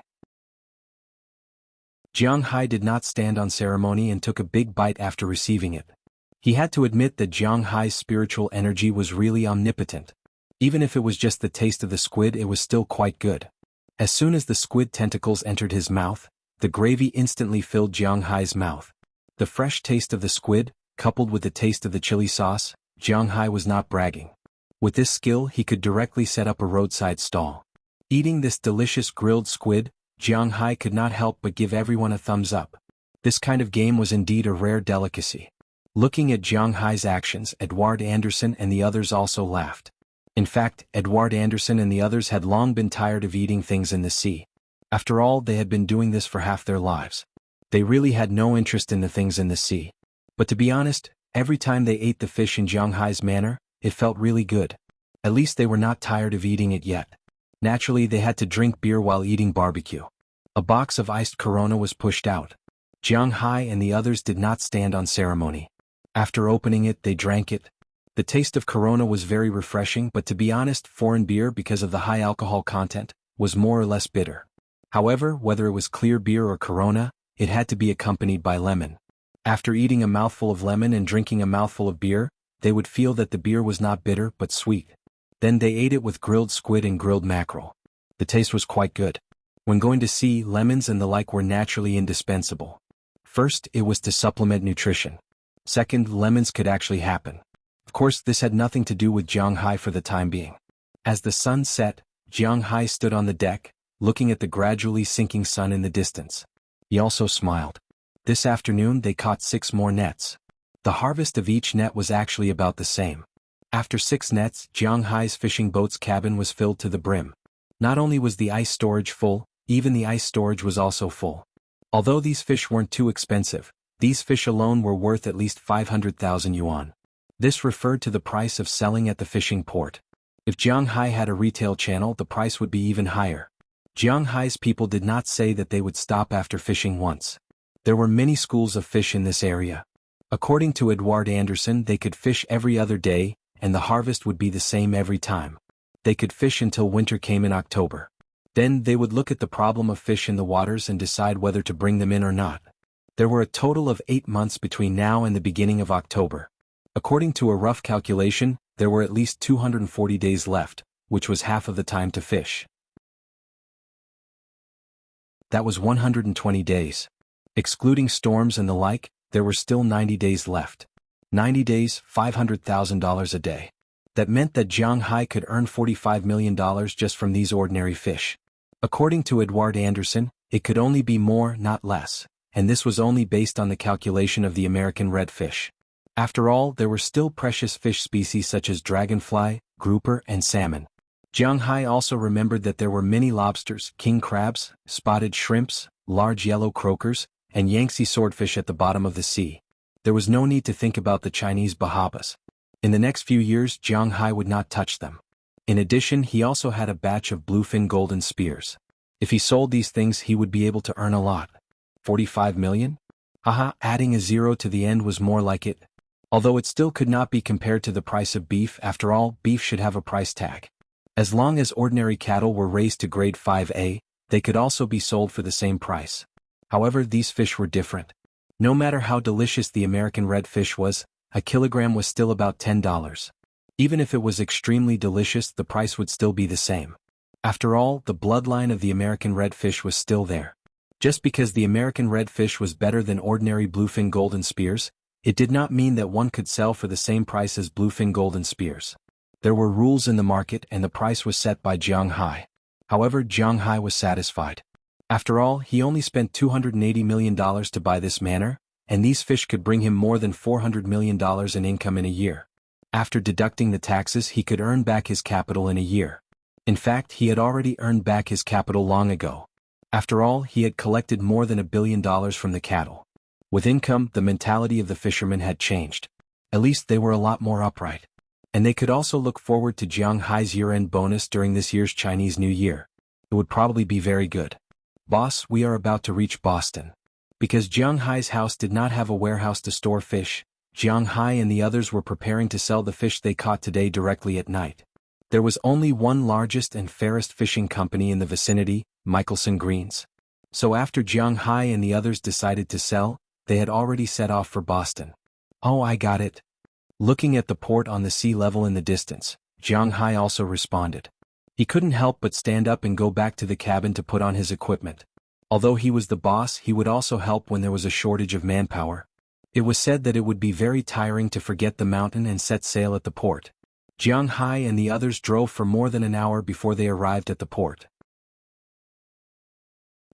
Jiang Hai did not stand on ceremony and took a big bite after receiving it. He had to admit that Jiang Hai's spiritual energy was really omnipotent. Even if it was just the taste of the squid, it was still quite good. As soon as the squid tentacles entered his mouth, the gravy instantly filled Jiang Hai's mouth. The fresh taste of the squid, coupled with the taste of the chili sauce, Jiang Hai was not bragging. With this skill, he could directly set up a roadside stall. Eating this delicious grilled squid, Jiang Hai could not help but give everyone a thumbs up. This kind of game was indeed a rare delicacy. Looking at Jiang Hai's actions, Edward Anderson and the others also laughed. In fact, Edward Anderson and the others had long been tired of eating things in the sea. After all, they had been doing this for half their lives. They really had no interest in the things in the sea. But to be honest, every time they ate the fish in Jiang Hai's manner, it felt really good. At least they were not tired of eating it yet. Naturally, they had to drink beer while eating barbecue. A box of iced Corona was pushed out. Jiang Hai and the others did not stand on ceremony. After opening it, they drank it. The taste of Corona was very refreshing, but to be honest, foreign beer, because of the high alcohol content, was more or less bitter. However, whether it was clear beer or Corona, it had to be accompanied by lemon. After eating a mouthful of lemon and drinking a mouthful of beer, they would feel that the beer was not bitter but sweet. Then they ate it with grilled squid and grilled mackerel. The taste was quite good. When going to sea, lemons and the like were naturally indispensable. First, it was to supplement nutrition. Second, lemons could actually happen. Of course, this had nothing to do with Jiang Hai for the time being. As the sun set, Jiang Hai stood on the deck, looking at the gradually sinking sun in the distance. He also smiled. This afternoon they caught 6 more nets. The harvest of each net was actually about the same. After 6 nets, Jiang Hai's fishing boat's cabin was filled to the brim. Not only was the ice storage full, even the ice storage was also full. Although these fish weren't too expensive, these fish alone were worth at least 500,000 yuan. This referred to the price of selling at the fishing port. If Jiang Hai had a retail channel, the price would be even higher. Jiang Hai's people did not say that they would stop after fishing once. There were many schools of fish in this area. According to Edward Anderson, they could fish every other day, and the harvest would be the same every time. They could fish until winter came in October. Then they would look at the problem of fish in the waters and decide whether to bring them in or not. There were a total of 8 months between now and the beginning of October. According to a rough calculation, there were at least 240 days left, which was half of the time to fish. That was 120 days. Excluding storms and the like, there were still 90 days left. 90 days, $500,000 a day. That meant that Jiang Hai could earn $45 million just from these ordinary fish. According to Edward Anderson, it could only be more, not less, and this was only based on the calculation of the American redfish. After all, there were still precious fish species such as dragonfly, grouper, and salmon. Jiang Hai also remembered that there were many lobsters, king crabs, spotted shrimps, large yellow croakers, and Yangtze swordfish at the bottom of the sea. There was no need to think about the Chinese bahabas. In the next few years, Jiang Hai would not touch them. In addition, he also had a batch of bluefin golden spears. If he sold these things, he would be able to earn a lot. 45 million? Haha, adding a zero to the end was more like it. Although it still could not be compared to the price of beef. After all, beef should have a price tag. As long as ordinary cattle were raised to grade 5A, they could also be sold for the same price. However, these fish were different. No matter how delicious the American redfish was, a kilogram was still about $10. Even if it was extremely delicious, the price would still be the same. After all, the bloodline of the American redfish was still there. Just because the American redfish was better than ordinary bluefin golden spears, it did not mean that one could sell for the same price as bluefin golden spears. There were rules in the market and the price was set by Jiang Hai. However, Jiang Hai was satisfied. After all, he only spent $280 million to buy this manor, and these fish could bring him more than $400 million in income in a year. After deducting the taxes, he could earn back his capital in a year. In fact, he had already earned back his capital long ago. After all, he had collected more than $1 billion from the cattle. With income, the mentality of the fishermen had changed. At least they were a lot more upright. And they could also look forward to Jiang Hai's year-end bonus during this year's Chinese New Year. It would probably be very good. Boss, we are about to reach Boston. Because Jiang Hai's house did not have a warehouse to store fish, Jiang Hai and the others were preparing to sell the fish they caught today directly at night. There was only one largest and fairest fishing company in the vicinity, Michelson Greens. So after Jiang Hai and the others decided to sell, they had already set off for Boston. Oh, I got it. Looking at the port on the sea level in the distance, Jiang Hai also responded. He couldn't help but stand up and go back to the cabin to put on his equipment. Although he was the boss, he would also help when there was a shortage of manpower. It was said that it would be very tiring to forget the mountain and set sail at the port. Jiang Hai and the others drove for more than an hour before they arrived at the port.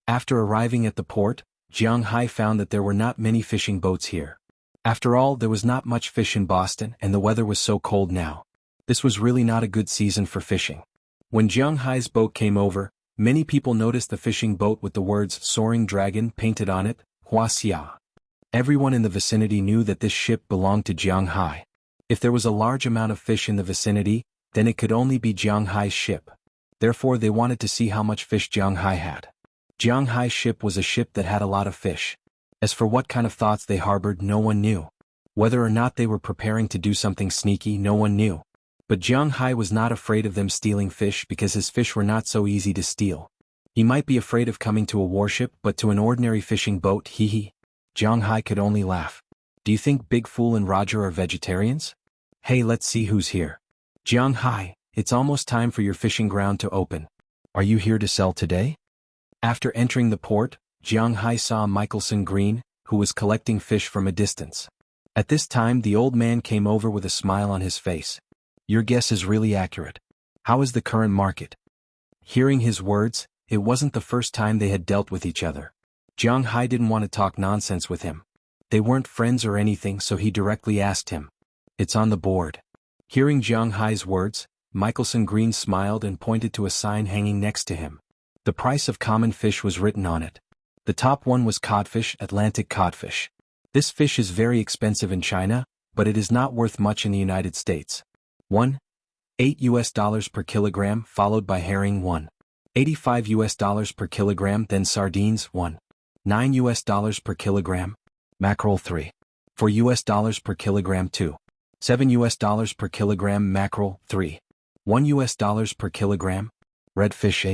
After arriving at the port, Jiang Hai found that there were not many fishing boats here. After all, there was not much fish in Boston and the weather was so cold now. This was really not a good season for fishing. When Jiang Hai's boat came over, many people noticed the fishing boat with the words Soaring Dragon painted on it, Wuxia. Everyone in the vicinity knew that this ship belonged to Jiang Hai. If there was a large amount of fish in the vicinity, then it could only be Jiang Hai's ship. Therefore they wanted to see how much fish Jiang Hai had. Jiang Hai's ship was a ship that had a lot of fish. As for what kind of thoughts they harbored, no one knew. Whether or not they were preparing to do something sneaky, no one knew. But Jiang Hai was not afraid of them stealing fish because his fish were not so easy to steal. He might be afraid of coming to a warship, but to an ordinary fishing boat, hee. Jiang Hai could only laugh. Do you think Big Fool and Roger are vegetarians? Hey, let's see who's here. Jiang Hai, it's almost time for your fishing ground to open. Are you here to sell today? After entering the port, Jiang Hai saw Michelson Green, who was collecting fish from a distance. At this time the old man came over with a smile on his face. Your guess is really accurate. How is the current market? Hearing his words, it wasn't the first time they had dealt with each other. Jiang Hai didn't want to talk nonsense with him. They weren't friends or anything, so he directly asked him. It's on the board. Hearing Jiang Hai's words, Michelson Green smiled and pointed to a sign hanging next to him. The price of common fish was written on it. The top one was codfish, Atlantic codfish. This fish is very expensive in China, but it is not worth much in the United States. 1.8 US per kilogram, followed by herring 1.85 US per kilogram, then sardines 1.9 US per kilogram, mackerel 3.4 US per kilogram, 2.7 US per kilogram, mackerel 3.1 US per kilogram, redfish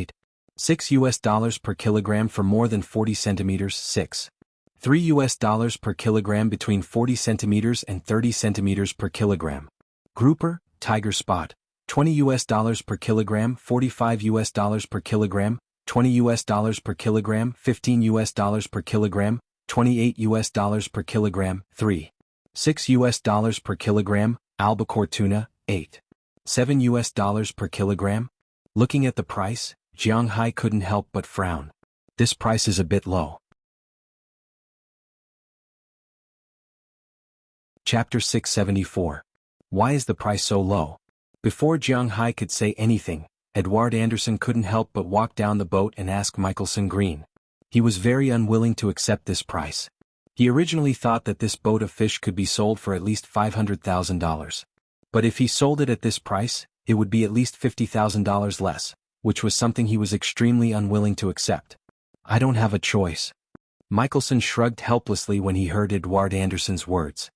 8.6 US per kilogram for more than 40 centimeters, 6.3 US per kilogram between 40 centimeters and 30 centimeters per kilogram. Grouper, tiger spot, 20 US per kilogram, 45 US per kilogram, 20 US per kilogram, 15 US per kilogram, 28 US per kilogram, 3.6 US per kilogram, albacore tuna, 8.7 US per kilogram. Looking at the price, Jiang Hai couldn't help but frown. This price is a bit low. Chapter 674. Why is the price so low? Before Jiang Hai could say anything, Edward Anderson couldn't help but walk down the boat and ask Michelson Green. He was very unwilling to accept this price. He originally thought that this boat of fish could be sold for at least $500,000. But if he sold it at this price, it would be at least $50,000 less, which was something he was extremely unwilling to accept. I don't have a choice. Michelson shrugged helplessly when he heard Edward Anderson's words.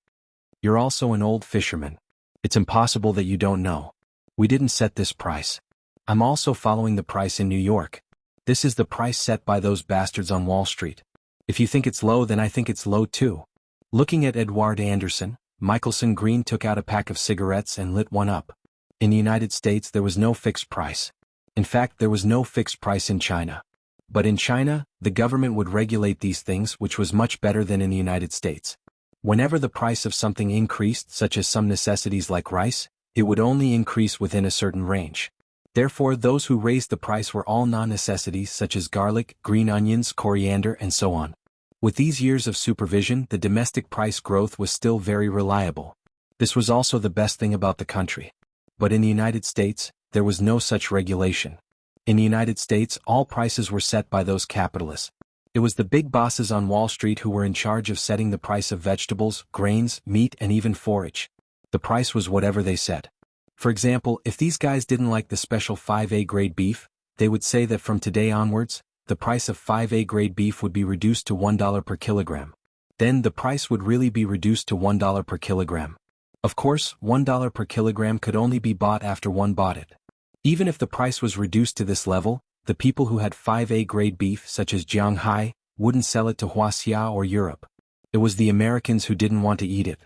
You're also an old fisherman. It's impossible that you don't know. We didn't set this price. I'm also following the price in New York. This is the price set by those bastards on Wall Street. If you think it's low, then I think it's low too. Looking at Edward Anderson, Michelson Green took out a pack of cigarettes and lit one up. In the United States there was no fixed price. In fact, there was no fixed price in China. But in China, the government would regulate these things, which was much better than in the United States. Whenever the price of something increased, such as some necessities like rice, it would only increase within a certain range. Therefore, those who raised the price were all non-necessities such as garlic, green onions, coriander, and so on. With these years of supervision, the domestic price growth was still very reliable. This was also the best thing about the country. But in the United States, there was no such regulation. In the United States, all prices were set by those capitalists. It was the big bosses on Wall Street who were in charge of setting the price of vegetables, grains, meat, and even forage. The price was whatever they said. For example, if these guys didn't like the special 5A grade beef, they would say that from today onwards, the price of 5A grade beef would be reduced to $1 per kilogram. Then the price would really be reduced to $1 per kilogram. Of course, $1 per kilogram could only be bought after one bought it. Even if the price was reduced to this level, the people who had 5A grade beef such as Jiang Hai wouldn't sell it to Wuxia or Europe. It was the Americans who didn't want to eat it.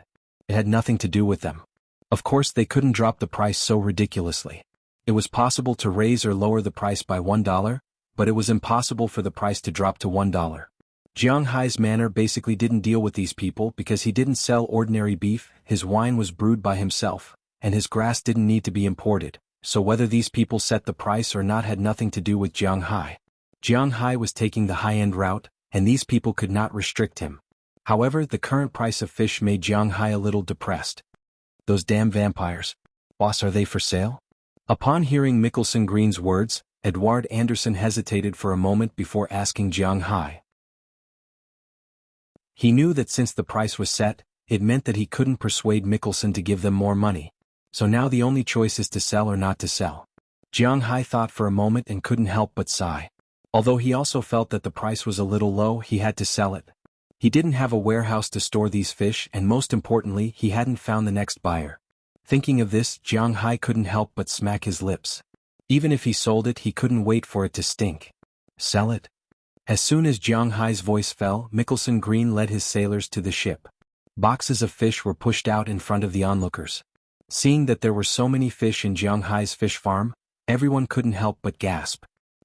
It had nothing to do with them. Of course they couldn't drop the price so ridiculously. It was possible to raise or lower the price by $1, but it was impossible for the price to drop to $1. Jiang Hai's manor basically didn't deal with these people because he didn't sell ordinary beef, his wine was brewed by himself, and his grass didn't need to be imported. So whether these people set the price or not had nothing to do with Jiang Hai. Jiang Hai was taking the high-end route, and these people could not restrict him. However, the current price of fish made Jiang Hai a little depressed. Those damn vampires. Boss, are they for sale? Upon hearing Mickelson Green's words, Edward Anderson hesitated for a moment before asking Jiang Hai. He knew that since the price was set, it meant that he couldn't persuade Mickelson to give them more money. So now the only choice is to sell or not to sell. Jiang Hai thought for a moment and couldn't help but sigh. Although he also felt that the price was a little low, he had to sell it. He didn't have a warehouse to store these fish, and most importantly, he hadn't found the next buyer. Thinking of this, Jiang Hai couldn't help but smack his lips. Even if he sold it, he couldn't wait for it to stink. Sell it? As soon as Jiang Hai's voice fell, Mickelson Green led his sailors to the ship. Boxes of fish were pushed out in front of the onlookers. Seeing that there were so many fish in Jiang Hai's fish farm, everyone couldn't help but gasp.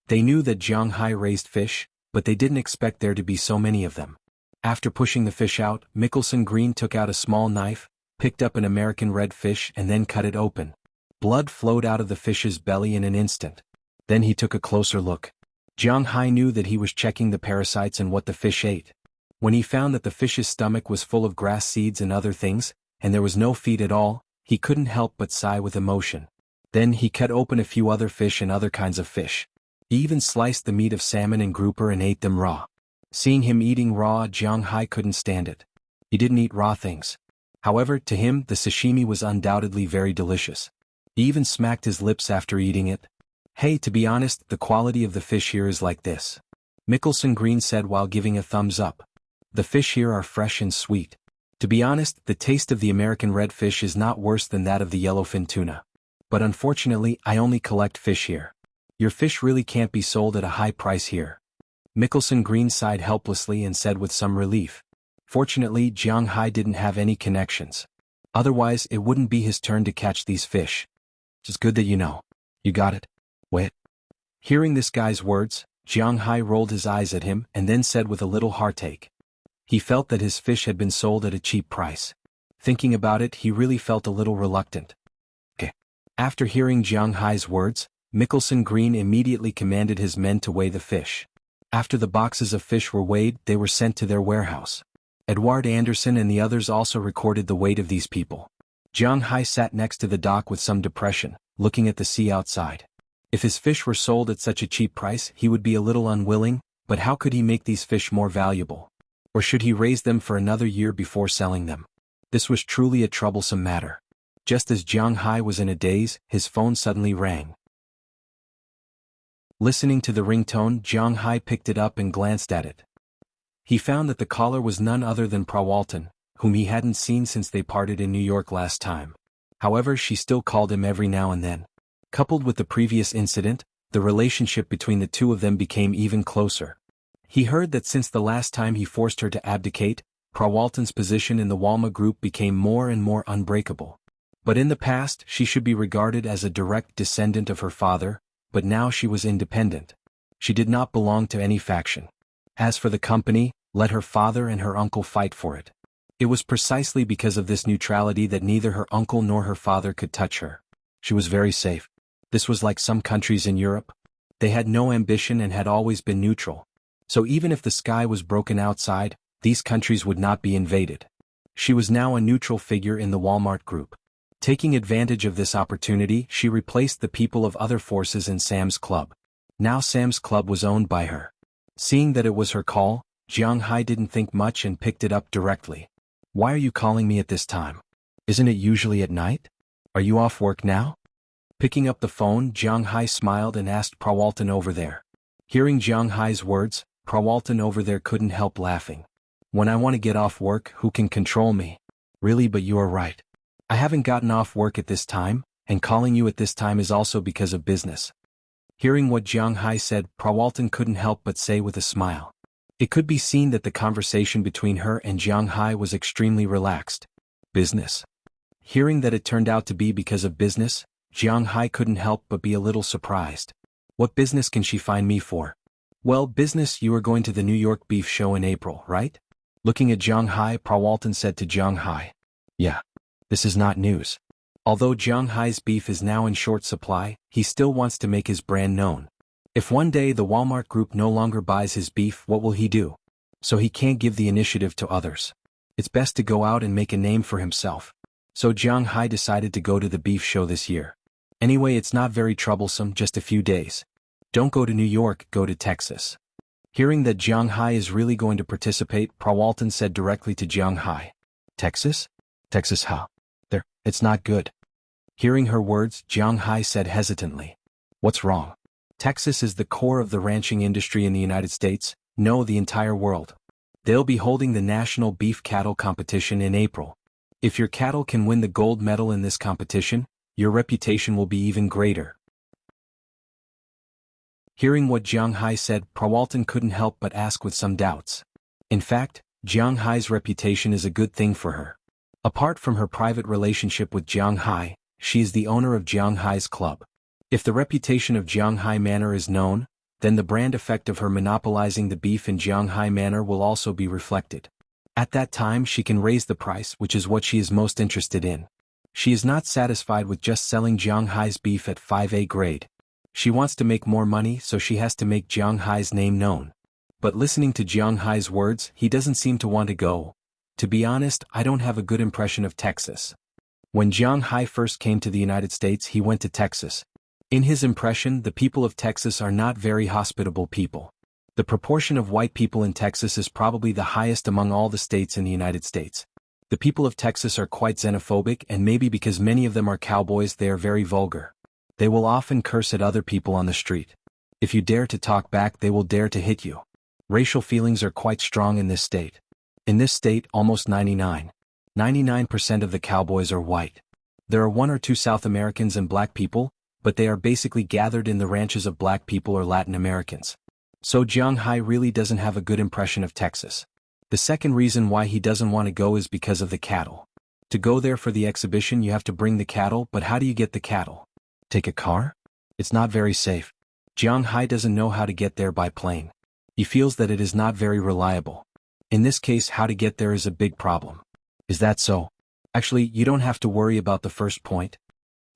They knew that Jiang Hai raised fish, but they didn't expect there to be so many of them. After pushing the fish out, Mickelson Green took out a small knife, picked up an American red fish and then cut it open. Blood flowed out of the fish's belly in an instant. Then he took a closer look. Jiang Hai knew that he was checking the parasites and what the fish ate. When he found that the fish's stomach was full of grass seeds and other things, and there was no feed at all, he couldn't help but sigh with emotion. Then he cut open a few other fish and other kinds of fish. He even sliced the meat of salmon and grouper and ate them raw. Seeing him eating raw, Jiang Hai couldn't stand it. He didn't eat raw things. However, to him, the sashimi was undoubtedly very delicious. He even smacked his lips after eating it. Hey, to be honest, the quality of the fish here is like this, Mickelson Green said while giving a thumbs up. The fish here are fresh and sweet. To be honest, the taste of the American redfish is not worse than that of the yellowfin tuna. But unfortunately, I only collect fish here. Your fish really can't be sold at a high price here. Mickelson Green sighed helplessly and said with some relief. Fortunately, Jiang Hai didn't have any connections. Otherwise, it wouldn't be his turn to catch these fish. It's good that you know. You got it? Wait. Hearing this guy's words, Jiang Hai rolled his eyes at him and then said with a little heartache. He felt that his fish had been sold at a cheap price. Thinking about it, he really felt a little reluctant. Okay. After hearing Jiang Hai's words, Mickelson Green immediately commanded his men to weigh the fish. After the boxes of fish were weighed, they were sent to their warehouse. Edward Anderson and the others also recorded the weight of these people. Jiang Hai sat next to the dock with some depression, looking at the sea outside. If his fish were sold at such a cheap price, he would be a little unwilling, but how could he make these fish more valuable? Or should he raise them for another year before selling them? This was truly a troublesome matter. Just as Jiang Hai was in a daze, his phone suddenly rang. Listening to the ringtone, Jiang Hai picked it up and glanced at it. He found that the caller was none other than Prawalton, whom he hadn't seen since they parted in New York last time. However, she still called him every now and then. Coupled with the previous incident, the relationship between the two of them became even closer. He heard that since the last time he forced her to abdicate, Prawalton's position in the Walma Group became more and more unbreakable. But in the past, she should be regarded as a direct descendant of her father, but now she was independent. She did not belong to any faction. As for the company, let her father and her uncle fight for it. It was precisely because of this neutrality that neither her uncle nor her father could touch her. She was very safe. This was like some countries in Europe. They had no ambition and had always been neutral. So even if the sky was broken outside, these countries would not be invaded. She was now a neutral figure in the Walmart Group. Taking advantage of this opportunity, she replaced the people of other forces in Sam's Club. Now Sam's Club was owned by her. Seeing that it was her call, Jiang Hai didn't think much and picked it up directly. Why are you calling me at this time? Isn't it usually at night? Are you off work now? Picking up the phone, Jiang Hai smiled and asked Prawalton over there. Hearing Jiang Hai's words, Prawalton over there couldn't help laughing. When I want to get off work, who can control me? Really, but you are right. I haven't gotten off work at this time, and calling you at this time is also because of business. Hearing what Jiang Hai said, Prawalton couldn't help but say with a smile. It could be seen that the conversation between her and Jiang Hai was extremely relaxed. Business. Hearing that it turned out to be because of business, Jiang Hai couldn't help but be a little surprised. What business can she find me for? Well, business, you are going to the New York Beef Show in April, right? Looking at Jiang Hai, Prawalton said to Jiang Hai. Yeah. This is not news. Although Jiang Hai's beef is now in short supply, he still wants to make his brand known. If one day the Walmart group no longer buys his beef, what will he do? So he can't give the initiative to others. It's best to go out and make a name for himself. So Jiang Hai decided to go to the beef show this year. Anyway, it's not very troublesome, just a few days. Don't go to New York, go to Texas. Hearing that Jiang Hai is really going to participate, Prawalton said directly to Jiang Hai. Texas? Texas how? There, it's not good. Hearing her words, Jiang Hai said hesitantly. What's wrong? Texas is the core of the ranching industry in the United States, no, the entire world. They'll be holding the National Beef Cattle Competition in April. If your cattle can win the gold medal in this competition, your reputation will be even greater. Hearing what Jiang Hai said, Prawalton couldn't help but ask with some doubts. In fact, Jiang Hai's reputation is a good thing for her. Apart from her private relationship with Jiang Hai, she is the owner of Jiang Hai's club. If the reputation of Jiang Hai Manor is known, then the brand effect of her monopolizing the beef in Jiang Hai Manor will also be reflected. At that time she can raise the price, which is what she is most interested in. She is not satisfied with just selling Jiang Hai's beef at 5A grade. She wants to make more money, so she has to make Jiang Hai's name known. But listening to Jiang Hai's words, he doesn't seem to want to go. To be honest, I don't have a good impression of Texas. When Jiang Hai first came to the United States, he went to Texas. In his impression, the people of Texas are not very hospitable people. The proportion of white people in Texas is probably the highest among all the states in the United States. The people of Texas are quite xenophobic, and maybe because many of them are cowboys, they are very vulgar. They will often curse at other people on the street. If you dare to talk back, they will dare to hit you. Racial feelings are quite strong in this state. In this state, almost 99% of the cowboys are white. There are 1 or 2 South Americans and black people, but they are basically gathered in the ranches of black people or Latin Americans. So Jiang Hai really doesn't have a good impression of Texas. The second reason why he doesn't want to go is because of the cattle. To go there for the exhibition, you have to bring the cattle, but how do you get the cattle? Take a car? It's not very safe. Jiang Hai doesn't know how to get there by plane. He feels that it is not very reliable. In this case, how to get there is a big problem. Is that so? Actually, you don't have to worry about the first point.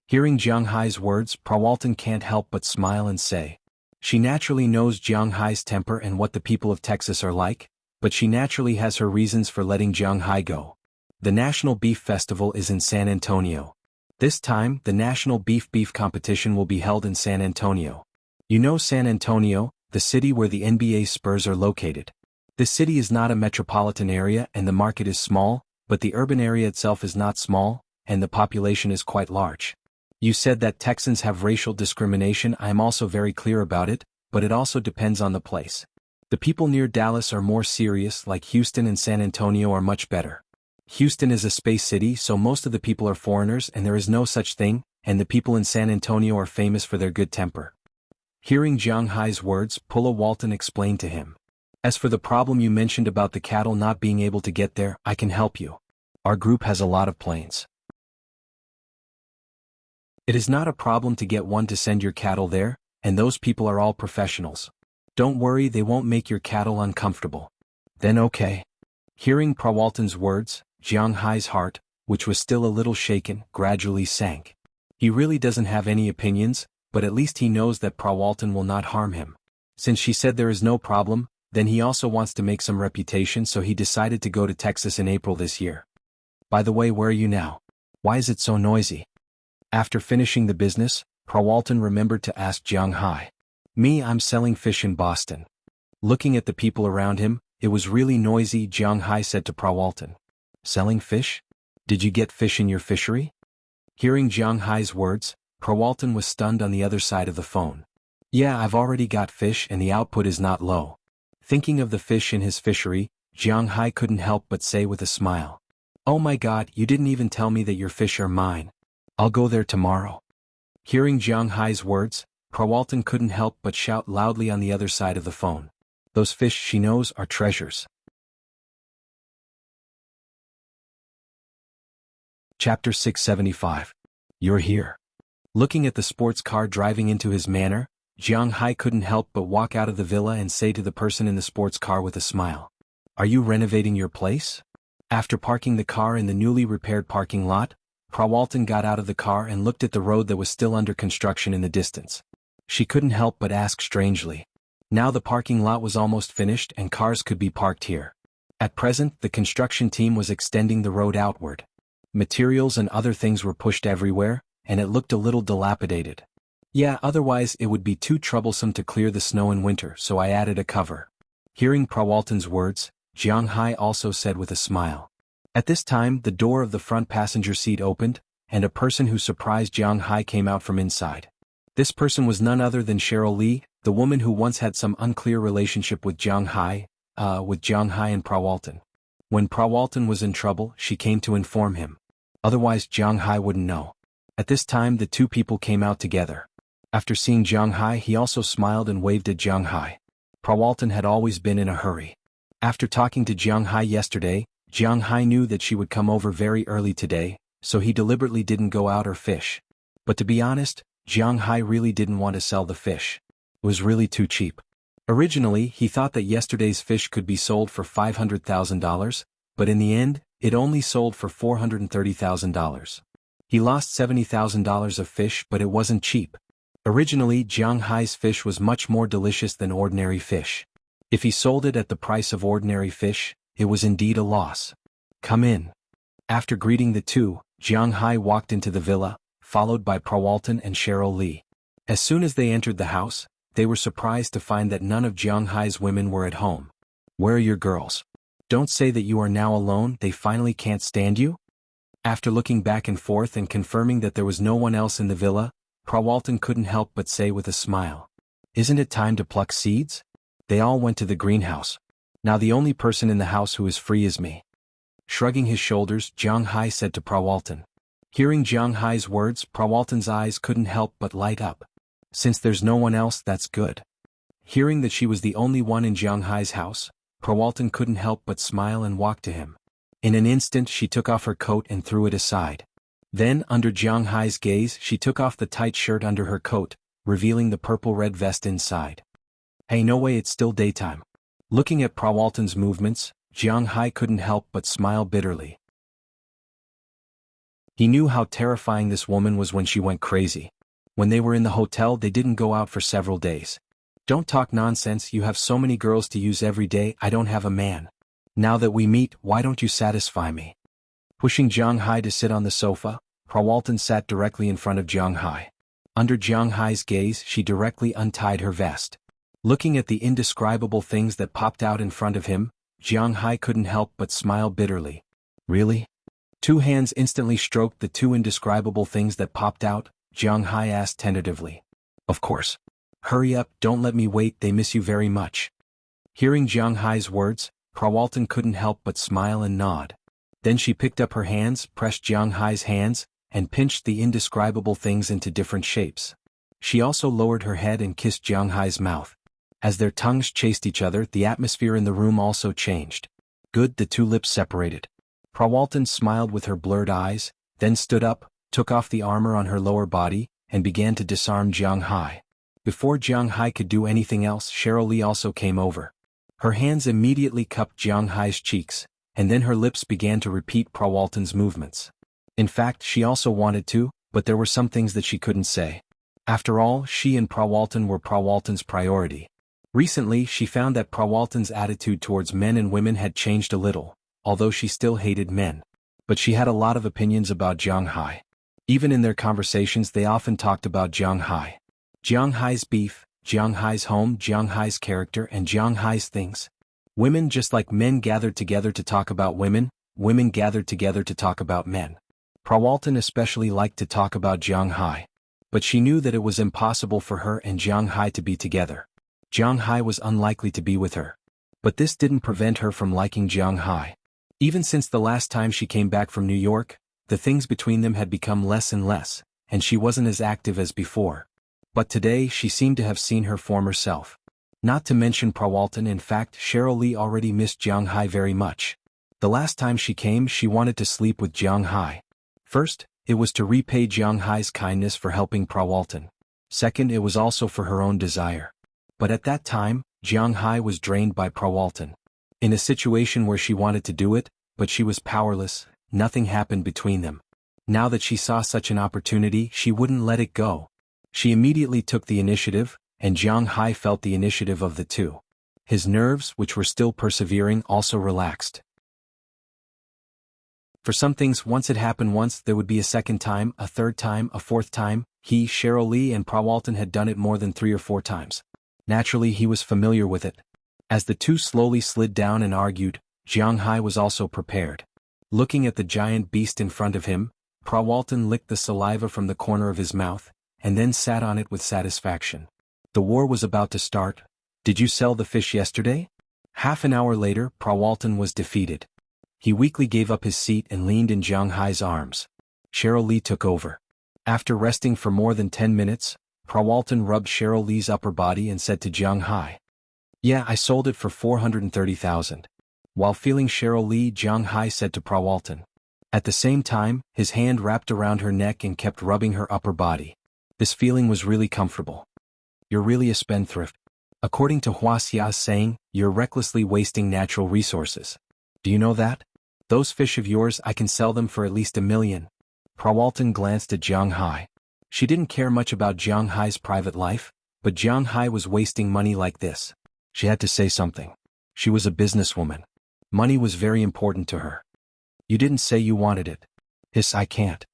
Hearing Jiang Hai's words, Prawalton can't help but smile and say. She naturally knows Jiang Hai's temper and what the people of Texas are like, but she naturally has her reasons for letting Jiang Hai go. The National Beef Festival is in San Antonio. This time, the National Beef Competition will be held in San Antonio. You know San Antonio, the city where the NBA Spurs are located. This city is not a metropolitan area and the market is small, but the urban area itself is not small, and the population is quite large. You said that Texans have racial discrimination. I am also very clear about it, but it also depends on the place. The people near Dallas are more serious, like Houston and San Antonio are much better. Houston is a space city, so most of the people are foreigners and there is no such thing, and the people in San Antonio are famous for their good temper. Hearing Jiang Hai's words, Prawalton explained to him. As for the problem you mentioned about the cattle not being able to get there, I can help you. Our group has a lot of planes. It is not a problem to get one to send your cattle there, and those people are all professionals. Don't worry, they won't make your cattle uncomfortable. Then okay. Hearing Prawalton's words, Jiang Hai's heart, which was still a little shaken, gradually sank. He really doesn't have any opinions, but at least he knows that Prawalton will not harm him. Since she said there is no problem, then he also wants to make some reputation, so he decided to go to Texas in April this year. By the way, where are you now? Why is it so noisy? After finishing the business, Prawalton remembered to ask Jiang Hai. Me, I'm selling fish in Boston. Looking at the people around him, it was really noisy. Jiang Hai said to Prawalton. Selling fish? Did you get fish in your fishery? Hearing Jiang Hai's words, Prawalton was stunned on the other side of the phone. Yeah, I've already got fish and the output is not low. Thinking of the fish in his fishery, Jiang Hai couldn't help but say with a smile. Oh my God, you didn't even tell me that your fish are mine. I'll go there tomorrow. Hearing Jiang Hai's words, Prawalton couldn't help but shout loudly on the other side of the phone. Those fish she knows are treasures. Chapter 675. You're here. Looking at the sports car driving into his manor, Jiang Hai couldn't help but walk out of the villa and say to the person in the sports car with a smile. Are you renovating your place? After parking the car in the newly repaired parking lot, Prawalton got out of the car and looked at the road that was still under construction in the distance. She couldn't help but ask strangely. Now the parking lot was almost finished and cars could be parked here. At present, the construction team was extending the road outward. Materials and other things were pushed everywhere, and it looked a little dilapidated. Yeah, otherwise it would be too troublesome to clear the snow in winter, so I added a cover. Hearing Prawalton's words, Jiang Hai also said with a smile. At this time, the door of the front passenger seat opened, and a person who surprised Jiang Hai came out from inside. This person was none other than Cheryl Lee, the woman who once had some unclear relationship with Jiang Hai and Prawalton. When Prawalton was in trouble, she came to inform him. Otherwise Jiang Hai wouldn't know. At this time the two people came out together. After seeing Jiang Hai, he also smiled and waved at Jiang Hai. Prawalton had always been in a hurry. After talking to Jiang Hai yesterday, Jiang Hai knew that she would come over very early today, so he deliberately didn't go out or fish. But to be honest, Jiang Hai really didn't want to sell the fish. It was really too cheap. Originally, he thought that yesterday's fish could be sold for $500,000, but in the end, it only sold for $430,000. He lost $70,000 of fish, but it wasn't cheap. Originally, Jiang Hai's fish was much more delicious than ordinary fish. If he sold it at the price of ordinary fish, it was indeed a loss. Come in. After greeting the two, Jiang Hai walked into the villa, followed by Prawalton and Cheryl Lee. As soon as they entered the house, they were surprised to find that none of Jiang Hai's women were at home. Where are your girls? Don't say that you are now alone, they finally can't stand you? After looking back and forth and confirming that there was no one else in the villa, Prawalton couldn't help but say with a smile. Isn't it time to pluck seeds? They all went to the greenhouse. Now the only person in the house who is free is me. Shrugging his shoulders, Jiang Hai said to Prawalton. Hearing Jiang Hai's words, Prawalton's eyes couldn't help but light up. Since there's no one else, that's good. Hearing that she was the only one in Jiang Hai's house, Prawalton couldn't help but smile and walk to him. In an instant she took off her coat and threw it aside. Then, under Jiang Hai's gaze, she took off the tight shirt under her coat, revealing the purple-red vest inside. Hey, no way, it's still daytime. Looking at Prawalton's movements, Jiang Hai couldn't help but smile bitterly. He knew how terrifying this woman was when she went crazy. When they were in the hotel, they didn't go out for several days. Don't talk nonsense, you have so many girls to use every day, I don't have a man. Now that we meet, why don't you satisfy me? Pushing Jiang Hai to sit on the sofa, Prawalton sat directly in front of Jiang Hai. Under Jiang Hai's gaze, she directly untied her vest. Looking at the indescribable things that popped out in front of him, Jiang Hai couldn't help but smile bitterly. Really? Two hands instantly stroked the two indescribable things that popped out, Jiang Hai asked tentatively. Of course. Hurry up, don't let me wait, they miss you very much. Hearing Jiang Hai's words, Prawalton couldn't help but smile and nod. Then she picked up her hands, pressed Jiang Hai's hands, and pinched the indescribable things into different shapes. She also lowered her head and kissed Jiang Hai's mouth. As their tongues chased each other, the atmosphere in the room also changed. Good, the two lips separated. Prawalton smiled with her blurred eyes, then stood up, took off the armor on her lower body, and began to disarm Jiang Hai. Before Jiang Hai could do anything else, Cheryl Lee also came over. Her hands immediately cupped Jiang Hai's cheeks, and then her lips began to repeat Prawalton's movements. In fact, she also wanted to, but there were some things that she couldn't say. After all, she and Prawalton were Prawalton's priority. Recently, she found that Prawalton's attitude towards men and women had changed a little, although she still hated men. But she had a lot of opinions about Jiang Hai. Even in their conversations they often talked about Jiang Hai. Jiang Hai's beef, Jiang Hai's home, Jiang Hai's character, and Jiang Hai's things. Women, just like men gathered together to talk about women, women gathered together to talk about men. Prawalton especially liked to talk about Jiang Hai. But she knew that it was impossible for her and Jiang Hai to be together. Jiang Hai was unlikely to be with her. But this didn't prevent her from liking Jiang Hai. Even since the last time she came back from New York, the things between them had become less and less, and she wasn't as active as before. But today she seemed to have seen her former self. Not to mention Prawalton, in fact, Cheryl Lee already missed Jiang Hai very much. The last time she came, she wanted to sleep with Jiang Hai. First, it was to repay Jiang Hai's kindness for helping Prawalton. Second, it was also for her own desire. But at that time, Jiang Hai was drained by Prawalton. In a situation where she wanted to do it, but she was powerless, nothing happened between them. Now that she saw such an opportunity, she wouldn't let it go. She immediately took the initiative, and Jiang Hai felt the initiative of the two. His nerves, which were still persevering, also relaxed. For some things, once it happened once, there would be a second time, a third time, a fourth time. He, Cheryl Lee, and Prawalton had done it more than 3 or 4 times. Naturally, he was familiar with it. As the two slowly slid down and argued, Jiang Hai was also prepared. Looking at the giant beast in front of him, Prawalton licked the saliva from the corner of his mouth, and then sat on it with satisfaction. The war was about to start. Did you sell the fish yesterday? Half an hour later, Prawalton was defeated. He weakly gave up his seat and leaned in Jiang Hai's arms. Cheryl Lee took over. After resting for more than 10 minutes, Prawalton rubbed Cheryl Lee's upper body and said to Jiang Hai, "Yeah, I sold it for 430,000. While feeling Cheryl Lee, Jiang Hai said to Prawalton. At the same time, his hand wrapped around her neck and kept rubbing her upper body. This feeling was really comfortable. You're really a spendthrift. According to Wuxia's saying, you're recklessly wasting natural resources. Do you know that? Those fish of yours, I can sell them for at least $1 million. Prawalton glanced at Jiang Hai. She didn't care much about Jiang Hai's private life, but Jiang Hai was wasting money like this. She had to say something. She was a businesswoman. Money was very important to her. You didn't say you wanted it. Hiss, I can't.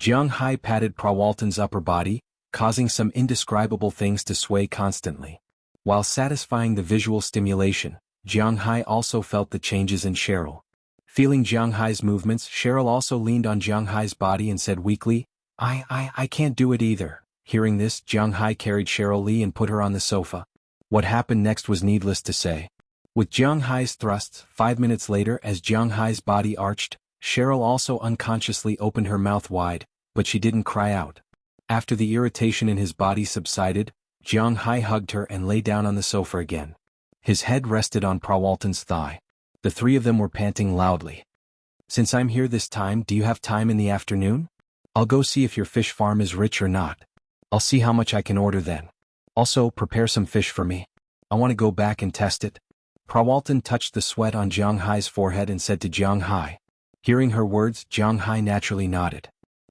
Jiang Hai patted Prawalton's upper body, causing some indescribable things to sway constantly. While satisfying the visual stimulation, Jiang Hai also felt the changes in Cheryl. Feeling Jiang Hai's movements, Cheryl also leaned on Jiang Hai's body and said weakly, I can't do it either. Hearing this, Jiang Hai carried Cheryl Lee and put her on the sofa. What happened next was needless to say. With Jiang Hai's thrusts, 5 minutes later, as Jiang Hai's body arched, Cheryl also unconsciously opened her mouth wide, but she didn't cry out. After the irritation in his body subsided, Jiang Hai hugged her and lay down on the sofa again. His head rested on Prawalton's thigh. The three of them were panting loudly. Since I'm here this time, do you have time in the afternoon? I'll go see if your fish farm is rich or not. I'll see how much I can order then. Also, prepare some fish for me. I want to go back and test it. Prawalton touched the sweat on Jiang Hai's forehead and said to Jiang Hai. Hearing her words, Jiang Hai naturally nodded.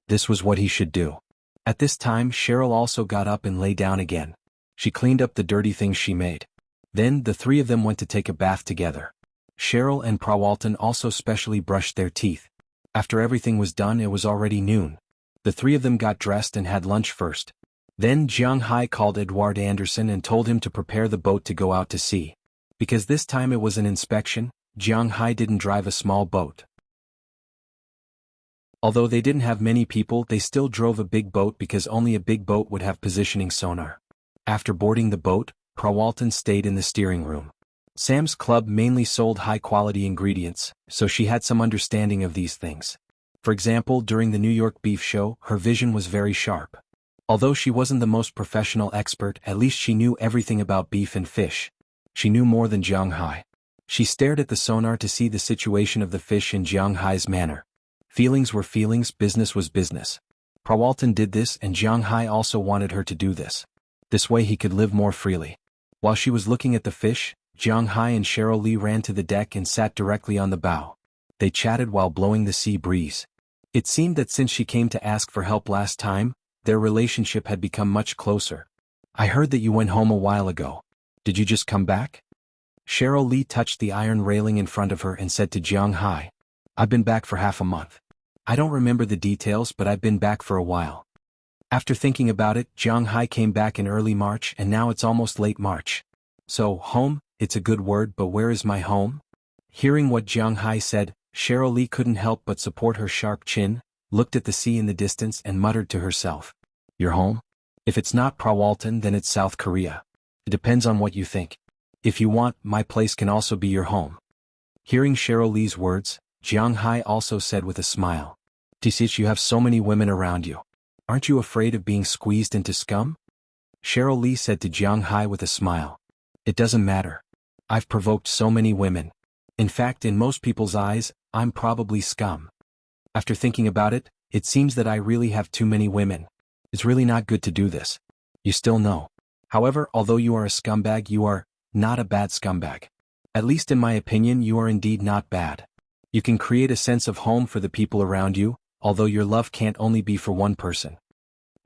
This was what he should do. At this time, Cheryl also got up and lay down again. She cleaned up the dirty things she made. Then, the three of them went to take a bath together. Cheryl and Prawalton also specially brushed their teeth. After everything was done, it was already noon. The three of them got dressed and had lunch first. Then Jiang Hai called Edward Anderson and told him to prepare the boat to go out to sea. Because this time it was an inspection, Jiang Hai didn't drive a small boat. Although they didn't have many people, they still drove a big boat because only a big boat would have positioning sonar. After boarding the boat, Prawalton stayed in the steering room. Sam's Club mainly sold high-quality ingredients, so she had some understanding of these things. For example, during the New York Beef Show, her vision was very sharp. Although she wasn't the most professional expert, at least she knew everything about beef and fish. She knew more than Jiang Hai. She stared at the sonar to see the situation of the fish in Jiang Hai's manner. Feelings were feelings, business was business. Prawalton did this and Jiang Hai also wanted her to do this. This way he could live more freely. While she was looking at the fish, Jiang Hai and Cheryl Lee ran to the deck and sat directly on the bow. They chatted while blowing the sea breeze. It seemed that since she came to ask for help last time, their relationship had become much closer. I heard that you went home a while ago. Did you just come back? Cheryl Lee touched the iron railing in front of her and said to Jiang Hai, I've been back for half a month. I don't remember the details, but I've been back for a while. After thinking about it, Jiang Hai came back in early March and now it's almost late March. So, home, it's a good word, but where is my home? Hearing what Jiang Hai said, Cheryl Lee couldn't help but support her sharp chin, looked at the sea in the distance and muttered to herself. Your home? If it's not Prawalton, then it's South Korea. It depends on what you think. If you want, my place can also be your home. Hearing Cheryl Lee's words, Jiang Hai also said with a smile. Tisich, you have so many women around you. Aren't you afraid of being squeezed into scum? Cheryl Lee said to Jiang Hai with a smile. It doesn't matter. I've provoked so many women. In fact, in most people's eyes, I'm probably scum. After thinking about it, it seems that I really have too many women. It's really not good to do this. You still know. However, although you are a scumbag, you are not a bad scumbag. At least in my opinion, you are indeed not bad. You can create a sense of home for the people around you, although your love can't only be for one person.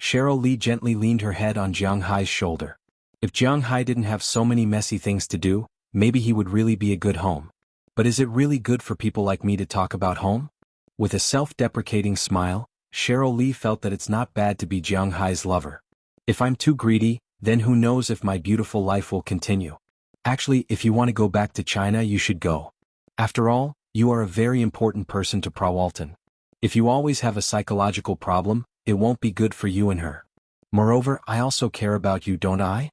Cheryl Lee gently leaned her head on Jiang Hai's shoulder. If Jiang Hai didn't have so many messy things to do, maybe he would really be a good home. But is it really good for people like me to talk about home? With a self-deprecating smile, Cheryl Lee felt that it's not bad to be Jiang Hai's lover. If I'm too greedy, then who knows if my beautiful life will continue. Actually, if you want to go back to China, you should go. After all, you are a very important person to Prawalton. If you always have a psychological problem, it won't be good for you and her. Moreover, I also care about you, don't I?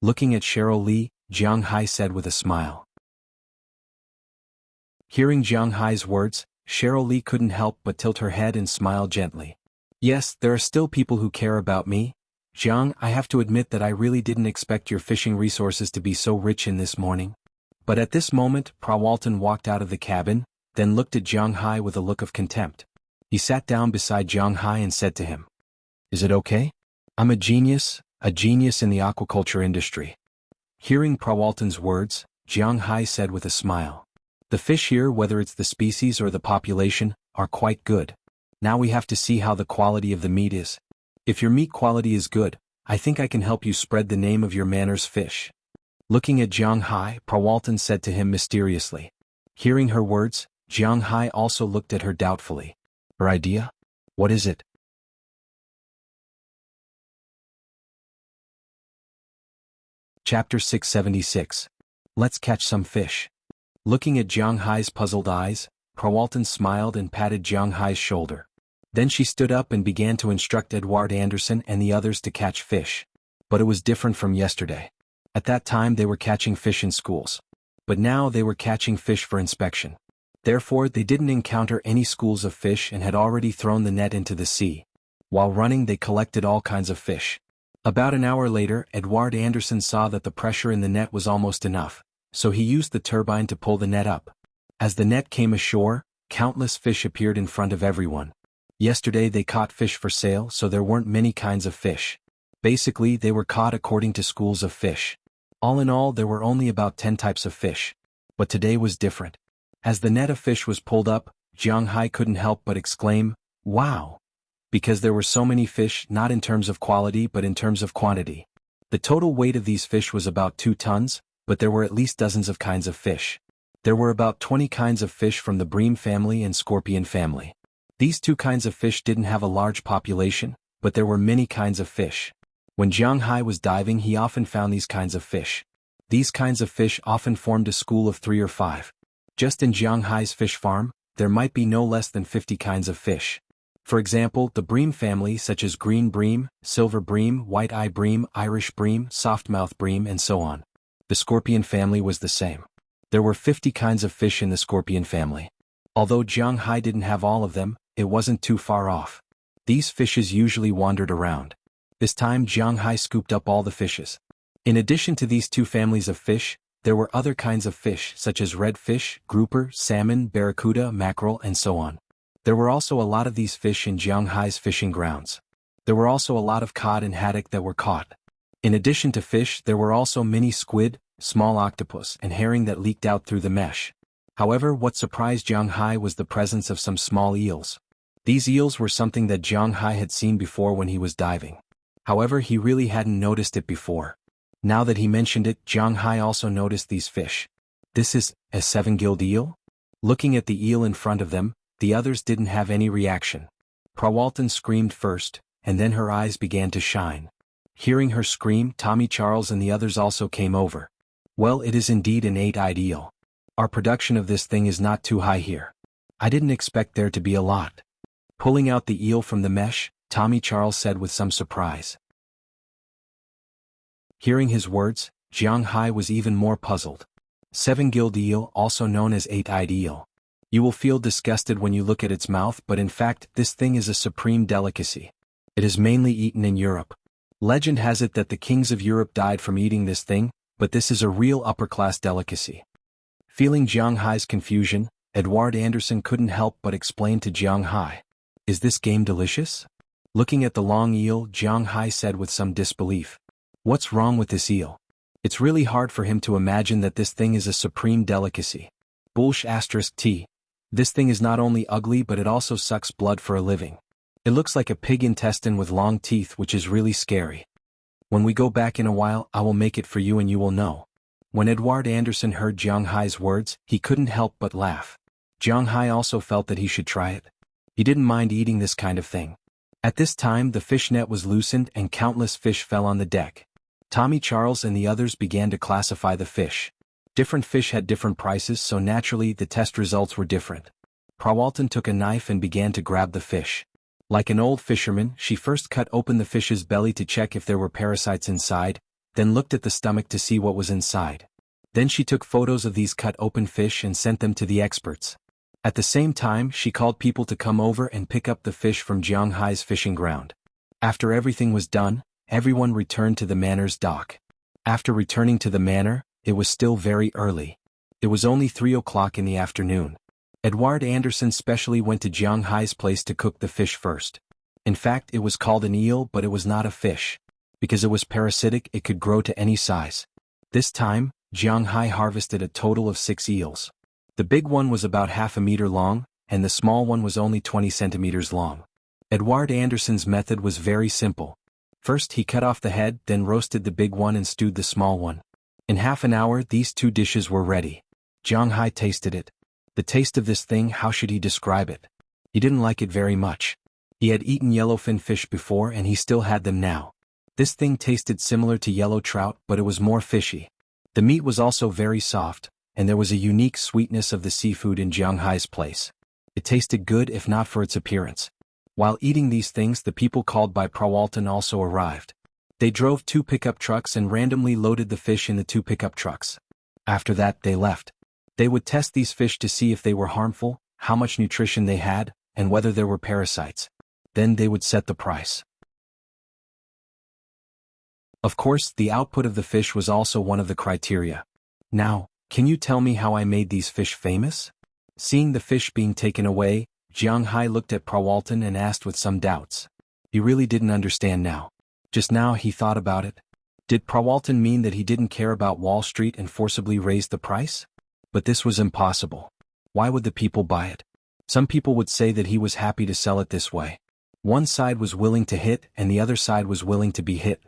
Looking at Cheryl Lee, Jiang Hai said with a smile. Hearing Jiang Hai's words, Cheryl Lee couldn't help but tilt her head and smile gently. Yes, there are still people who care about me. Jiang, I have to admit that I really didn't expect your fishing resources to be so rich in this morning. But at this moment, Prawalton walked out of the cabin, then looked at Jiang Hai with a look of contempt. He sat down beside Jiang Hai and said to him, "Is it okay? I'm a genius in the aquaculture industry." Hearing Prawalton's words, Jiang Hai said with a smile, "The fish here, whether it's the species or the population, are quite good. Now we have to see how the quality of the meat is. If your meat quality is good, I think I can help you spread the name of your Manners fish." Looking at Jiang Hai, Prawalton said to him mysteriously. Hearing her words, Jiang Hai also looked at her doubtfully. "Her idea? What is it?" Chapter 676. Let's catch some fish. Looking at Jiang Hai's puzzled eyes, Prawalton smiled and patted Jiang Hai's shoulder. Then she stood up and began to instruct Edward Anderson and the others to catch fish. But it was different from yesterday. At that time they were catching fish in schools. But now they were catching fish for inspection. Therefore they didn't encounter any schools of fish and had already thrown the net into the sea. While running they collected all kinds of fish. About an hour later, Edward Anderson saw that the pressure in the net was almost enough, so he used the turbine to pull the net up. As the net came ashore, countless fish appeared in front of everyone. Yesterday they caught fish for sale, so there weren't many kinds of fish. Basically, they were caught according to schools of fish. All in all, there were only about 10 types of fish. But today was different. As the net of fish was pulled up, Jiang Hai couldn't help but exclaim, "Wow!" Because there were so many fish, not in terms of quality but in terms of quantity. The total weight of these fish was about 2 tons, but there were at least dozens of kinds of fish. There were about 20 kinds of fish from the bream family and scorpion family. These 2 kinds of fish didn't have a large population, but there were many kinds of fish. When Jiang Hai was diving, he often found these kinds of fish. These kinds of fish often formed a school of 3 or 5. Just in Jiang Hai's fish farm, there might be no less than 50 kinds of fish. For example, the bream family such as green bream, silver bream, white-eye bream, Irish bream, softmouth bream and so on. The scorpion family was the same. There were 50 kinds of fish in the scorpion family. Although Jiang Hai didn't have all of them, it wasn't too far off. These fishes usually wandered around. This time Jiang Hai scooped up all the fishes. In addition to these 2 families of fish, there were other kinds of fish such as redfish, grouper, salmon, barracuda, mackerel and so on. There were also a lot of these fish in Jiang Hai's fishing grounds. There were also a lot of cod and haddock that were caught. In addition to fish, there were also many squid, small octopus, and herring that leaked out through the mesh. However, what surprised Jiang Hai was the presence of some small eels. These eels were something that Jiang Hai had seen before when he was diving. However, he really hadn't noticed it before. Now that he mentioned it, Jiang Hai also noticed these fish. "This is a 7-gilled eel?" Looking at the eel in front of them, the others didn't have any reaction. Prawalton screamed first, and then her eyes began to shine. Hearing her scream, Tommy Charles and the others also came over. "Well, it is indeed an 8-eyed eel. Our production of this thing is not too high here. I didn't expect there to be a lot." Pulling out the eel from the mesh, Tommy Charles said with some surprise. Hearing his words, Jiang Hai was even more puzzled. 7-gilled eel, also known as 8-eyed eel. You will feel disgusted when you look at its mouth, but in fact this thing is a supreme delicacy. It is mainly eaten in Europe. Legend has it that the kings of Europe died from eating this thing, but this is a real upper-class delicacy. Feeling Jiang Hai's confusion, Edward Anderson couldn't help but explain to Jiang Hai. "Is this game delicious?" Looking at the long eel, Jiang Hai said with some disbelief. "What's wrong with this eel?" It's really hard for him to imagine that this thing is a supreme delicacy. Bullsh*t. This thing is not only ugly but it also sucks blood for a living. It looks like a pig intestine with long teeth, which is really scary. When we go back in a while, I will make it for you and you will know. When Edward Anderson heard Jiang Hai's words, he couldn't help but laugh. Jiang Hai also felt that he should try it. He didn't mind eating this kind of thing. At this time the fish net was loosened and countless fish fell on the deck. Tommy Charles and the others began to classify the fish. Different fish had different prices, so naturally the test results were different. Prawalton took a knife and began to grab the fish. Like an old fisherman, she first cut open the fish's belly to check if there were parasites inside, then looked at the stomach to see what was inside. Then she took photos of these cut open fish and sent them to the experts. At the same time, she called people to come over and pick up the fish from Jiang Hai's fishing ground. After everything was done, everyone returned to the manor's dock. After returning to the manor, it was still very early. It was only 3 o'clock in the afternoon. Edward Anderson specially went to Jiang Hai's place to cook the fish first. In fact, it was called an eel, but it was not a fish. Because it was parasitic, it could grow to any size. This time, Jiang Hai harvested a total of 6 eels. The big one was about half a meter long, and the small one was only 20 centimeters long. Edward Anderson's method was very simple. First he cut off the head, then roasted the big one and stewed the small one. In half an hour these 2 dishes were ready. Jiang Hai tasted it. The taste of this thing, how should he describe it? He didn't like it very much. He had eaten yellowfin fish before and he still had them now. This thing tasted similar to yellow trout, but it was more fishy. The meat was also very soft, and there was a unique sweetness of the seafood in Jiang Hai's place. It tasted good if not for its appearance. While eating these things, the people called by Prawalton also arrived. They drove 2 pickup trucks and randomly loaded the fish in the 2 pickup trucks. After that they left. They would test these fish to see if they were harmful, how much nutrition they had, and whether there were parasites. Then they would set the price. Of course, the output of the fish was also one of the criteria. Now, can you tell me how I made these fish famous? Seeing the fish being taken away, Jiang Hai looked at Prawalton and asked with some doubts. He really didn't understand now. Just now he thought about it. Did Prawalton mean that he didn't care about Wall Street and forcibly raised the price? But this was impossible. Why would the people buy it? Some people would say that he was happy to sell it this way. One side was willing to hit and the other side was willing to be hit.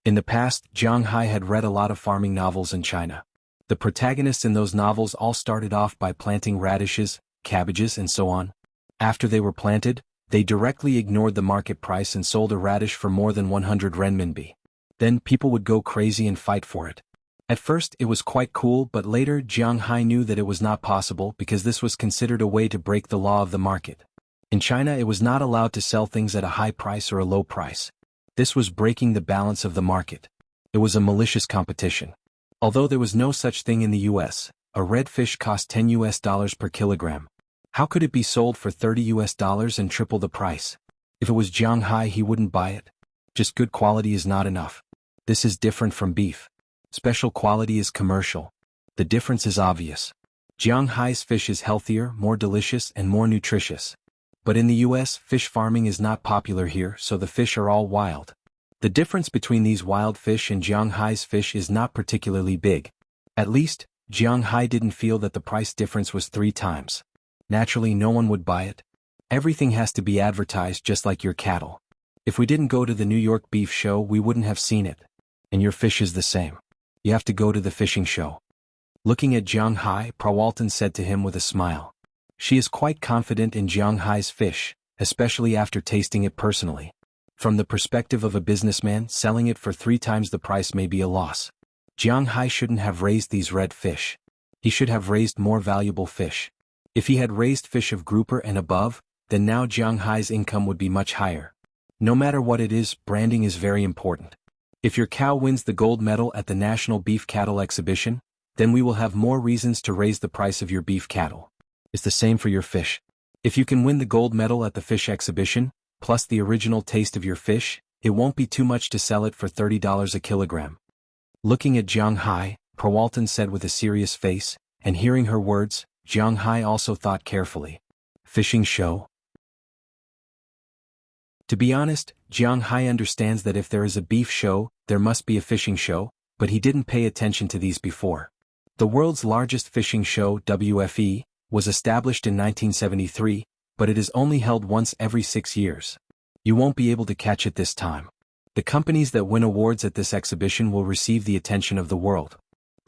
In the past, Jiang Hai had read a lot of farming novels in China. The protagonists in those novels all started off by planting radishes, cabbages and so on. After they were planted, they directly ignored the market price and sold a radish for more than 100 renminbi. Then people would go crazy and fight for it. At first it was quite cool, but later Jiang Hai knew that it was not possible because this was considered a way to break the law of the market. In China it was not allowed to sell things at a high price or a low price. This was breaking the balance of the market. It was a malicious competition. Although there was no such thing in the US, a red fish cost $10 per kilogram. How could it be sold for $30 and triple the price? If it was Jiang Hai, he wouldn't buy it. Just good quality is not enough. This is different from beef. Special quality is commercial. The difference is obvious. Jiang Hai's fish is healthier, more delicious and more nutritious. But in the US, fish farming is not popular here, so the fish are all wild. The difference between these wild fish and Jiang Hai's fish is not particularly big. At least, Jiang Hai didn't feel that the price difference was 3 times. Naturally, no one would buy it. Everything has to be advertised just like your cattle. If we didn't go to the New York Beef Show, we wouldn't have seen it. And your fish is the same. You have to go to the fishing show. Looking at Jiang Hai, Prawalton said to him with a smile. She is quite confident in Jiang Hai's fish, especially after tasting it personally. From the perspective of a businessman, selling it for 3 times the price may be a loss. Jiang Hai shouldn't have raised these red fish. He should have raised more valuable fish. If he had raised fish of grouper and above, then now Jiang Hai's income would be much higher. No matter what it is, branding is very important. If your cow wins the gold medal at the National Beef Cattle Exhibition, then we will have more reasons to raise the price of your beef cattle. It's the same for your fish. If you can win the gold medal at the fish exhibition, plus the original taste of your fish, it won't be too much to sell it for $30 a kilogram. Looking at Jiang Hai, Prawalton said with a serious face, and hearing her words, Jiang Hai also thought carefully. Fishing show? To be honest, Jiang Hai understands that if there is a beef show, there must be a fishing show, but he didn't pay attention to these before. The world's largest fishing show, WFE, was established in 1973, but it is only held once every 6 years. You won't be able to catch it this time. The companies that win awards at this exhibition will receive the attention of the world.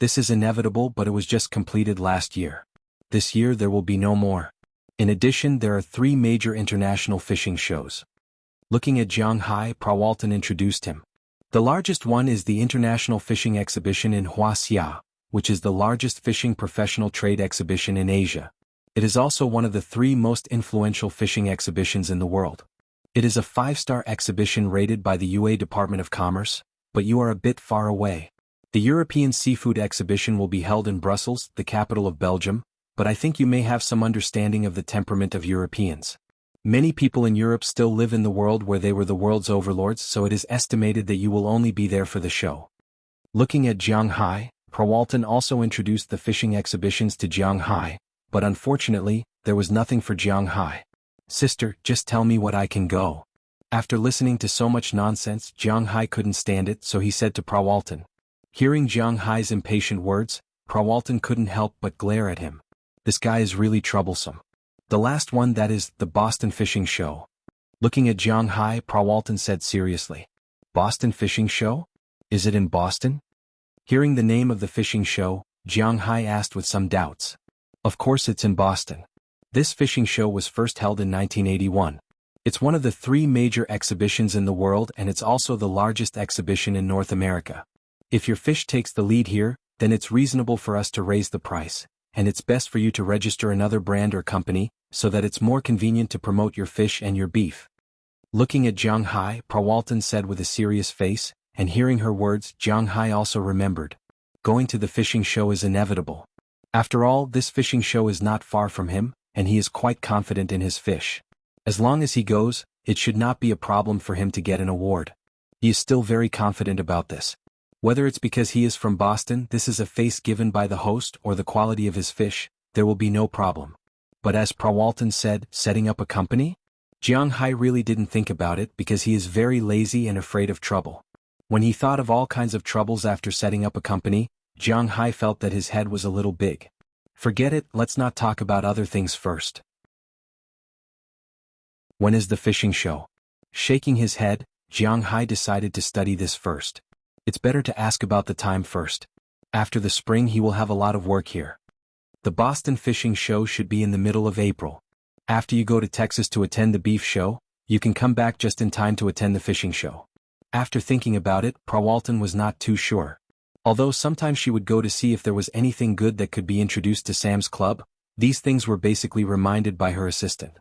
This is inevitable, but it was just completed last year. This year there will be no more. In addition, there are 3 major international fishing shows. Looking at Jiang Hai, Prawalton introduced him. The largest one is the International Fishing Exhibition in Wuxia, which is the largest fishing professional trade exhibition in Asia. It is also one of the 3 most influential fishing exhibitions in the world. It is a 5-star exhibition rated by the UA Department of Commerce, but you are a bit far away. The European Seafood Exhibition will be held in Brussels, the capital of Belgium, but I think you may have some understanding of the temperament of Europeans. Many people in Europe still live in the world where they were the world's overlords, so it is estimated that you will only be there for the show. Looking at Jiang Hai, Prawalton also introduced the fishing exhibitions to Jiang Hai, but unfortunately, there was nothing for Jiang Hai. Sister, just tell me what I can go. After listening to so much nonsense, Jiang Hai couldn't stand it, so he said to Prawalton. Hearing Jiang Hai's impatient words, Prawalton couldn't help but glare at him. This guy is really troublesome. The last one, that is, the Boston Fishing Show. Looking at Jiang Hai, Prawalton said seriously. Boston Fishing Show? Is it in Boston? Hearing the name of the fishing show, Jiang Hai asked with some doubts. Of course it's in Boston. This fishing show was first held in 1981. It's one of the 3 major exhibitions in the world, and it's also the largest exhibition in North America. If your fish takes the lead here, then it's reasonable for us to raise the price, and it's best for you to register another brand or company, so that it's more convenient to promote your fish and your beef. Looking at Jiang Hai, Prawalton said with a serious face, and hearing her words, Jiang Hai also remembered. Going to the fishing show is inevitable. After all, this fishing show is not far from him, and he is quite confident in his fish. As long as he goes, it should not be a problem for him to get an award. He is still very confident about this. Whether it's because he is from Boston, this is a face given by the host, or the quality of his fish, there will be no problem. But as Prawalton said, setting up a company? Jiang Hai really didn't think about it because he is very lazy and afraid of trouble. When he thought of all kinds of troubles after setting up a company, Jiang Hai felt that his head was a little big. Forget it, let's not talk about other things first. When is the fishing show? Shaking his head, Jiang Hai decided to study this first. It's better to ask about the time first. After the spring he will have a lot of work here. The Boston Fishing Show should be in the middle of April. After you go to Texas to attend the beef show, you can come back just in time to attend the fishing show. After thinking about it, Prawalton was not too sure. Although sometimes she would go to see if there was anything good that could be introduced to Sam's Club, these things were basically reminded by her assistant.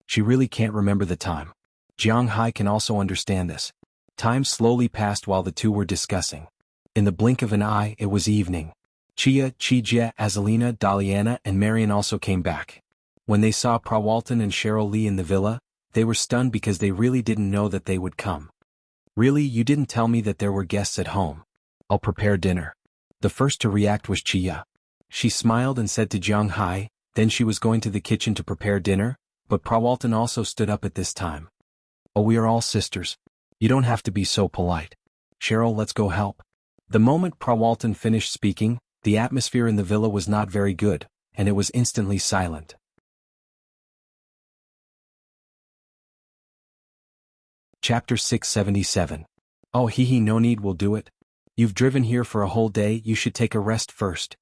She really can't remember the time. Jiang Hai can also understand this. Time slowly passed while the two were discussing. In the blink of an eye, it was evening. Chia, Chijia, Azalina, Daliana, and Marian also came back. When they saw Prawalton and Cheryl Lee in the villa, they were stunned because they really didn't know that they would come. Really, you didn't tell me that there were guests at home. I'll prepare dinner. The first to react was Chia. She smiled and said to Jiang Hai, then she was going to the kitchen to prepare dinner, but Prawalton also stood up at this time. Oh, we are all sisters. You don't have to be so polite. Cheryl, let's go help. The moment Prawalton finished speaking, the atmosphere in the villa was not very good, and it was instantly silent. Chapter 677. Oh, no need, we'll do it. You've driven here for a whole day, you should take a rest first.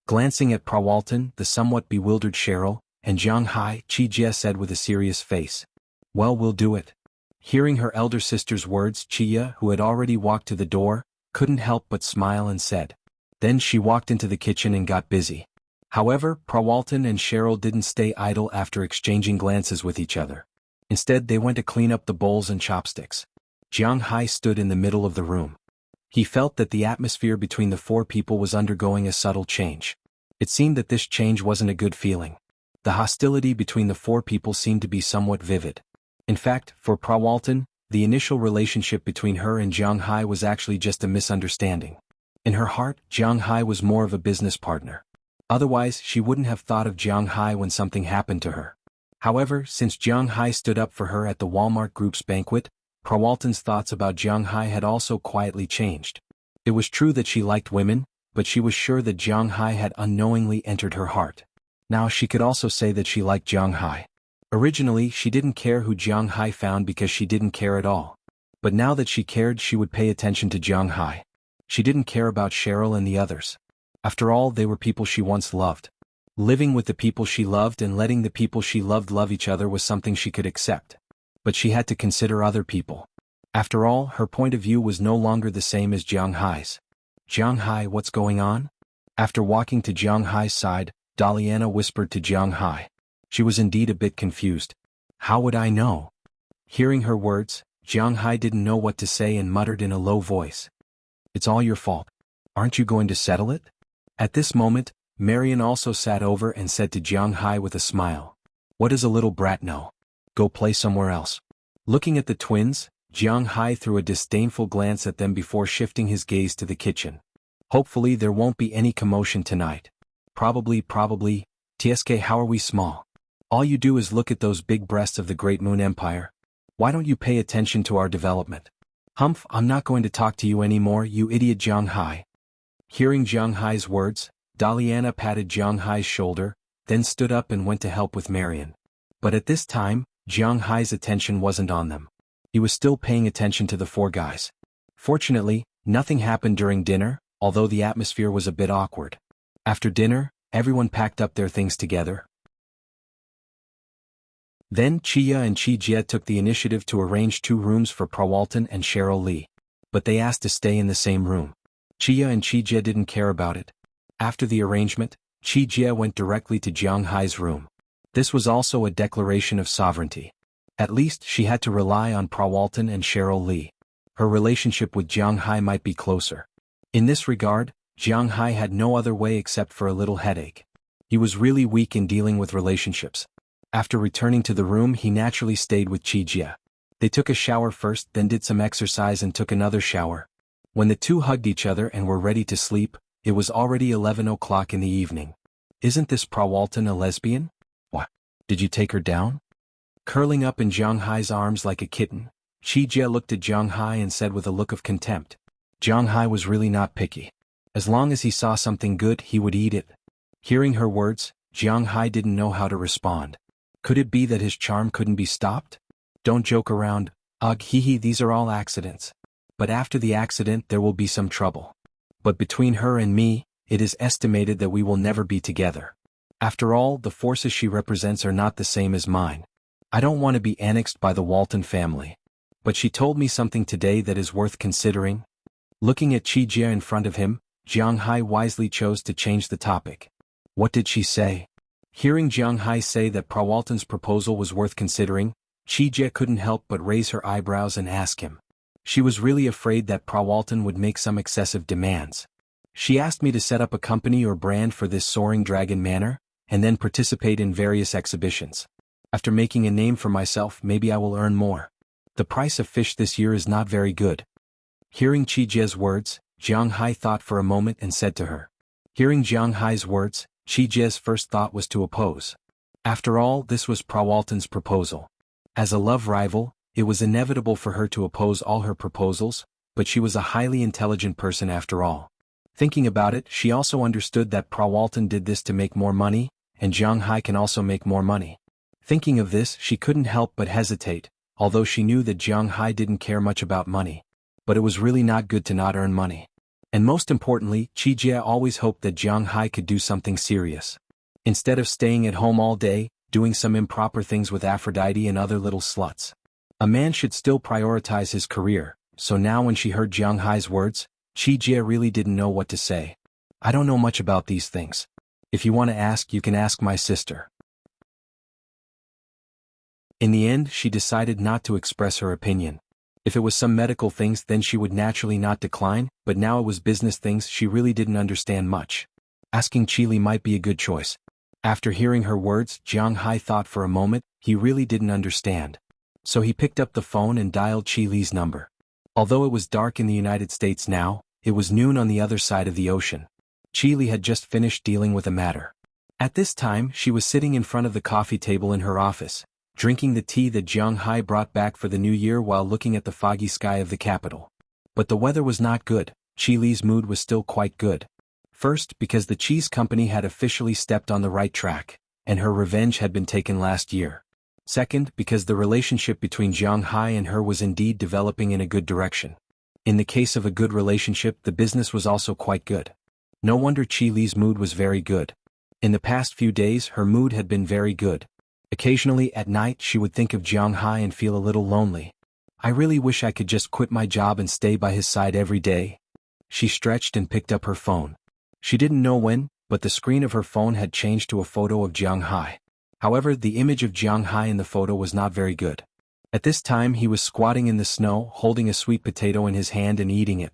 Glancing at Prawalton, the somewhat bewildered Cheryl, and Jiang Hai, Chijia said with a serious face. Well, we'll do it. Hearing her elder sister's words, Chia, who had already walked to the door, couldn't help but smile and said. Then she walked into the kitchen and got busy. However, Prawalton and Cheryl didn't stay idle after exchanging glances with each other. Instead, they went to clean up the bowls and chopsticks. Jiang Hai stood in the middle of the room. He felt that the atmosphere between the 4 people was undergoing a subtle change. It seemed that this change wasn't a good feeling. The hostility between the 4 people seemed to be somewhat vivid. In fact, for Prawalton, the initial relationship between her and Jiang Hai was actually just a misunderstanding. In her heart, Jiang Hai was more of a business partner. Otherwise, she wouldn't have thought of Jiang Hai when something happened to her. However, since Jiang Hai stood up for her at the Walmart Group's banquet, Prawalton's thoughts about Jiang Hai had also quietly changed. It was true that she liked women, but she was sure that Jiang Hai had unknowingly entered her heart. Now she could also say that she liked Jiang Hai. Originally, she didn't care who Jiang Hai found because she didn't care at all. But now that she cared, she would pay attention to Jiang Hai. She didn't care about Cheryl and the others. After all, they were people she once loved. Living with the people she loved and letting the people she loved love each other was something she could accept. But she had to consider other people. After all, her point of view was no longer the same as Jiang Hai's. Jiang Hai, what's going on? After walking to Jiang Hai's side, Daliana whispered to Jiang Hai. She was indeed a bit confused. How would I know? Hearing her words, Jiang Hai didn't know what to say and muttered in a low voice. It's all your fault. Aren't you going to settle it? At this moment, Marian also sat over and said to Jiang Hai with a smile. What does a little brat know? Go play somewhere else. Looking at the twins, Jiang Hai threw a disdainful glance at them before shifting his gaze to the kitchen. Hopefully there won't be any commotion tonight. Probably. TSK, how are we small? All you do is look at those big breasts of the Great Moon Empire. Why don't you pay attention to our development? Humph, I'm not going to talk to you anymore, you idiot Jiang Hai. Hearing Jiang Hai's words, Daliana patted Jiang Hai's shoulder, then stood up and went to help with Marian. But at this time, Jiang Hai's attention wasn't on them. He was still paying attention to the four guys. Fortunately, nothing happened during dinner, although the atmosphere was a bit awkward. After dinner, everyone packed up their things together. Then Chia and Chi Jie took the initiative to arrange 2 rooms for Prawalton and Cheryl Lee. But they asked to stay in the same room. Chia and Chi Jie didn't care about it. After the arrangement, Chi Jie went directly to Jiang Hai's room. This was also a declaration of sovereignty. At least she had to rely on Prawalton and Cheryl Lee. Her relationship with Jiang Hai might be closer. In this regard, Jiang Hai had no other way except for a little headache. He was really weak in dealing with relationships. After returning to the room, he naturally stayed with Chi Jie. They took a shower first, then did some exercise and took another shower. When the two hugged each other and were ready to sleep, it was already 11 o'clock in the evening. Isn't this Prawalton a lesbian? What? Did you take her down? Curling up in Jiang Hai's arms like a kitten, Chi Jie looked at Jiang Hai and said with a look of contempt. Jiang Hai was really not picky. As long as he saw something good, he would eat it. Hearing her words, Jiang Hai didn't know how to respond. Could it be that his charm couldn't be stopped? Don't joke around. Ugh, hee, these are all accidents. But after the accident there will be some trouble. But between her and me, it is estimated that we will never be together. After all, the forces she represents are not the same as mine. I don't want to be annexed by the Walton family. But she told me something today that is worth considering. Looking at Chi Jie in front of him, Jiang Hai wisely chose to change the topic. What did she say? Hearing Jiang Hai say that Prawalton's proposal was worth considering, Chi Jie couldn't help but raise her eyebrows and ask him. She was really afraid that Prawalton would make some excessive demands. She asked me to set up a company or brand for this Soaring Dragon Manor, and then participate in various exhibitions. After making a name for myself, maybe I will earn more. The price of fish this year is not very good. Hearing Chi Jie's words, Jiang Hai thought for a moment and said to her. Hearing Jiang Hai's words, Chi Jie's first thought was to oppose. After all, this was Prawalton's proposal. As a love rival, it was inevitable for her to oppose all her proposals, but she was a highly intelligent person after all. Thinking about it, she also understood that Prawalton did this to make more money, and Jiang Hai can also make more money. Thinking of this, she couldn't help but hesitate, although she knew that Jiang Hai didn't care much about money. But it was really not good to not earn money. And most importantly, Chi Jie always hoped that Jiang Hai could do something serious. Instead of staying at home all day, doing some improper things with Aphrodite and other little sluts. A man should still prioritize his career, so now when she heard Jiang Hai's words, Chi Jie really didn't know what to say. I don't know much about these things. If you want to ask, you can ask my sister. In the end, she decided not to express her opinion. If it was some medical things, then she would naturally not decline, but now it was business things she really didn't understand much. Asking Chi Li might be a good choice. After hearing her words, Jiang Hai thought for a moment, he really didn't understand. So he picked up the phone and dialed Chi Li's number. Although it was dark in the United States now, it was noon on the other side of the ocean. Chi Li had just finished dealing with a matter. At this time, she was sitting in front of the coffee table in her office, drinking the tea that Jiang Hai brought back for the new year while looking at the foggy sky of the capital. But the weather was not good. Chi Li's mood was still quite good. First, because the cheese company had officially stepped on the right track, and her revenge had been taken last year. Second, because the relationship between Jiang Hai and her was indeed developing in a good direction. In the case of a good relationship, the business was also quite good. No wonder Qi Li's mood was very good. In the past few days, her mood had been very good. Occasionally, at night, she would think of Jiang Hai and feel a little lonely. I really wish I could just quit my job and stay by his side every day. She stretched and picked up her phone. She didn't know when, but the screen of her phone had changed to a photo of Jiang Hai. However, the image of Jiang Hai in the photo was not very good. At this time he was squatting in the snow, holding a sweet potato in his hand and eating it.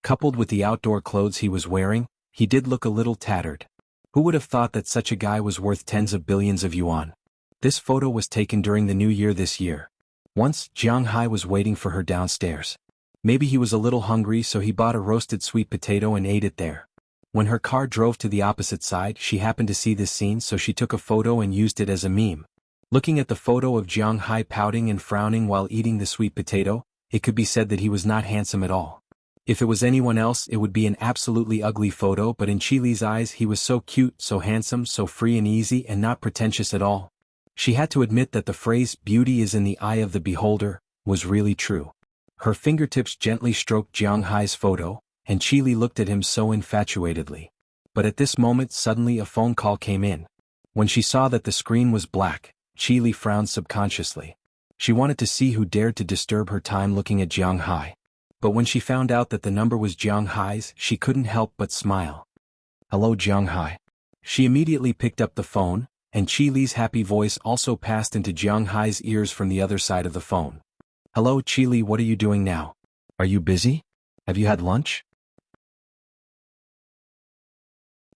Coupled with the outdoor clothes he was wearing, he did look a little tattered. Who would have thought that such a guy was worth tens of billions of yuan? This photo was taken during the new year this year. Once, Jiang Hai was waiting for her downstairs. Maybe he was a little hungry, so he bought a roasted sweet potato and ate it there. When her car drove to the opposite side, she happened to see this scene, so she took a photo and used it as a meme. Looking at the photo of Jiang Hai pouting and frowning while eating the sweet potato, it could be said that he was not handsome at all. If it was anyone else, it would be an absolutely ugly photo, but in Qi Li's eyes he was so cute, so handsome, so free and easy, and not pretentious at all. She had to admit that the phrase, "beauty is in the eye of the beholder," was really true. Her fingertips gently stroked Jiang Hai's photo, and Qi Li looked at him so infatuatedly. But at this moment suddenly a phone call came in. When she saw that the screen was black, Qi Li frowned subconsciously. She wanted to see who dared to disturb her time looking at Jiang Hai. But when she found out that the number was Jiang Hai's, she couldn't help but smile. "Hello, Jiang Hai." She immediately picked up the phone, and Qi Li's happy voice also passed into Jiang Hai's ears from the other side of the phone. "Hello, Qi Li, what are you doing now? Are you busy? Have you had lunch?"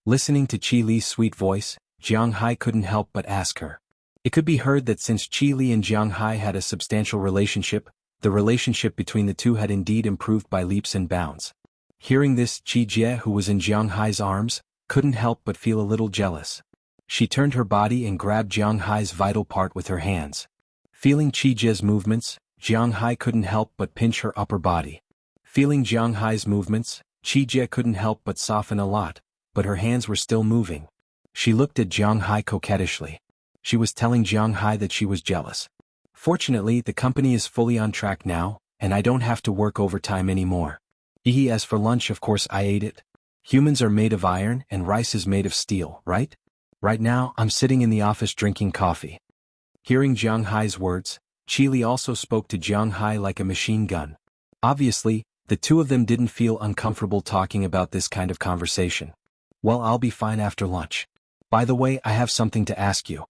Listening to Qi Li's sweet voice, Jiang Hai couldn't help but ask her. It could be heard that since Qi Li and Jiang Hai had a substantial relationship, the relationship between the two had indeed improved by leaps and bounds. Hearing this, Qi Jie, who was in Jiang Hai's arms, couldn't help but feel a little jealous. She turned her body and grabbed Jiang Hai's vital part with her hands. Feeling Qi Jie's movements, Jiang Hai couldn't help but pinch her upper body. Feeling Jiang Hai's movements, Qi Jie couldn't help but soften a lot, but her hands were still moving. She looked at Jiang Hai coquettishly. She was telling Jiang Hai that she was jealous. "Fortunately, the company is fully on track now, and I don't have to work overtime anymore. As for lunch, of course I ate it. Humans are made of iron and rice is made of steel, right? Right now, I'm sitting in the office drinking coffee." Hearing Jiang Hai's words, Qi Li also spoke to Jiang Hai like a machine gun. Obviously, the two of them didn't feel uncomfortable talking about this kind of conversation. "Well, I'll be fine after lunch. By the way, I have something to ask you."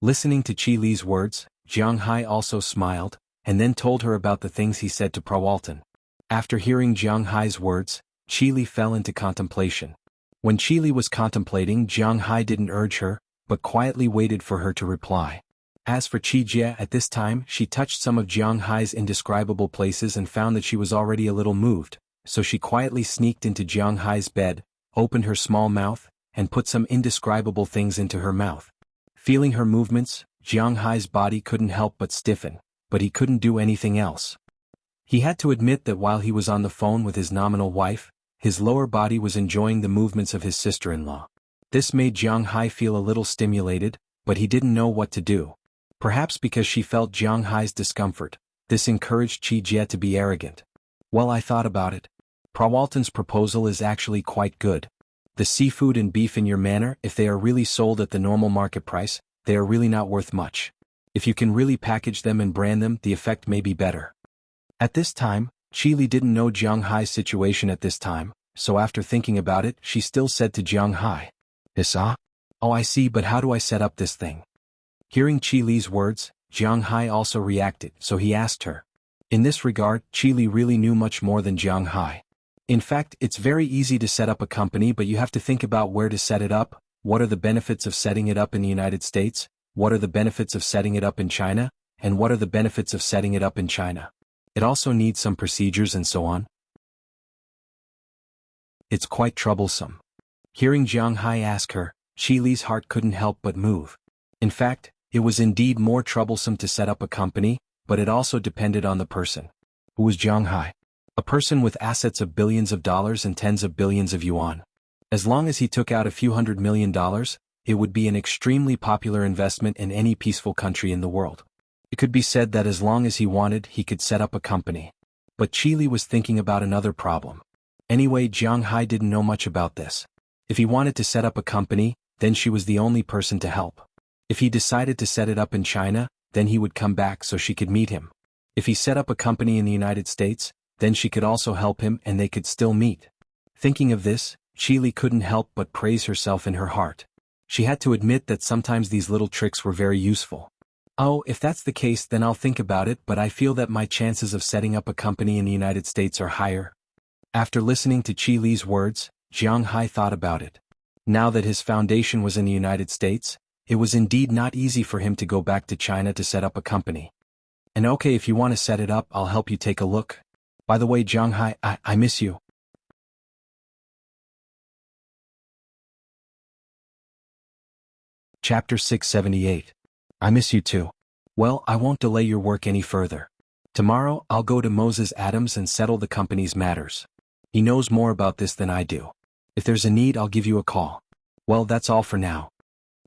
Listening to Qi Li's words, Jiang Hai also smiled, and then told her about the things he said to Prawalton. After hearing Jiang Hai's words, Qi Li fell into contemplation. When Qi Li was contemplating, Jiang Hai didn't urge her, but quietly waited for her to reply. As for Qi Jie, at this time she touched some of Jiang Hai's indescribable places and found that she was already a little moved, so she quietly sneaked into Jiang Hai's bed, opened her small mouth, and put some indescribable things into her mouth. Feeling her movements, Jiang Hai's body couldn't help but stiffen, but he couldn't do anything else. He had to admit that while he was on the phone with his nominal wife, his lower body was enjoying the movements of his sister-in-law. This made Jiang Hai feel a little stimulated, but he didn't know what to do. Perhaps because she felt Jiang Hai's discomfort, this encouraged Qi Jie to be arrogant. "Well, I thought about it. Prawalton's proposal is actually quite good. The seafood and beef in your manor, if they are really sold at the normal market price, they are really not worth much. If you can really package them and brand them, the effect may be better." At this time, Qi Li didn't know Jiang Hai's situation at this time, so after thinking about it, she still said to Jiang Hai, "Issa? Oh, I see, but how do I set up this thing?" Hearing Qi Li's words, Jiang Hai also reacted, so he asked her. In this regard, Qi Li really knew much more than Jiang Hai. In fact, it's very easy to set up a company, but you have to think about where to set it up. What are the benefits of setting it up in the United States? What are the benefits of setting it up in China? And what are the benefits of setting it up in China? It also needs some procedures and so on. It's quite troublesome. Hearing Jiang Hai ask her, Qi Li's heart couldn't help but move. In fact, it was indeed more troublesome to set up a company, but it also depended on the person. Who was Jiang Hai? A person with assets of billions of dollars and tens of billions of yuan. As long as he took out a few $100 million, it would be an extremely popular investment in any peaceful country in the world. It could be said that as long as he wanted, he could set up a company. But Qili was thinking about another problem. Anyway, Jiang Hai didn't know much about this. If he wanted to set up a company, then she was the only person to help. If he decided to set it up in China, then he would come back so she could meet him. If he set up a company in the United States, then she could also help him and they could still meet. Thinking of this, Qili couldn't help but praise herself in her heart. She had to admit that sometimes these little tricks were very useful. Oh, if that's the case, then I'll think about it, but I feel that my chances of setting up a company in the United States are higher. After listening to Qili's words, Jiang Hai thought about it. Now that his foundation was in the United States, it was indeed not easy for him to go back to China to set up a company. And okay, if you want to set it up, I'll help you take a look. By the way, Jiang Hai, I miss you. Chapter 678. I miss you too. Well, I won't delay your work any further. Tomorrow, I'll go to Moses Adams and settle the company's matters. He knows more about this than I do. If there's a need, I'll give you a call. Well, that's all for now.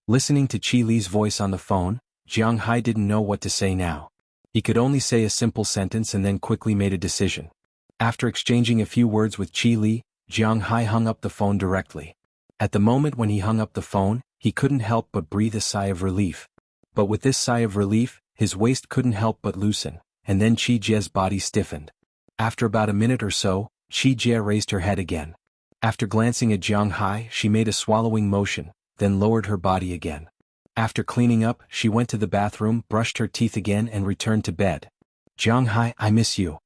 Listening to Qili's voice on the phone, Jiang Hai didn't know what to say now. He could only say a simple sentence and then quickly made a decision. After exchanging a few words with Qili, Jiang Hai hung up the phone directly. At the moment when he hung up the phone, he couldn't help but breathe a sigh of relief. But with this sigh of relief, his waist couldn't help but loosen, and then Qi Jie's body stiffened. After about a minute or so, Qi Jie raised her head again. After glancing at Jiang Hai, she made a swallowing motion, then lowered her body again. After cleaning up, she went to the bathroom, brushed her teeth again and returned to bed. Jiang Hai, I miss you.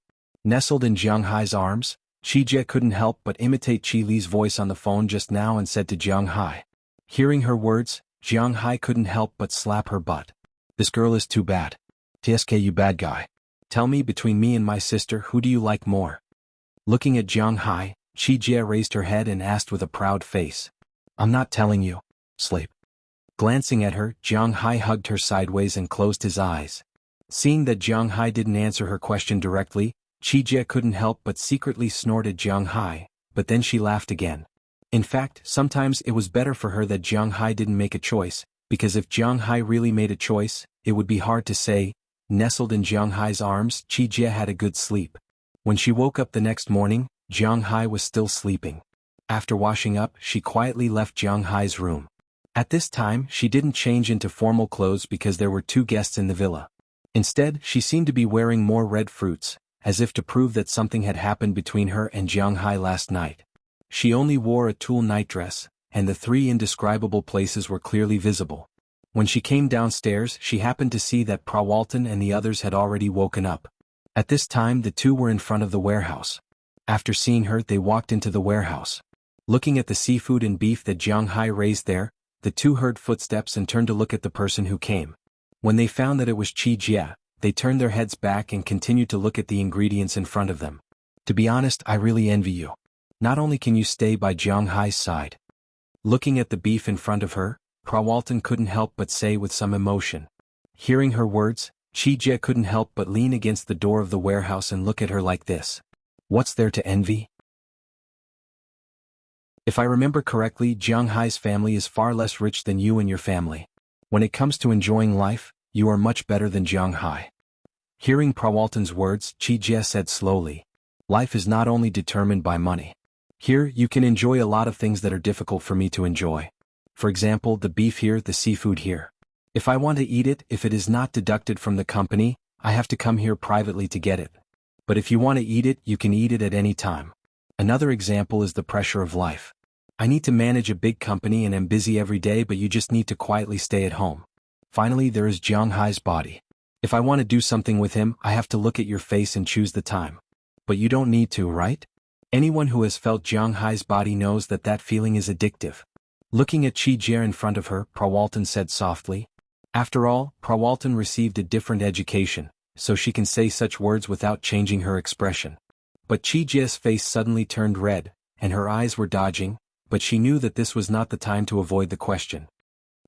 Nestled in Jiang Hai's arms, Qi Jie couldn't help but imitate Qili's voice on the phone just now and said to Jiang Hai. Hearing her words, Jiang Hai couldn't help but slap her butt. This girl is too bad. TSK, you bad guy. Tell me, between me and my sister, who do you like more? Looking at Jiang Hai, Qi Jie raised her head and asked with a proud face. I'm not telling you. Sleep. Glancing at her, Jiang Hai hugged her sideways and closed his eyes. Seeing that Jiang Hai didn't answer her question directly, Qi Jie couldn't help but secretly snort at Jiang Hai, but then she laughed again. In fact, sometimes it was better for her that Jiang Hai didn't make a choice, because if Jiang Hai really made a choice, it would be hard to say. Nestled in Jiang Hai's arms, Qi Jie had a good sleep. When she woke up the next morning, Jiang Hai was still sleeping. After washing up, she quietly left Jiang Hai's room. At this time, she didn't change into formal clothes because there were 2 guests in the villa. Instead, she seemed to be wearing more red fruits, as if to prove that something had happened between her and Jiang Hai last night. She only wore a tulle nightdress, and the 3 indescribable places were clearly visible. When she came downstairs, she happened to see that Prawalton and the others had already woken up. At this time, the 2 were in front of the warehouse. After seeing her, they walked into the warehouse. Looking at the seafood and beef that Jiang Hai raised there, the 2 heard footsteps and turned to look at the person who came. When they found that it was Qi Jie, they turned their heads back and continued to look at the ingredients in front of them. To be honest, I really envy you. Not only can you stay by Jiang Hai's side. Looking at the beef in front of her, Prawalton couldn't help but say with some emotion. Hearing her words, Qi Jie couldn't help but lean against the door of the warehouse and look at her like this. What's there to envy? If I remember correctly, Jiang Hai's family is far less rich than you and your family. When it comes to enjoying life, you are much better than Jiang Hai. Hearing Prawalton's words, Qi Jie said slowly. Life is not only determined by money. Here, you can enjoy a lot of things that are difficult for me to enjoy. For example, the beef here, the seafood here. If I want to eat it, if it is not deducted from the company, I have to come here privately to get it. But if you want to eat it, you can eat it at any time. Another example is the pressure of life. I need to manage a big company and am busy every day, but you just need to quietly stay at home. Finally, there is Jiang Hai's body. If I want to do something with him, I have to look at your face and choose the time. But you don't need to, right? Anyone who has felt Jiang Hai's body knows that that feeling is addictive. Looking at Qi Jie in front of her, Prawalton said softly. After all, Prawalton received a different education, so she can say such words without changing her expression. But Qi Jie's face suddenly turned red, and her eyes were dodging, but she knew that this was not the time to avoid the question.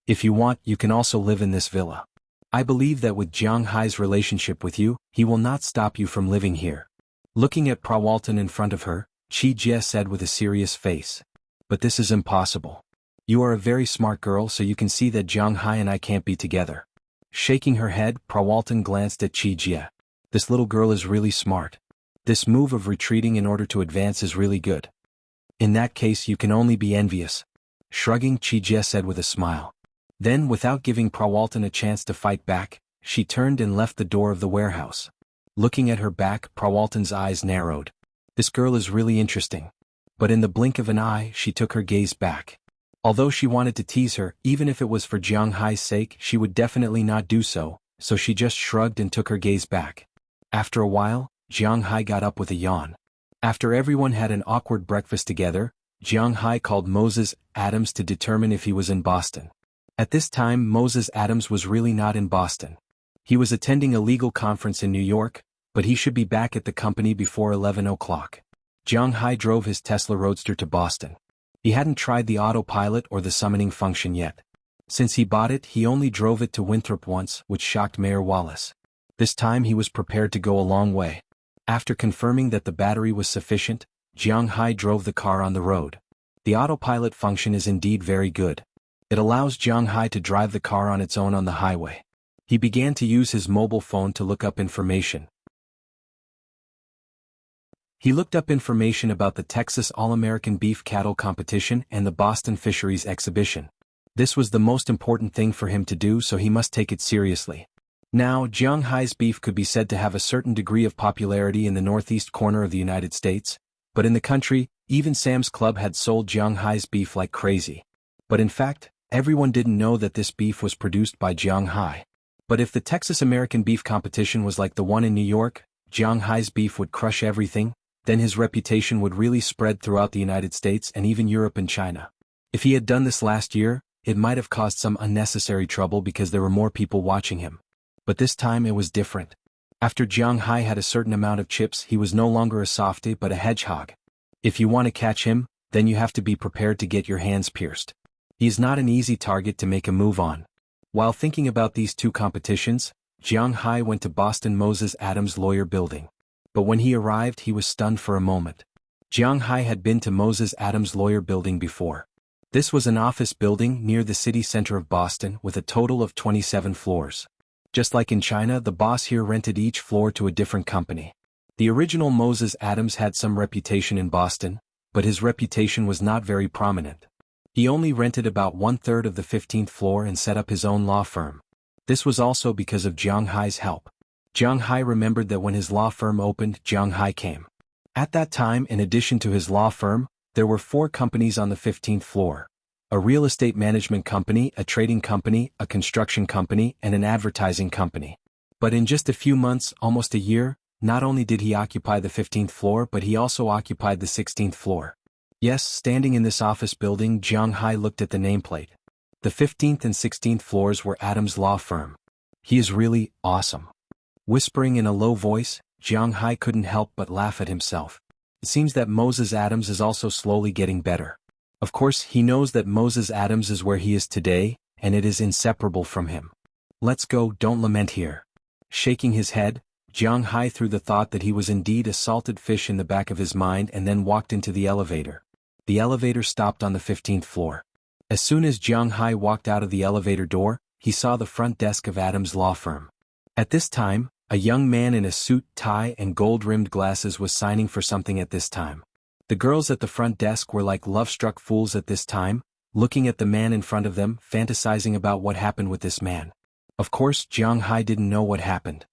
If you want, you can also live in this villa. I believe that with Jiang Hai's relationship with you, he will not stop you from living here. Looking at Prawalton in front of her, Qi Jie said with a serious face. But this is impossible. You are a very smart girl, so you can see that Jiang Hai and I can't be together. Shaking her head, Prawalton glanced at Chi-Jia. This little girl is really smart. This move of retreating in order to advance is really good. In that case you can only be envious. Shrugging, Chi-Jia said with a smile. Then, without giving Prawalton a chance to fight back, she turned and left the door of the warehouse. Looking at her back, Prawalton's eyes narrowed. This girl is really interesting. But in the blink of an eye, she took her gaze back. Although she wanted to tease her, even if it was for Jiang Hai's sake, she would definitely not do so, so she just shrugged and took her gaze back. After a while, Jiang Hai got up with a yawn. After everyone had an awkward breakfast together, Jiang Hai called Moses Adams to determine if he was in Boston. At this time, Moses Adams was really not in Boston. He was attending a legal conference in New York, but he should be back at the company before 11 o'clock. Jiang Hai drove his Tesla Roadster to Boston. He hadn't tried the autopilot or the summoning function yet. Since he bought it, he only drove it to Winthrop once, which shocked Mayor Wallace. This time he was prepared to go a long way. After confirming that the battery was sufficient, Jiang Hai drove the car on the road. The autopilot function is indeed very good. It allows Jiang Hai to drive the car on its own on the highway. He began to use his mobile phone to look up information. He looked up information about the Texas All-American Beef Cattle Competition and the Boston Fisheries Exhibition. This was the most important thing for him to do, so he must take it seriously. Now, Jiang Hai's beef could be said to have a certain degree of popularity in the northeast corner of the United States, but in the country, even Sam's Club had sold Jiang Hai's beef like crazy. But in fact, everyone didn't know that this beef was produced by Jiang Hai. But if the Texas American Beef Competition was like the one in New York, Jiang Hai's beef would crush everything, then his reputation would really spread throughout the United States and even Europe and China. If he had done this last year, it might have caused some unnecessary trouble because there were more people watching him. But this time it was different. After Jiang Hai had a certain amount of chips, he was no longer a softie but a hedgehog. If you want to catch him, then you have to be prepared to get your hands pierced. He is not an easy target to make a move on. While thinking about these two competitions, Jiang Hai went to Boston Moses Adams Lawyer Building. But when he arrived, he was stunned for a moment. Jiang Hai had been to Moses Adams Lawyer Building before. This was an office building near the city center of Boston with a total of 27 floors. Just like in China, the boss here rented each floor to a different company. The original Moses Adams had some reputation in Boston, but his reputation was not very prominent. He only rented about 1/3 of the 15th floor and set up his own law firm. This was also because of Jiang Hai's help. Jiang Hai remembered that when his law firm opened, Jiang Hai came. At that time, in addition to his law firm, there were 4 companies on the 15th floor. A real estate management company, a trading company, a construction company, and an advertising company. But in just a few months, almost a year, not only did he occupy the 15th floor but he also occupied the 16th floor. Yes, standing in this office building, Jiang Hai looked at the nameplate. The 15th and 16th floors were Adams' law firm. He is really awesome. Whispering in a low voice, Jiang Hai couldn't help but laugh at himself. It seems that Moses Adams is also slowly getting better. Of course, he knows that Moses Adams is where he is today, and it is inseparable from him. Let's go, don't lament here. Shaking his head, Jiang Hai threw the thought that he was indeed a salted fish in the back of his mind and then walked into the elevator. The elevator stopped on the 15th floor. As soon as Jiang Hai walked out of the elevator door, he saw the front desk of Adams' law firm. At this time, a young man in a suit, tie, and gold-rimmed glasses was signing for something at this time. The girls at the front desk were like love-struck fools at this time, looking at the man in front of them, fantasizing about what happened with this man. Of course, Jiang Hai didn't know what happened.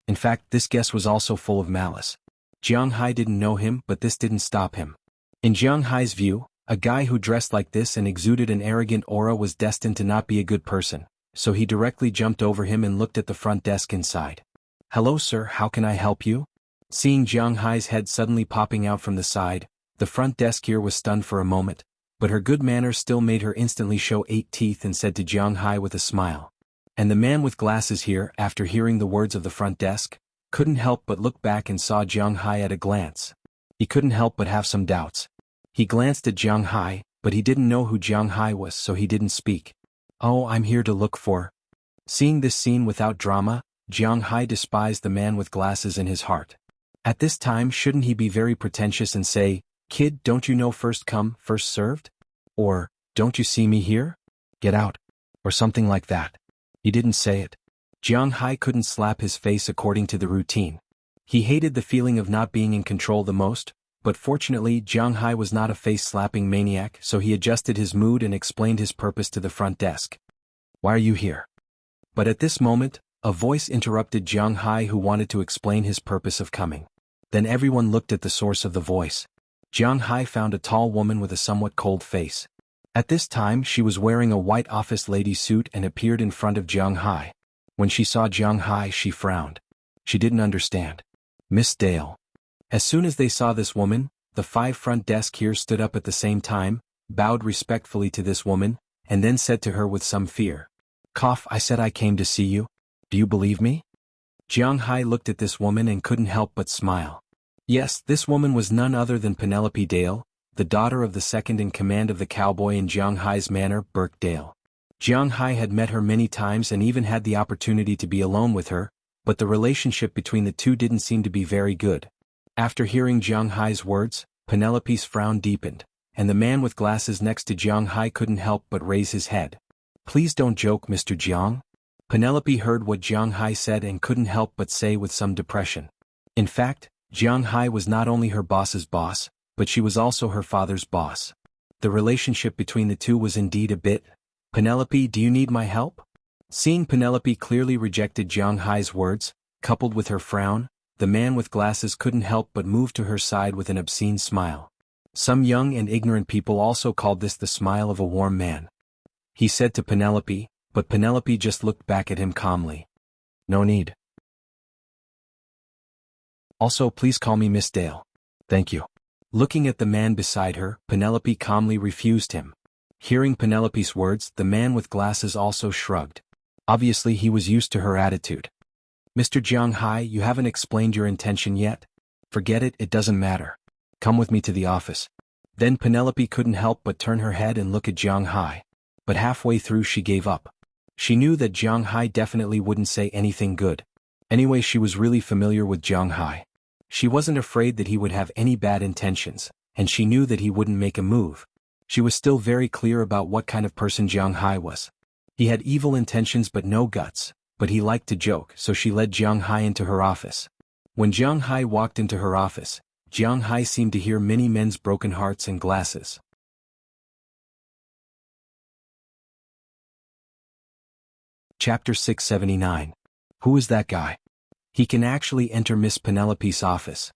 In fact, this guess was also full of malice. Jiang Hai didn't know him, but this didn't stop him. In Jiang Hai's view, a guy who dressed like this and exuded an arrogant aura was destined to not be a good person, so he directly jumped over him and looked at the front desk inside. "Hello sir, how can I help you?" Seeing Jiang Hai's head suddenly popping out from the side, the front desk here was stunned for a moment, but her good manners still made her instantly show 8 teeth and said to Jiang Hai with a smile. And the man with glasses here, after hearing the words of the front desk, couldn't help but look back and saw Jiang Hai at a glance. He couldn't help but have some doubts. He glanced at Jiang Hai, but he didn't know who Jiang Hai was, so he didn't speak. "Oh, I'm here to look for..." Seeing this scene without drama, Jiang Hai despised the man with glasses in his heart. At this time, shouldn't he be very pretentious and say, "Kid, don't you know first come, first served?" Or, "Don't you see me here? Get out." Or something like that. He didn't say it. Jiang Hai couldn't slap his face according to the routine. He hated the feeling of not being in control the most, but fortunately Jiang Hai was not a face-slapping maniac, so he adjusted his mood and explained his purpose to the front desk. Why are you here? But at this moment, a voice interrupted Jiang Hai, who wanted to explain his purpose of coming. Then everyone looked at the source of the voice. Jiang Hai found a tall woman with a somewhat cold face. At this time she was wearing a white office lady suit and appeared in front of Jiang Hai. When she saw Jiang Hai she frowned. She didn't understand. Miss Dale. As soon as they saw this woman, the 5 front desk here stood up at the same time, bowed respectfully to this woman, and then said to her with some fear. Cough, I said I came to see you. Do you believe me? Jiang Hai looked at this woman and couldn't help but smile. Yes, this woman was none other than Penelope Dale, the daughter of the second in command of the cowboy in Jiang Hai's manor, Burke Dale. Jiang Hai had met her many times and even had the opportunity to be alone with her, but the relationship between the two didn't seem to be very good. After hearing Jiang Hai's words, Penelope's frown deepened, and the man with glasses next to Jiang Hai couldn't help but raise his head. Please don't joke, Mr. Jiang. Penelope heard what Jiang Hai said and couldn't help but say with some depression. In fact, Jiang Hai was not only her boss's boss, but she was also her father's boss. The relationship between the two was indeed a bit. Penelope, do you need my help? Seeing Penelope clearly rejected Jiang Hai's words, coupled with her frown, the man with glasses couldn't help but move to her side with an obscene smile. Some young and ignorant people also called this the smile of a warm man. He said to Penelope, but Penelope just looked back at him calmly. No need. Also, please call me Miss Dale. Thank you. Looking at the man beside her, Penelope calmly refused him. Hearing Penelope's words, the man with glasses also shrugged. Obviously he was used to her attitude. Mr. Jiang Hai, you haven't explained your intention yet? Forget it, it doesn't matter. Come with me to the office. Then Penelope couldn't help but turn her head and look at Jiang Hai. But halfway through she gave up. She knew that Jiang Hai definitely wouldn't say anything good. Anyway, she was really familiar with Jiang Hai. She wasn't afraid that he would have any bad intentions, and she knew that he wouldn't make a move. She was still very clear about what kind of person Jiang Hai was. He had evil intentions but no guts, but he liked to joke, so she led Jiang Hai into her office. When Jiang Hai walked into her office, Jiang Hai seemed to hear many men's broken hearts and glasses. Chapter 679. Who is that guy? He can actually enter Miss Penelope's office.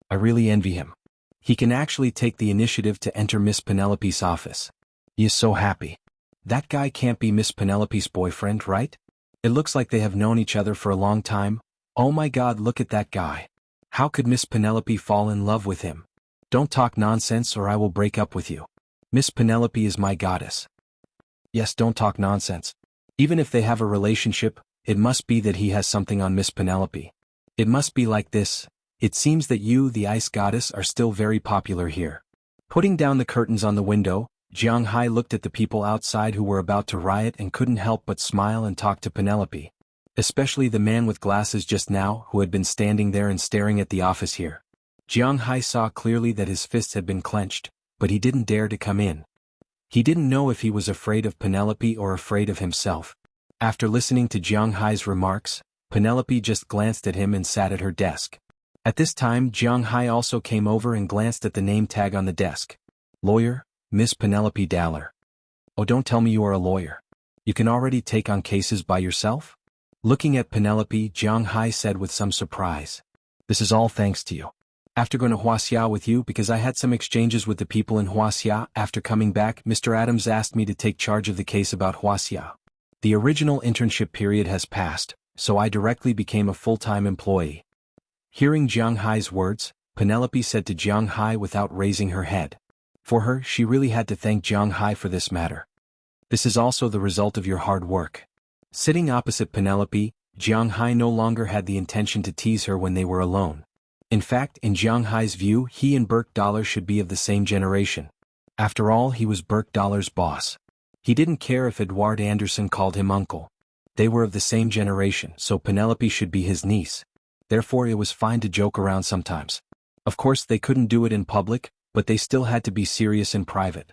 I really envy him. He can actually take the initiative to enter Miss Penelope's office. He is so happy. That guy can't be Miss Penelope's boyfriend, right? It looks like they have known each other for a long time. Oh my God, look at that guy. How could Miss Penelope fall in love with him? Don't talk nonsense or I will break up with you. Miss Penelope is my goddess. Yes, don't talk nonsense. Even if they have a relationship, it must be that he has something on Miss Penelope. It must be like this. It seems that you, the ice goddess, are still very popular here. Putting down the curtains on the window, Jiang Hai looked at the people outside who were about to riot and couldn't help but smile and talk to Penelope. Especially the man with glasses just now, who had been standing there and staring at the office here. Jiang Hai saw clearly that his fists had been clenched, but he didn't dare to come in. He didn't know if he was afraid of Penelope or afraid of himself. After listening to Jiang Hai's remarks, Penelope just glanced at him and sat at her desk. At this time Jiang Hai also came over and glanced at the name tag on the desk. Lawyer, Miss Penelope Daller. Oh, don't tell me you are a lawyer. You can already take on cases by yourself? Looking at Penelope, Jiang Hai said with some surprise. This is all thanks to you. After going to Wuxia with you, because I had some exchanges with the people in Wuxia, after coming back, Mr. Adams asked me to take charge of the case about Wuxia. The original internship period has passed, so I directly became a full-time employee. Hearing Jiang Hai's words, Penelope said to Jiang Hai without raising her head. For her, she really had to thank Jiang Hai for this matter. This is also the result of your hard work. Sitting opposite Penelope, Jiang Hai no longer had the intention to tease her when they were alone. In fact, in Jiang Hai's view, he and Burke Dollar should be of the same generation. After all, he was Burke Dollar's boss. He didn't care if Edward Anderson called him uncle. They were of the same generation, so Penelope should be his niece. Therefore it was fine to joke around sometimes. Of course they couldn't do it in public, but they still had to be serious in private.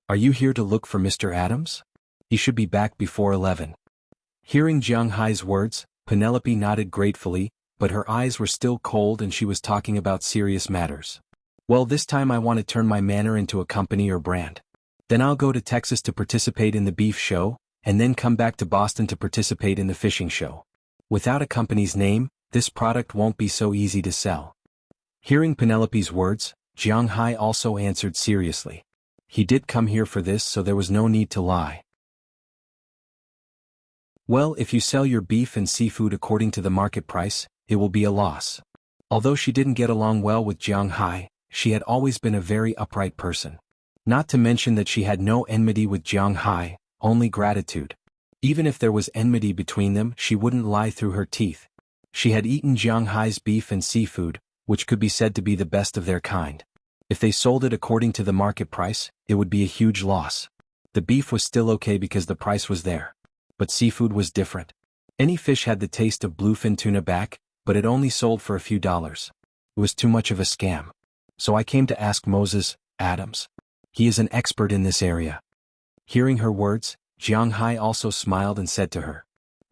Are you here to look for Mr. Adams? He should be back before 11. Hearing Jiang Hai's words, Penelope nodded gratefully, but her eyes were still cold and she was talking about serious matters. Well, this time I want to turn my manor into a company or brand. Then I'll go to Texas to participate in the beef show, and then come back to Boston to participate in the fishing show. Without a company's name, this product won't be so easy to sell. Hearing Penelope's words, Jiang Hai also answered seriously. He did come here for this, so there was no need to lie. Well, if you sell your beef and seafood according to the market price, it will be a loss. Although she didn't get along well with Jiang Hai, she had always been a very upright person. Not to mention that she had no enmity with Jiang Hai, only gratitude. Even if there was enmity between them, she wouldn't lie through her teeth. She had eaten Jiang Hai's beef and seafood, which could be said to be the best of their kind. If they sold it according to the market price, it would be a huge loss. The beef was still okay because the price was there. But seafood was different. Any fish had the taste of bluefin tuna back, but it only sold for a few dollars. It was too much of a scam. So I came to ask Moses Adams. He is an expert in this area. Hearing her words, Jiang Hai also smiled and said to her.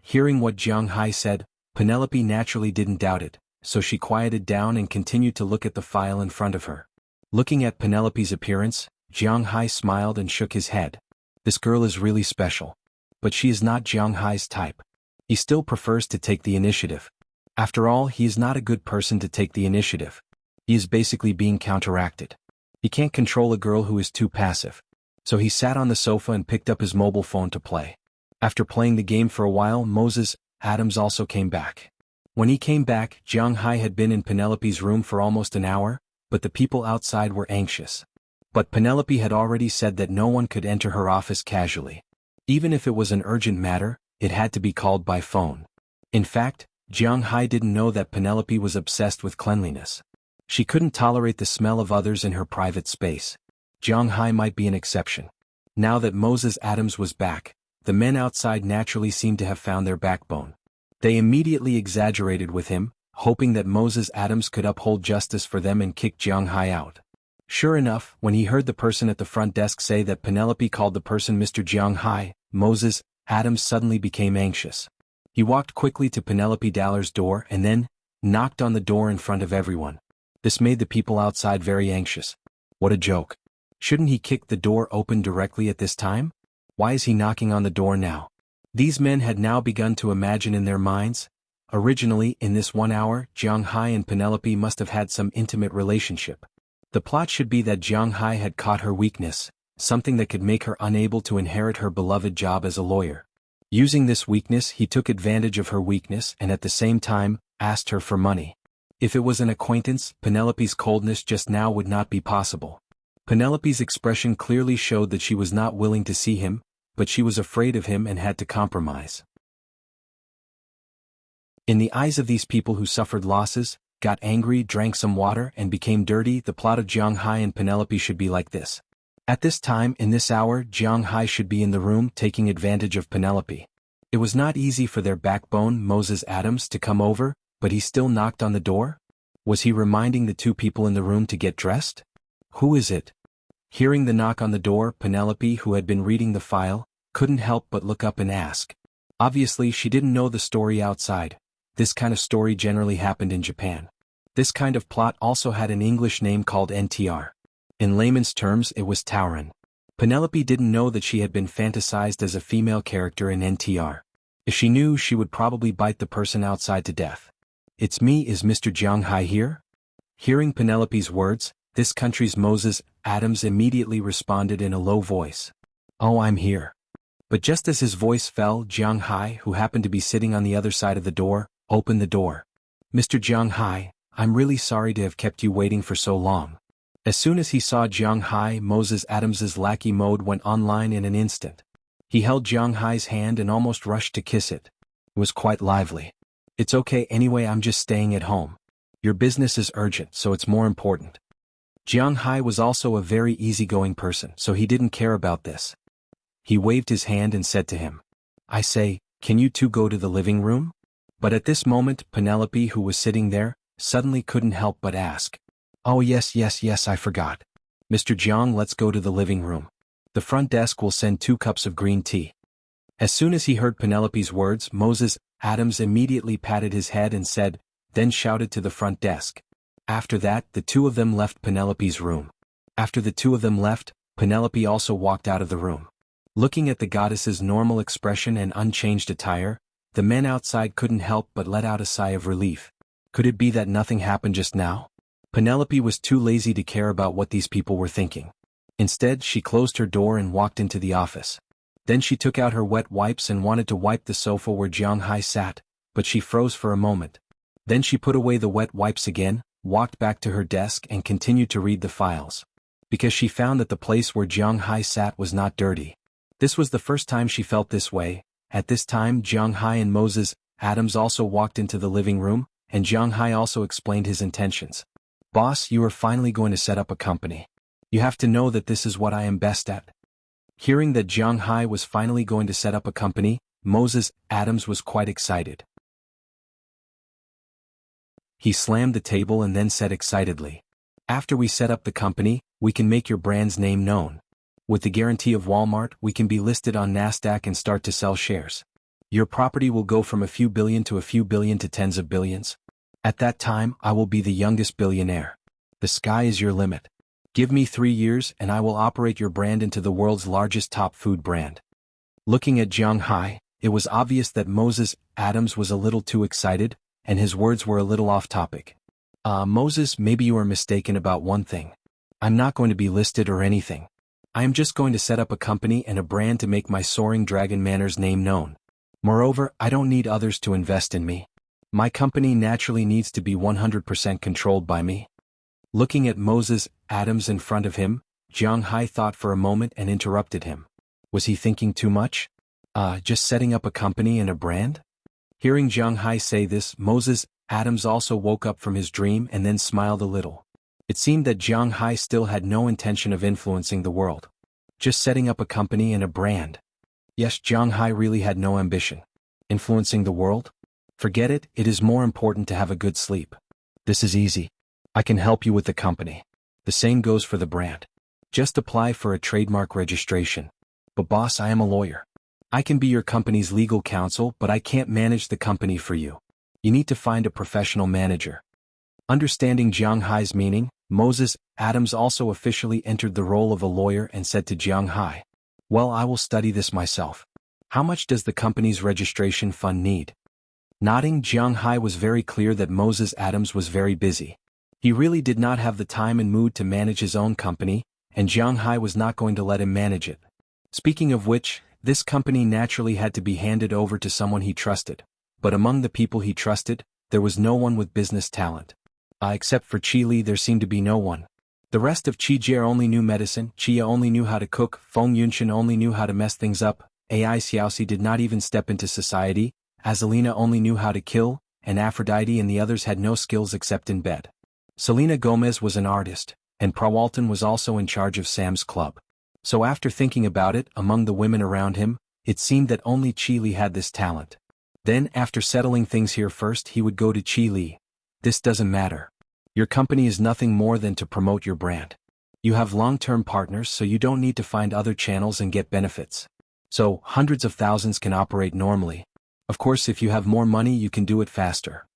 Hearing what Jiang Hai said, Penelope naturally didn't doubt it, so she quieted down and continued to look at the file in front of her. Looking at Penelope's appearance, Jiang Hai smiled and shook his head. This girl is really special. But she is not Jiang Hai's type. He still prefers to take the initiative. After all, he is not a good person to take the initiative. He is basically being counteracted. He can't control a girl who is too passive. So he sat on the sofa and picked up his mobile phone to play. After playing the game for a while, Moses Adams also came back. When he came back, Jiang Hai had been in Penelope's room for almost an hour, but the people outside were anxious. But Penelope had already said that no one could enter her office casually. Even if it was an urgent matter, it had to be called by phone. In fact, Jiang Hai didn't know that Penelope was obsessed with cleanliness. She couldn't tolerate the smell of others in her private space. Jiang Hai might be an exception. Now that Moses Adams was back, the men outside naturally seemed to have found their backbone. They immediately exaggerated with him, hoping that Moses Adams could uphold justice for them and kick Jiang Hai out. Sure enough, when he heard the person at the front desk say that Penelope called the person Mr. Jiang Hai, Moses Adams suddenly became anxious. He walked quickly to Penelope Dallar's door and then knocked on the door in front of everyone. This made the people outside very anxious. What a joke. Shouldn't he kick the door open directly at this time? Why is he knocking on the door now? These men had now begun to imagine in their minds. Originally, in this 1 hour, Jiang Hai and Penelope must have had some intimate relationship. The plot should be that Jiang Hai had caught her weakness, something that could make her unable to inherit her beloved job as a lawyer. Using this weakness, he took advantage of her weakness and at the same time, asked her for money. If it was an acquaintance, Penelope's coldness just now would not be possible. Penelope's expression clearly showed that she was not willing to see him, but she was afraid of him and had to compromise. In the eyes of these people who suffered losses, got angry, drank some water, and became dirty, the plot of Jiang Hai and Penelope should be like this. At this time, in this hour, Jiang Hai should be in the room taking advantage of Penelope. It was not easy for their backbone, Moses Adams, to come over, but he still knocked on the door? Was he reminding the two people in the room to get dressed? Who is it? Hearing the knock on the door, Penelope, who had been reading the file, couldn't help but look up and ask. Obviously, she didn't know the story outside. This kind of story generally happened in Japan. This kind of plot also had an English name called NTR. In layman's terms, it was Tauren. Penelope didn't know that she had been fantasized as a female character in NTR. If she knew, she would probably bite the person outside to death. It's me, is Mr. Jiang Hai here? Hearing Penelope's words, this country's Moses Adams immediately responded in a low voice. Oh, I'm here. But just as his voice fell, Jiang Hai, who happened to be sitting on the other side of the door, opened the door. Mr. Jiang Hai, I'm really sorry to have kept you waiting for so long. As soon as he saw Jiang Hai, Moses Adams's lackey mode went online in an instant. He held Jiang Hai's hand and almost rushed to kiss it. It was quite lively. It's okay anyway, I'm just staying at home. Your business is urgent, so it's more important. Jiang Hai was also a very easygoing person, so he didn't care about this. He waved his hand and said to him, I say, can you two go to the living room? But at this moment, Penelope, who was sitting there, suddenly couldn't help but ask. Oh yes, I forgot. Mr. Jiang, let's go to the living room. The front desk will send 2 cups of green tea. As soon as he heard Penelope's words, Moses Adams immediately patted his head and said, then shouted to the front desk. After that, the two of them left Penelope's room. After the two of them left, Penelope also walked out of the room. Looking at the goddess's normal expression and unchanged attire, the men outside couldn't help but let out a sigh of relief. Could it be that nothing happened just now? Penelope was too lazy to care about what these people were thinking. Instead, she closed her door and walked into the office. Then she took out her wet wipes and wanted to wipe the sofa where Jiang Hai sat, but she froze for a moment. Then she put away the wet wipes again, walked back to her desk and continued to read the files. Because she found that the place where Jiang Hai sat was not dirty. This was the first time she felt this way. At this time, Jiang Hai and Moses Adams also walked into the living room, and Jiang Hai also explained his intentions. Boss, you are finally going to set up a company. You have to know that this is what I am best at. Hearing that Jiang Hai was finally going to set up a company, Moses Adams was quite excited. He slammed the table and then said excitedly, after we set up the company, we can make your brand's name known. With the guarantee of Walmart, we can be listed on Nasdaq and start to sell shares. Your property will go from a few billion to tens of billions. At that time, I will be the youngest billionaire. The sky is your limit. Give me 3 years and I will operate your brand into the world's largest top food brand. Looking at Jiang Hai, it was obvious that Moses Adams was a little too excited, and his words were a little off topic. Moses, maybe you are mistaken about one thing. I'm not going to be listed or anything. I am just going to set up a company and a brand to make my soaring dragon manners name known. Moreover, I don't need others to invest in me. My company naturally needs to be 100% controlled by me. Looking at Moses Adams in front of him, Jiang Hai thought for a moment and interrupted him. Was he thinking too much? Just setting up a company and a brand? Hearing Jiang Hai say this, Moses Adams also woke up from his dream and then smiled a little. It seemed that Jiang Hai still had no intention of influencing the world. Just setting up a company and a brand. Yes, Jiang Hai really had no ambition. Influencing the world? Forget it, it is more important to have a good sleep. This is easy. I can help you with the company. The same goes for the brand. Just apply for a trademark registration. But boss, I am a lawyer. I can be your company's legal counsel, but I can't manage the company for you. You need to find a professional manager. Understanding Jiang Hai's meaning, Moses Adams also officially entered the role of a lawyer and said to Jiang Hai, well, I will study this myself. How much does the company's registration fund need? Nodding, Jiang Hai was very clear that Moses Adams was very busy. He really did not have the time and mood to manage his own company, and Jiang Hai was not going to let him manage it. Speaking of which, this company naturally had to be handed over to someone he trusted. But among the people he trusted, there was no one with business talent. Except for Qi Li, there seemed to be no one. The rest of Qi Jie only knew medicine, Chia only knew how to cook, Feng Yunshan only knew how to mess things up, Ai Xiaoxi did not even step into society, Azalina only knew how to kill, and Aphrodite and the others had no skills except in bed. Selena Gomez was an artist, and Prawalton was also in charge of Sam's club. So after thinking about it, among the women around him, it seemed that only Qi Li had this talent. Then, after settling things here first, he would go to Qi Li. This doesn't matter. Your company is nothing more than to promote your brand. You have long-term partners, so you don't need to find other channels and get benefits. So, hundreds of thousands can operate normally. Of course, if you have more money, you can do it faster.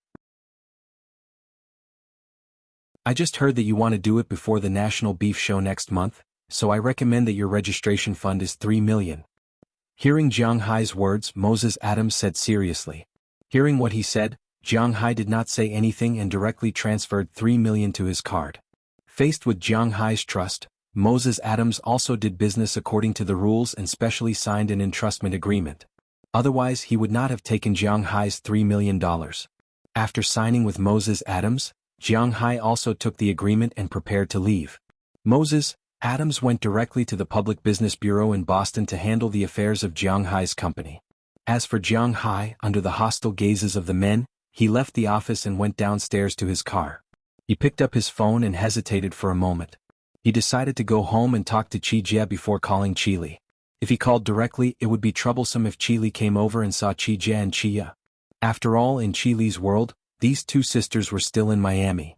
I just heard that you want to do it before the National Beef Show next month, so I recommend that your registration fund is 3 million. Hearing Jiang Hai's words, Moses Adams said seriously. Hearing what he said, Jiang Hai did not say anything and directly transferred 3 million to his card. Faced with Jiang Hai's trust, Moses Adams also did business according to the rules and specially signed an entrustment agreement. Otherwise, he would not have taken Jiang Hai's $3 million. After signing with Moses Adams, Jiang Hai also took the agreement and prepared to leave. Moses Adams went directly to the Public Business Bureau in Boston to handle the affairs of Jiang Hai's company. As for Jiang Hai, under the hostile gazes of the men, he left the office and went downstairs to his car. He picked up his phone and hesitated for a moment. He decided to go home and talk to Qi Jie before calling Qi Li. If he called directly, it would be troublesome if Qi Li came over and saw Qi Jie and Qi Ya. After all, in Qi Li's world, these two sisters were still in Miami.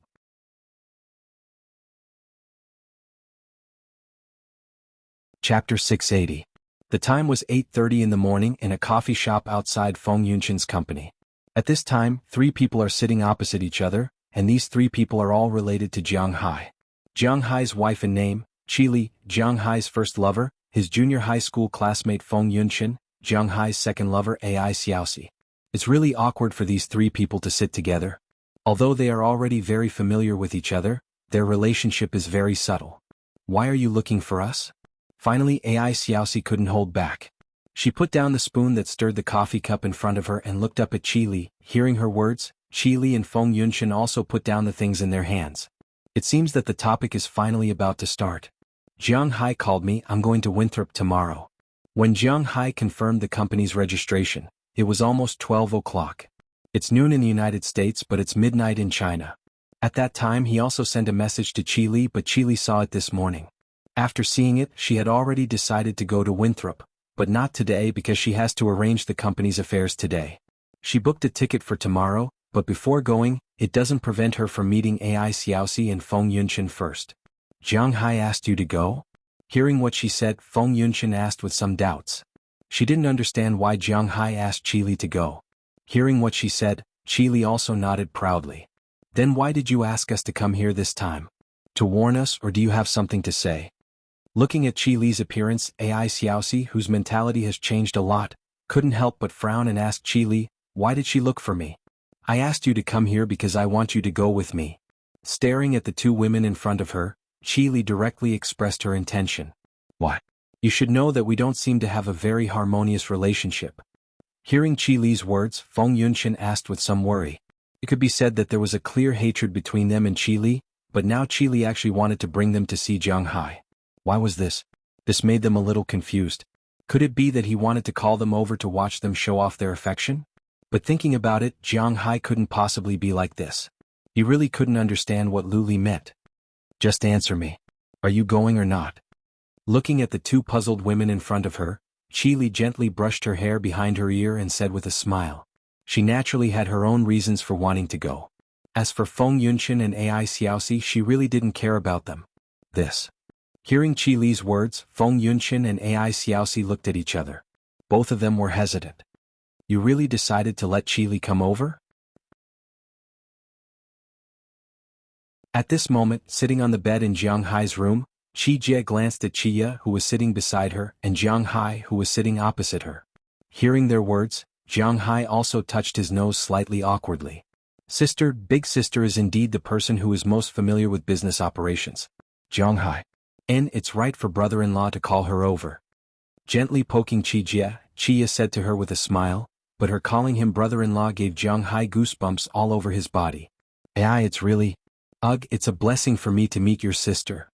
Chapter 680. The time was 8:30 in the morning in a coffee shop outside Feng Yunshan's company. At this time, 3 people are sitting opposite each other, and these 3 people are all related to Jiang Hai. Jiang Hai's wife and name, Qili, Jiang Hai's first lover, his junior high school classmate Feng Yunshan, Jiang Hai's second lover Ai Xiaoxi. It's really awkward for these 3 people to sit together. Although they are already very familiar with each other, their relationship is very subtle. Why are you looking for us? Finally, Ai Xiaoxi couldn't hold back. She put down the spoon that stirred the coffee cup in front of her and looked up at Qili. Hearing her words, Qili and Feng Yunshan also put down the things in their hands. It seems that the topic is finally about to start. Jiang Hai called me. I'm going to Winthrop tomorrow. When Jiang Hai confirmed the company's registration, it was almost 12 o'clock. It's noon in the United States, but it's midnight in China. At that time he also sent a message to Qili, but Qili saw it this morning. After seeing it, she had already decided to go to Winthrop, but not today because she has to arrange the company's affairs today. She booked a ticket for tomorrow, but before going, it doesn't prevent her from meeting Ai Xiaoxi and Feng Yunshan first. Jiang Hai asked you to go? Hearing what she said, Feng Yunshan asked with some doubts. She didn't understand why Jiang Hai asked Qili to go. Hearing what she said, Qili also nodded proudly. Then why did you ask us to come here this time? To warn us, or do you have something to say? Looking at Qili's appearance, Ai Xiaoxi, whose mentality has changed a lot, couldn't help but frown and ask Qili, why did she look for me? I asked you to come here because I want you to go with me. Staring at the 2 women in front of her, Qili directly expressed her intention. What? You should know that we don't seem to have a very harmonious relationship. Hearing Qili's words, Feng Yunshan asked with some worry. It could be said that there was a clear hatred between them and Qili, but now Qili actually wanted to bring them to see Jiang Hai. Why was this? This made them a little confused. Could it be that he wanted to call them over to watch them show off their affection? But thinking about it, Jiang Hai couldn't possibly be like this. He really couldn't understand what Luli meant. Just answer me. Are you going or not? Looking at the 2 puzzled women in front of her, Qili gently brushed her hair behind her ear and said with a smile. She naturally had her own reasons for wanting to go. As for Feng Yunshan and Ai Xiaoxi, she really didn't care about them. Hearing Qili's words, Feng Yunshan and Ai Xiaoxi looked at each other. Both of them were hesitant. You really decided to let Qili come over? At this moment, sitting on the bed in Jiang Hai's room, Qi Jie glanced at Qia, who was sitting beside her, and Jiang Hai, who was sitting opposite her. Hearing their words, Jiang Hai also touched his nose slightly awkwardly. Sister, big sister is indeed the person who is most familiar with business operations. Jiang Hai. And it's right for brother-in-law to call her over. Gently poking Qi Jie, Qia said to her with a smile, but her calling him brother-in-law gave Jiang Hai goosebumps all over his body. It's really... Ugh, it's a blessing for me to meet your sister.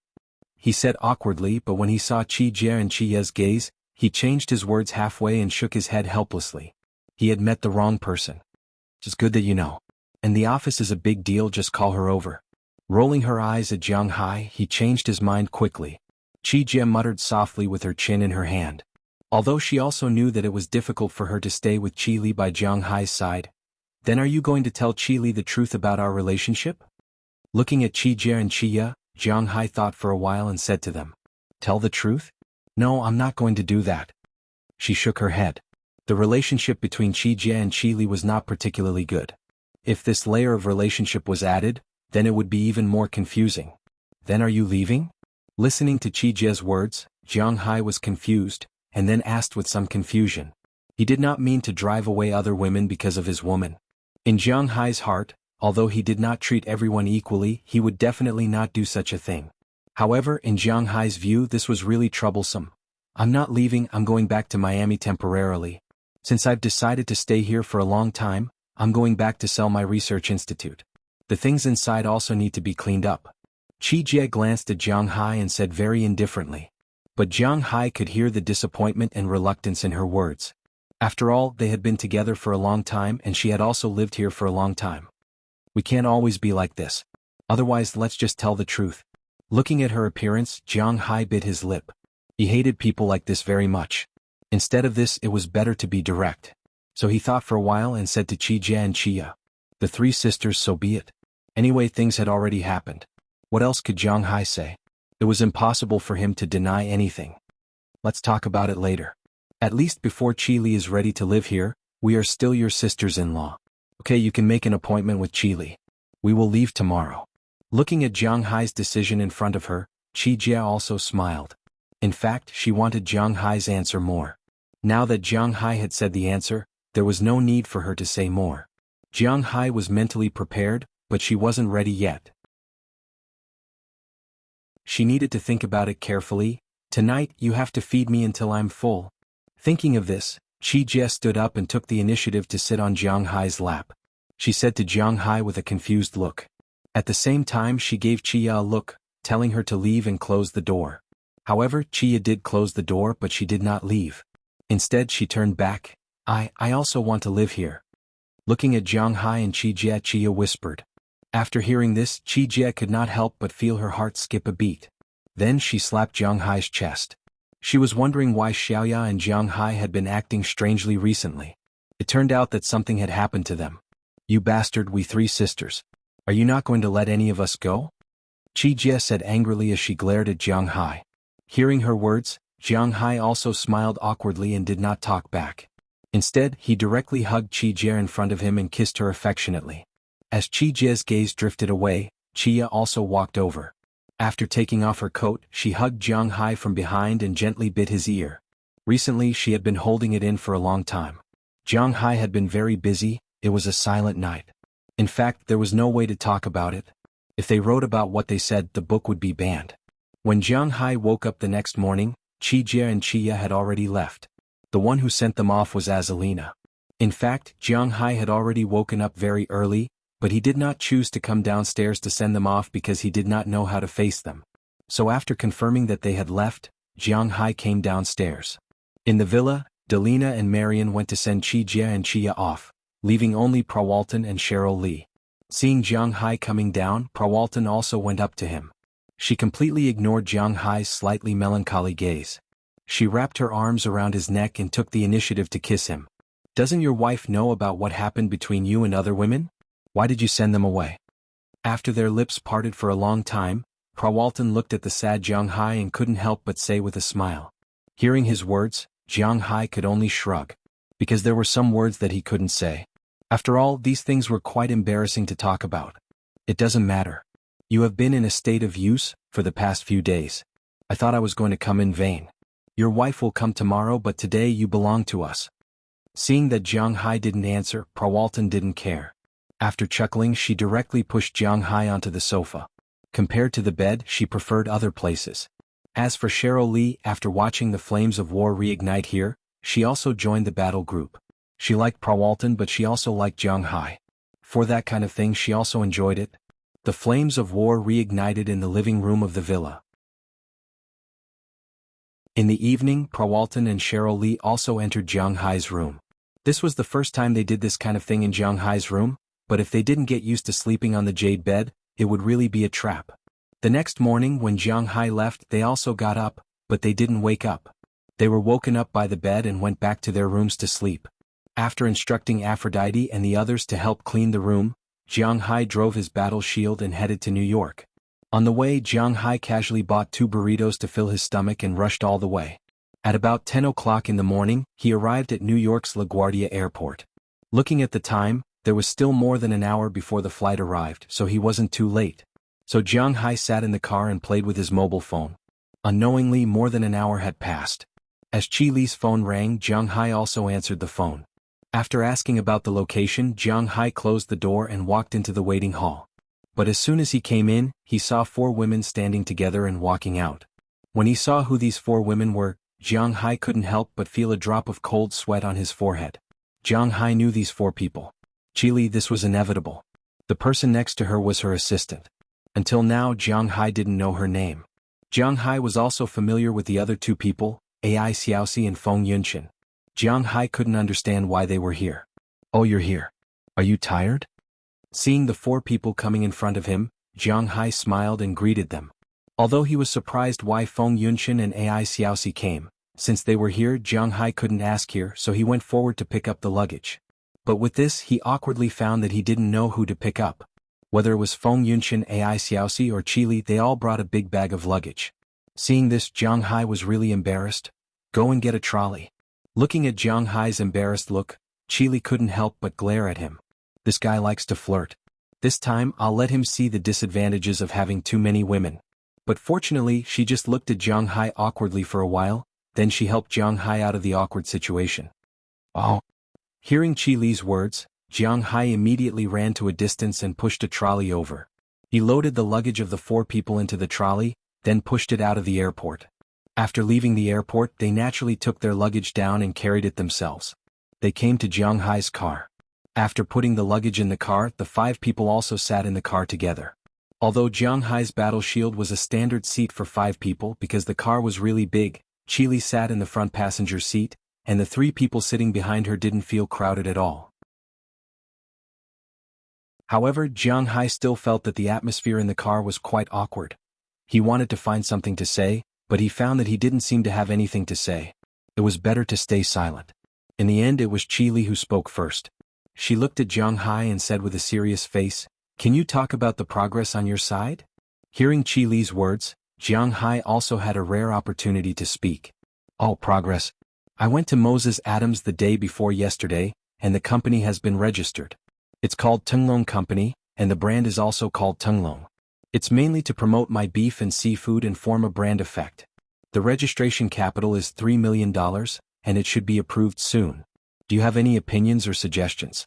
He said awkwardly, but when he saw Qi Jie and Qia's gaze, he changed his words halfway and shook his head helplessly. He had met the wrong person. It's good that you know. And the office is a big deal, just call her over. Rolling her eyes at Jiang Hai, he changed his mind quickly. Qi Jie muttered softly with her chin in her hand. Although she also knew that it was difficult for her to stay with Qili by Jiang Hai's side. Then are you going to tell Qili the truth about our relationship? Looking at Qi Jie and Qia, Jiang Hai thought for a while and said to them. Tell the truth? No, I'm not going to do that. She shook her head. The relationship between Qi Jie and Qili was not particularly good. If this layer of relationship was added, then it would be even more confusing. Then are you leaving? Listening to Qi Jie's words, Jiang Hai was confused, and then asked with some confusion. He did not mean to drive away other women because of his woman. In Jiang Hai's heart, although he did not treat everyone equally, he would definitely not do such a thing. However, in Jiang Hai's view, this was really troublesome. I'm not leaving, I'm going back to Miami temporarily. Since I've decided to stay here for a long time, I'm going back to sell my research institute. The things inside also need to be cleaned up. Qi Jie glanced at Jiang Hai and said very indifferently. But Jiang Hai could hear the disappointment and reluctance in her words. After all, they had been together for a long time and she had also lived here for a long time. We can't always be like this. Otherwise, let's just tell the truth. Looking at her appearance, Jiang Hai bit his lip. He hated people like this very much. Instead of this, it was better to be direct. So he thought for a while and said to Qi Jie and Qia. The 3 sisters, so be it. Anyway, things had already happened. What else could Jiang Hai say? It was impossible for him to deny anything. Let's talk about it later. At least before Qili is ready to live here, we are still your sisters-in-law. Okay, you can make an appointment with Qili. We will leave tomorrow. Looking at Jiang Hai's decision in front of her, Qijie also smiled. In fact, she wanted Jiang Hai's answer more. Now that Jiang Hai had said the answer, there was no need for her to say more. Jiang Hai was mentally prepared, but she wasn't ready yet. She needed to think about it carefully. Tonight, you have to feed me until I'm full. Thinking of this, Qijie stood up and took the initiative to sit on Jiang Hai's lap. She said to Jiang Hai with a confused look. At the same time she gave Qia a look, telling her to leave and close the door. However, Qia did close the door but she did not leave. Instead she turned back. I also want to live here. Looking at Jiang Hai and Qijie, Qia whispered. After hearing this, Qijie could not help but feel her heart skip a beat. Then she slapped Jiang Hai's chest. She was wondering why Xiaoya and Jiang Hai had been acting strangely recently. It turned out that something had happened to them. You bastard, we three sisters. Are you not going to let any of us go? Qijie said angrily as she glared at Jiang Hai. Hearing her words, Jiang Hai also smiled awkwardly and did not talk back. Instead, he directly hugged Qijie in front of him and kissed her affectionately. As Qijie's gaze drifted away, Qia also walked over. After taking off her coat, she hugged Jiang Hai from behind and gently bit his ear. Recently she had been holding it in for a long time. Jiang Hai had been very busy. It was a silent night. In fact, there was no way to talk about it. If they wrote about what they said, the book would be banned. When Jiang Hai woke up the next morning, Qijie and Qia had already left. The one who sent them off was Azalina. In fact, Jiang Hai had already woken up very early, but he did not choose to come downstairs to send them off because he did not know how to face them. So after confirming that they had left, Jiang Hai came downstairs. In the villa, Delina and Marian went to send Qijie and Qia off, leaving only Prawalton and Cheryl Lee. Seeing Jiang Hai coming down, Prawalton also went up to him. She completely ignored Jiang Hai's slightly melancholy gaze. She wrapped her arms around his neck and took the initiative to kiss him. Doesn't your wife know about what happened between you and other women? Why did you send them away? After their lips parted for a long time, Prawalton looked at the sad Jiang Hai and couldn't help but say with a smile. Hearing his words, Jiang Hai could only shrug. Because there were some words that he couldn't say. After all, these things were quite embarrassing to talk about. It doesn't matter. You have been in a state of use for the past few days. I thought I was going to come in vain. Your wife will come tomorrow, but today you belong to us. Seeing that Jiang Hai didn't answer, Prawalton didn't care. After chuckling, she directly pushed Jiang Hai onto the sofa. Compared to the bed, she preferred other places. As for Cheryl Lee, after watching the flames of war reignite here, she also joined the battle group. She liked Prawalton, but she also liked Jiang Hai. For that kind of thing she also enjoyed it. The flames of war reignited in the living room of the villa. In the evening, Prawalton and Cheryl Lee also entered Jiang Hai's room. This was the first time they did this kind of thing in Jiang Hai's room, but if they didn't get used to sleeping on the jade bed, it would really be a trap. The next morning when Jiang Hai left, they also got up, but they didn't wake up. They were woken up by the bed and went back to their rooms to sleep. After instructing Aphrodite and the others to help clean the room, Jiang Hai drove his battle shield and headed to New York. On the way, Jiang Hai casually bought 2 burritos to fill his stomach and rushed all the way. At about 10 o'clock in the morning, he arrived at New York's LaGuardia Airport. Looking at the time, there was still more than an hour before the flight arrived, so he wasn't too late. So Jiang Hai sat in the car and played with his mobile phone. Unknowingly, more than an hour had passed. As Qi Li's phone rang, Jiang Hai also answered the phone. After asking about the location, Jiang Hai closed the door and walked into the waiting hall. But as soon as he came in, he saw 4 women standing together and walking out. When he saw who these 4 women were, Jiang Hai couldn't help but feel a drop of cold sweat on his forehead. Jiang Hai knew these 4 people. Qi Li, this was inevitable. The person next to her was her assistant. Until now, Jiang Hai didn't know her name. Jiang Hai was also familiar with the other 2 people, Ai Xiaoxi and Feng Yunshin. Jiang Hai couldn't understand why they were here. Oh, you're here. Are you tired? Seeing the 4 people coming in front of him, Jiang Hai smiled and greeted them. Although he was surprised why Feng Yunshin and Ai Xiaoxi came, since they were here, Jiang Hai couldn't ask here, so he went forward to pick up the luggage. But with this, he awkwardly found that he didn't know who to pick up. Whether it was Feng Yunshin, Ai Xiaoxi or Qi Li, they all brought a big bag of luggage. Seeing this, Jiang Hai was really embarrassed. Go and get a trolley. Looking at Jiang Hai's embarrassed look, Qili couldn't help but glare at him. This guy likes to flirt. This time I'll let him see the disadvantages of having too many women. But fortunately she just looked at Jiang Hai awkwardly for a while, then she helped Jiang Hai out of the awkward situation. Oh. Hearing Qili's words, Jiang Hai immediately ran to a distance and pushed a trolley over. He loaded the luggage of the 4 people into the trolley, then pushed it out of the airport. After leaving the airport they naturally took their luggage down and carried it themselves. They came to Jiang Hai's car. After putting the luggage in the car, the 5 people also sat in the car together. Although Jiang Hai's battle shield was a standard seat for 5 people because the car was really big, Qili sat in the front passenger seat, and the 3 people sitting behind her didn't feel crowded at all. However, Jiang Hai still felt that the atmosphere in the car was quite awkward. He wanted to find something to say, but he found that he didn't seem to have anything to say. It was better to stay silent. In the end it was Qili who spoke first. She looked at Jiang Hai and said with a serious face, "Can you talk about the progress on your side?" Hearing Qili's words, Jiang Hai also had a rare opportunity to speak. "Oh, progress. I went to Moses Adams the day before yesterday, and the company has been registered. It's called Tunglong Company, and the brand is also called Tunglong. It's mainly to promote my beef and seafood and form a brand effect. The registration capital is $3 million, and it should be approved soon. Do you have any opinions or suggestions?"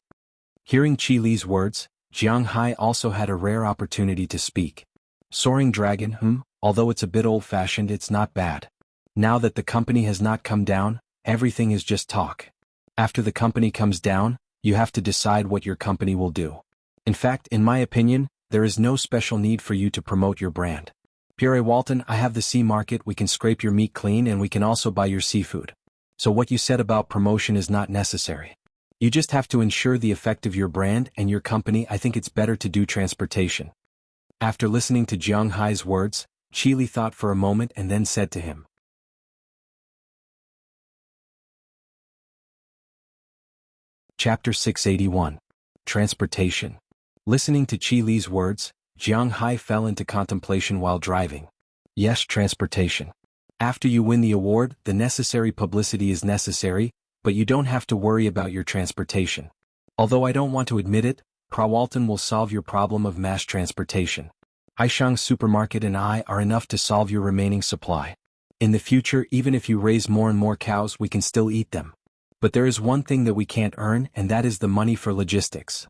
Hearing Qili's words, Jiang Hai also had a rare opportunity to speak. "Soaring Dragon, although it's a bit old-fashioned, it's not bad. Now that the company has not come down, everything is just talk. After the company comes down, you have to decide what your company will do. In fact, in my opinion, there is no special need for you to promote your brand. Pierre Walton, I have the sea market, we can scrape your meat clean and we can also buy your seafood. So what you said about promotion is not necessary. You just have to ensure the effect of your brand and your company. I think it's better to do transportation." After listening to Jiang Hai's words, Qili thought for a moment and then said to him. Chapter 681. Transportation. Listening to Qili's words, Jiang Hai fell into contemplation while driving. Yes, transportation. After you win the award, the necessary publicity is necessary, but you don't have to worry about your transportation. Although I don't want to admit it, Prawalton will solve your problem of mass transportation. Haishang Supermarket and I are enough to solve your remaining supply. In the future, even if you raise more and more cows, we can still eat them. But there is one thing that we can't earn, and that is the money for logistics."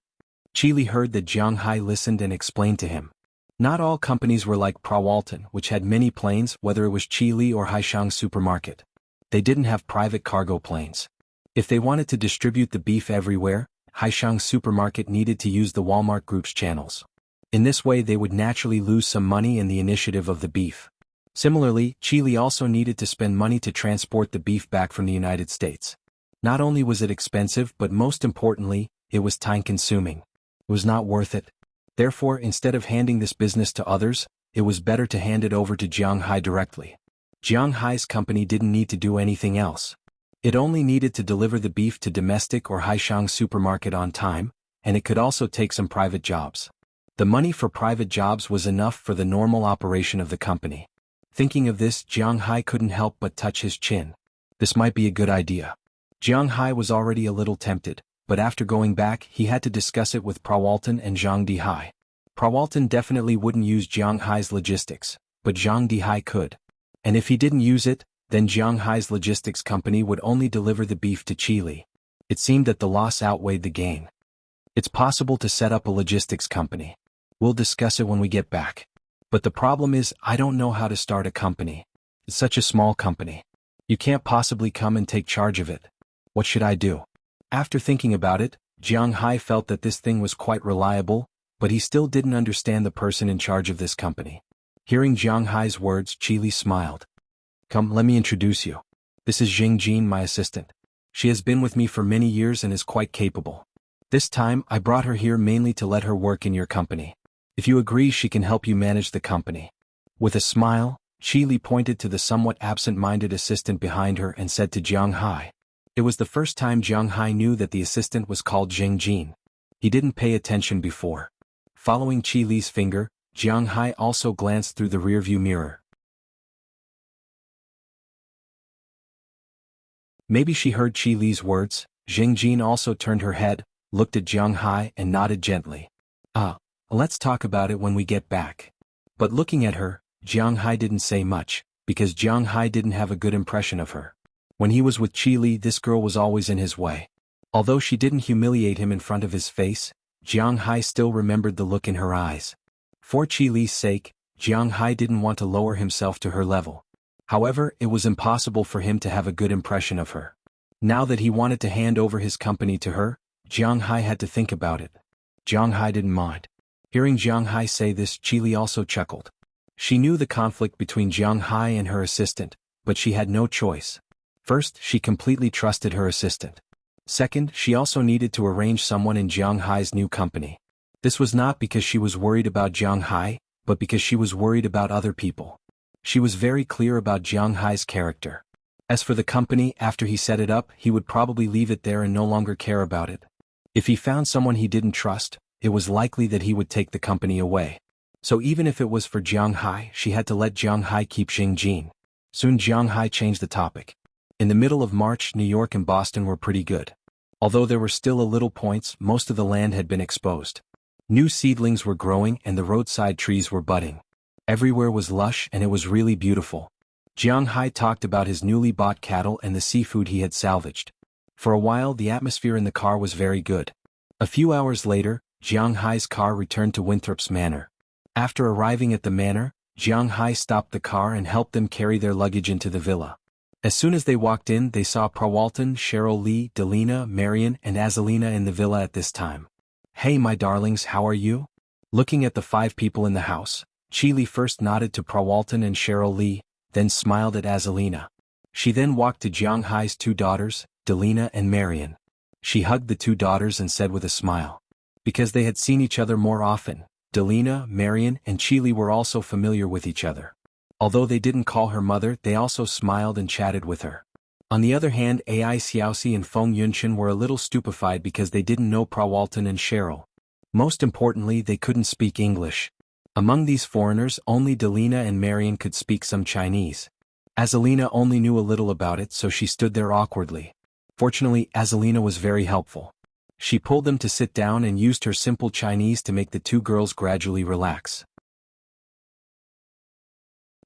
Qili heard that Jiang Hai listened and explained to him. Not all companies were like Prawalton, which had many planes, whether it was Qili or Haishang Supermarket. They didn't have private cargo planes. If they wanted to distribute the beef everywhere, Haishang Supermarket needed to use the Walmart Group's channels. In this way they would naturally lose some money in the initiative of the beef. Similarly, Qili also needed to spend money to transport the beef back from the United States. Not only was it expensive, but most importantly, it was time-consuming. It was not worth it. Therefore, instead of handing this business to others, it was better to hand it over to Jiang Hai directly. Jiang Hai's company didn't need to do anything else. It only needed to deliver the beef to domestic or Haishang Supermarket on time, and it could also take some private jobs. The money for private jobs was enough for the normal operation of the company. Thinking of this, Jiang Hai couldn't help but touch his chin. This might be a good idea. Jiang Hai was already a little tempted, but after going back he had to discuss it with Prawalton and Zhang Dihai. Prawalton definitely wouldn't use Jiang Hai's logistics, but Zhang Dihai could. And if he didn't use it, then Jiang Hai's logistics company would only deliver the beef to Qili. It seemed that the loss outweighed the gain. It's possible to set up a logistics company. We'll discuss it when we get back. But the problem is, I don't know how to start a company. It's such a small company. You can't possibly come and take charge of it. What should I do? After thinking about it, Jiang Hai felt that this thing was quite reliable, but he still didn't understand the person in charge of this company. Hearing Jiang Hai's words, Qili smiled. "Come, let me introduce you. This is Jing Jin, my assistant. She has been with me for many years and is quite capable. This time, I brought her here mainly to let her work in your company. If you agree, she can help you manage the company." With a smile, Qili pointed to the somewhat absent-minded assistant behind her and said to Jiang Hai. It was the first time Jiang Hai knew that the assistant was called Jing Jin. He didn't pay attention before. Following Qili's finger, Jiang Hai also glanced through the rearview mirror. Maybe she heard Qi Li's words. Jing Jin also turned her head, looked at Jiang Hai and nodded gently. Let's talk about it when we get back. But looking at her, Jiang Hai didn't say much, because Jiang Hai didn't have a good impression of her. When he was with Qi Li, this girl was always in his way. Although she didn't humiliate him in front of his face, Jiang Hai still remembered the look in her eyes. For Qi Li's sake, Jiang Hai didn't want to lower himself to her level. However, it was impossible for him to have a good impression of her. Now that he wanted to hand over his company to her, Jiang Hai had to think about it. Jiang Hai didn't mind. Hearing Jiang Hai say this, Qi Li also chuckled. She knew the conflict between Jiang Hai and her assistant, but she had no choice. First, she completely trusted her assistant. Second, she also needed to arrange someone in Jiang Hai's new company. This was not because she was worried about Jiang Hai, but because she was worried about other people. She was very clear about Jiang Hai's character. As for the company, after he set it up, he would probably leave it there and no longer care about it. If he found someone he didn't trust, it was likely that he would take the company away. So even if it was for Jiang Hai, she had to let Jiang Hai keep Jing Jin. Soon Jiang Hai changed the topic. In the middle of March, New York and Boston were pretty good. Although there were still a little points, most of the land had been exposed. New seedlings were growing and the roadside trees were budding. Everywhere was lush and it was really beautiful. Jiang Hai talked about his newly bought cattle and the seafood he had salvaged. For a while, the atmosphere in the car was very good. A few hours later, Jiang Hai's car returned to Winthrop's manor. After arriving at the manor, Jiang Hai stopped the car and helped them carry their luggage into the villa. As soon as they walked in, they saw Prawalton, Cheryl Lee, Delina, Marian, and Azalina in the villa at this time. "Hey my darlings, how are you?" Looking at the 5 people in the house, Qi Li first nodded to Prawalton and Cheryl Lee, then smiled at Azalina. She then walked to Jiang Hai's 2 daughters, Delina and Marian. She hugged the 2 daughters and said with a smile. Because they had seen each other more often, Delina, Marian, and Qi Li were also familiar with each other. Although they didn't call her mother, they also smiled and chatted with her. On the other hand, Ai Xiaoxi and Feng Yunchen were a little stupefied because they didn't know Prawalton and Cheryl. Most importantly, they couldn't speak English. Among these foreigners, only Delina and Marian could speak some Chinese. Azalina only knew a little about it, so she stood there awkwardly. Fortunately, Azalina was very helpful. She pulled them to sit down and used her simple Chinese to make the 2 girls gradually relax.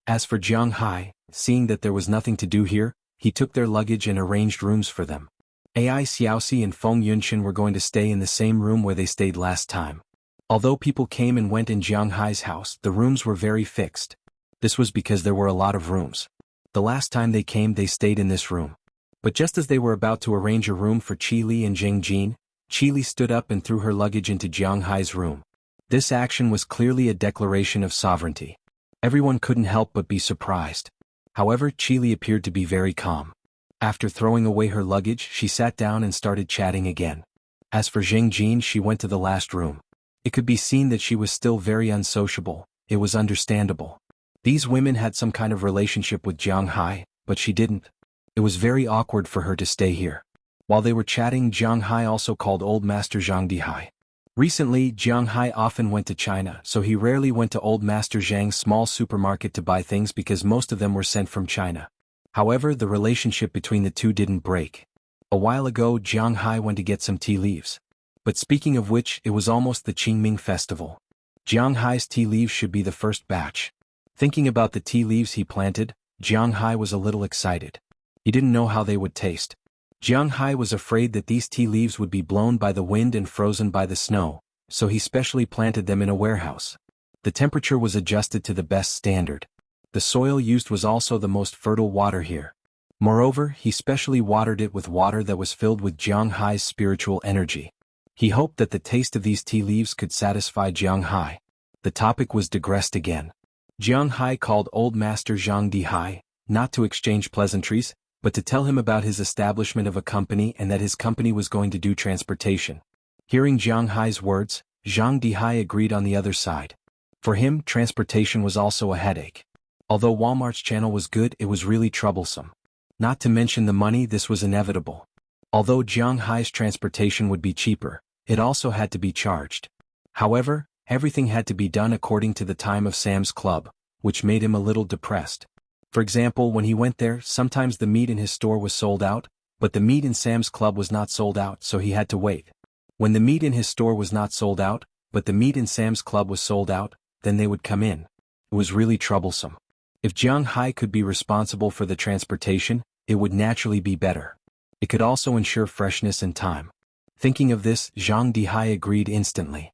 As for Jiang Hai, seeing that there was nothing to do here, he took their luggage and arranged rooms for them. Ai Xiaoxi and Feng Yunchen were going to stay in the same room where they stayed last time. Although people came and went in Jiang Hai's house, the rooms were very fixed. This was because there were a lot of rooms. The last time they came, they stayed in this room. But just as they were about to arrange a room for Qi Li and Jing Jin, Qi Li stood up and threw her luggage into Jiang Hai's room. This action was clearly a declaration of sovereignty. Everyone couldn't help but be surprised. However, Qi Li appeared to be very calm. After throwing away her luggage, she sat down and started chatting again. As for Jing Jin, she went to the last room. It could be seen that she was still very unsociable. It was understandable. These women had some kind of relationship with Jiang Hai, but she didn't. It was very awkward for her to stay here. While they were chatting, Jiang Hai also called Old Master Zhang Dihai. Recently, Jiang Hai often went to China, so he rarely went to Old Master Zhang's small supermarket to buy things because most of them were sent from China. However, the relationship between the two didn't break. A while ago, Jiang Hai went to get some tea leaves. But speaking of which, it was almost the Qingming festival. Jiang Hai's tea leaves should be the first batch. Thinking about the tea leaves he planted, Jiang Hai was a little excited. He didn't know how they would taste. Jiang Hai was afraid that these tea leaves would be blown by the wind and frozen by the snow, so he specially planted them in a warehouse. The temperature was adjusted to the best standard. The soil used was also the most fertile water here. Moreover, he specially watered it with water that was filled with Jiang Hai's spiritual energy. He hoped that the taste of these tea leaves could satisfy Jiang Hai. The topic was digressed again. Jiang Hai called Old Master Zhang Dihai, not to exchange pleasantries, but to tell him about his establishment of a company and that his company was going to do transportation. Hearing Jiang Hai's words, Zhang Dihai agreed on the other side. For him, transportation was also a headache. Although Walmart's channel was good, it was really troublesome. Not to mention the money, this was inevitable. Although Jiang Hai's transportation would be cheaper, it also had to be charged. However, everything had to be done according to the time of Sam's Club, which made him a little depressed. For example, when he went there, sometimes the meat in his store was sold out, But the meat in Sam's Club was not sold out, so he had to wait. When the meat in his store was not sold out, but the meat in Sam's Club was sold out, then they would come in. It was really troublesome. If Jiang Hai could be responsible for the transportation, it would naturally be better. It could also ensure freshness and time. Thinking of this, Zhang Dihai agreed instantly.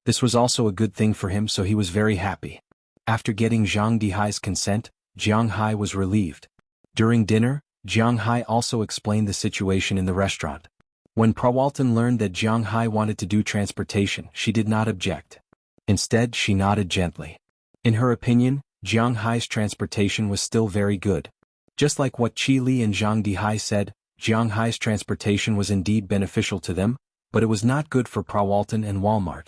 This was also a good thing for him, so he was very happy. After getting Zhang Dihai's consent, Jiang Hai was relieved. During dinner, Jiang Hai also explained the situation in the restaurant. When Prawalton learned that Jiang Hai wanted to do transportation, she did not object. Instead, she nodded gently. In her opinion, Jiang Hai's transportation was still very good. Just like what Qi Li and Zhang Dihai said, Jiang Hai's transportation was indeed beneficial to them, but it was not good for Prawalton and Walmart.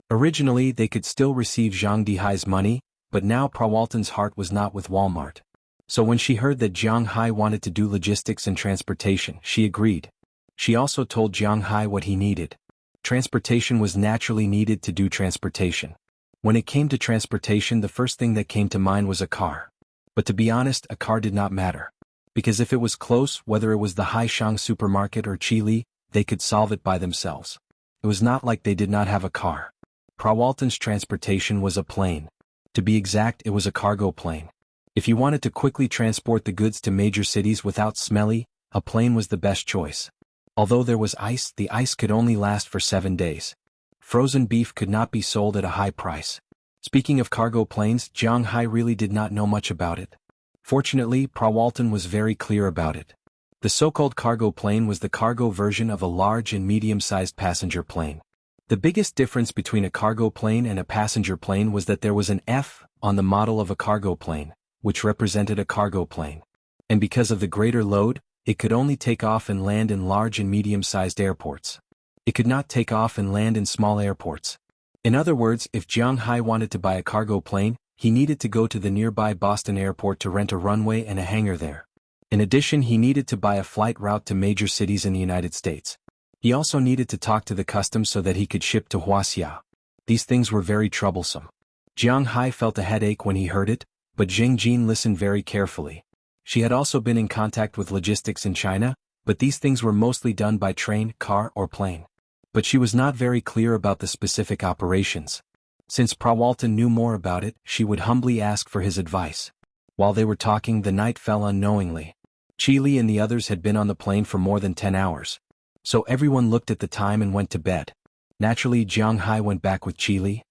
Originally, they could still receive Zhang Dihai's money, but now Prawalton's heart was not with Walmart. So when she heard that Jiang Hai wanted to do logistics and transportation, she agreed. She also told Jiang Hai what he needed. Transportation was naturally needed to do transportation. When it came to transportation, the first thing that came to mind was a car. But to be honest, a car did not matter. Because if it was close, whether it was the Haishang supermarket or Qi Li, they could solve it by themselves. It was not like they did not have a car. Prawalton's transportation was a plane. To be exact, it was a cargo plane. If you wanted to quickly transport the goods to major cities without smelly, a plane was the best choice. Although there was ice, the ice could only last for 7 days. Frozen beef could not be sold at a high price. Speaking of cargo planes, Jiang Hai really did not know much about it. Fortunately, Prawalton was very clear about it. The so-called cargo plane was the cargo version of a large and medium-sized passenger plane. The biggest difference between a cargo plane and a passenger plane was that there was an F on the model of a cargo plane, which represented a cargo plane. And because of the greater load, it could only take off and land in large and medium-sized airports. It could not take off and land in small airports. In other words, if Jiang Hai wanted to buy a cargo plane, he needed to go to the nearby Boston airport to rent a runway and a hangar there. In addition, he needed to buy a flight route to major cities in the United States. He also needed to talk to the customs so that he could ship to Wuxia. These things were very troublesome. Jiang Hai felt a headache when he heard it, but Jing Jin listened very carefully. She had also been in contact with logistics in China, but these things were mostly done by train, car, or plane. But she was not very clear about the specific operations. Since Prawalton knew more about it, she would humbly ask for his advice. While they were talking, the night fell unknowingly. Qi Li and the others had been on the plane for more than 10 hours. So everyone looked at the time and went to bed. Naturally, Jiang Hai went back with Qi Li.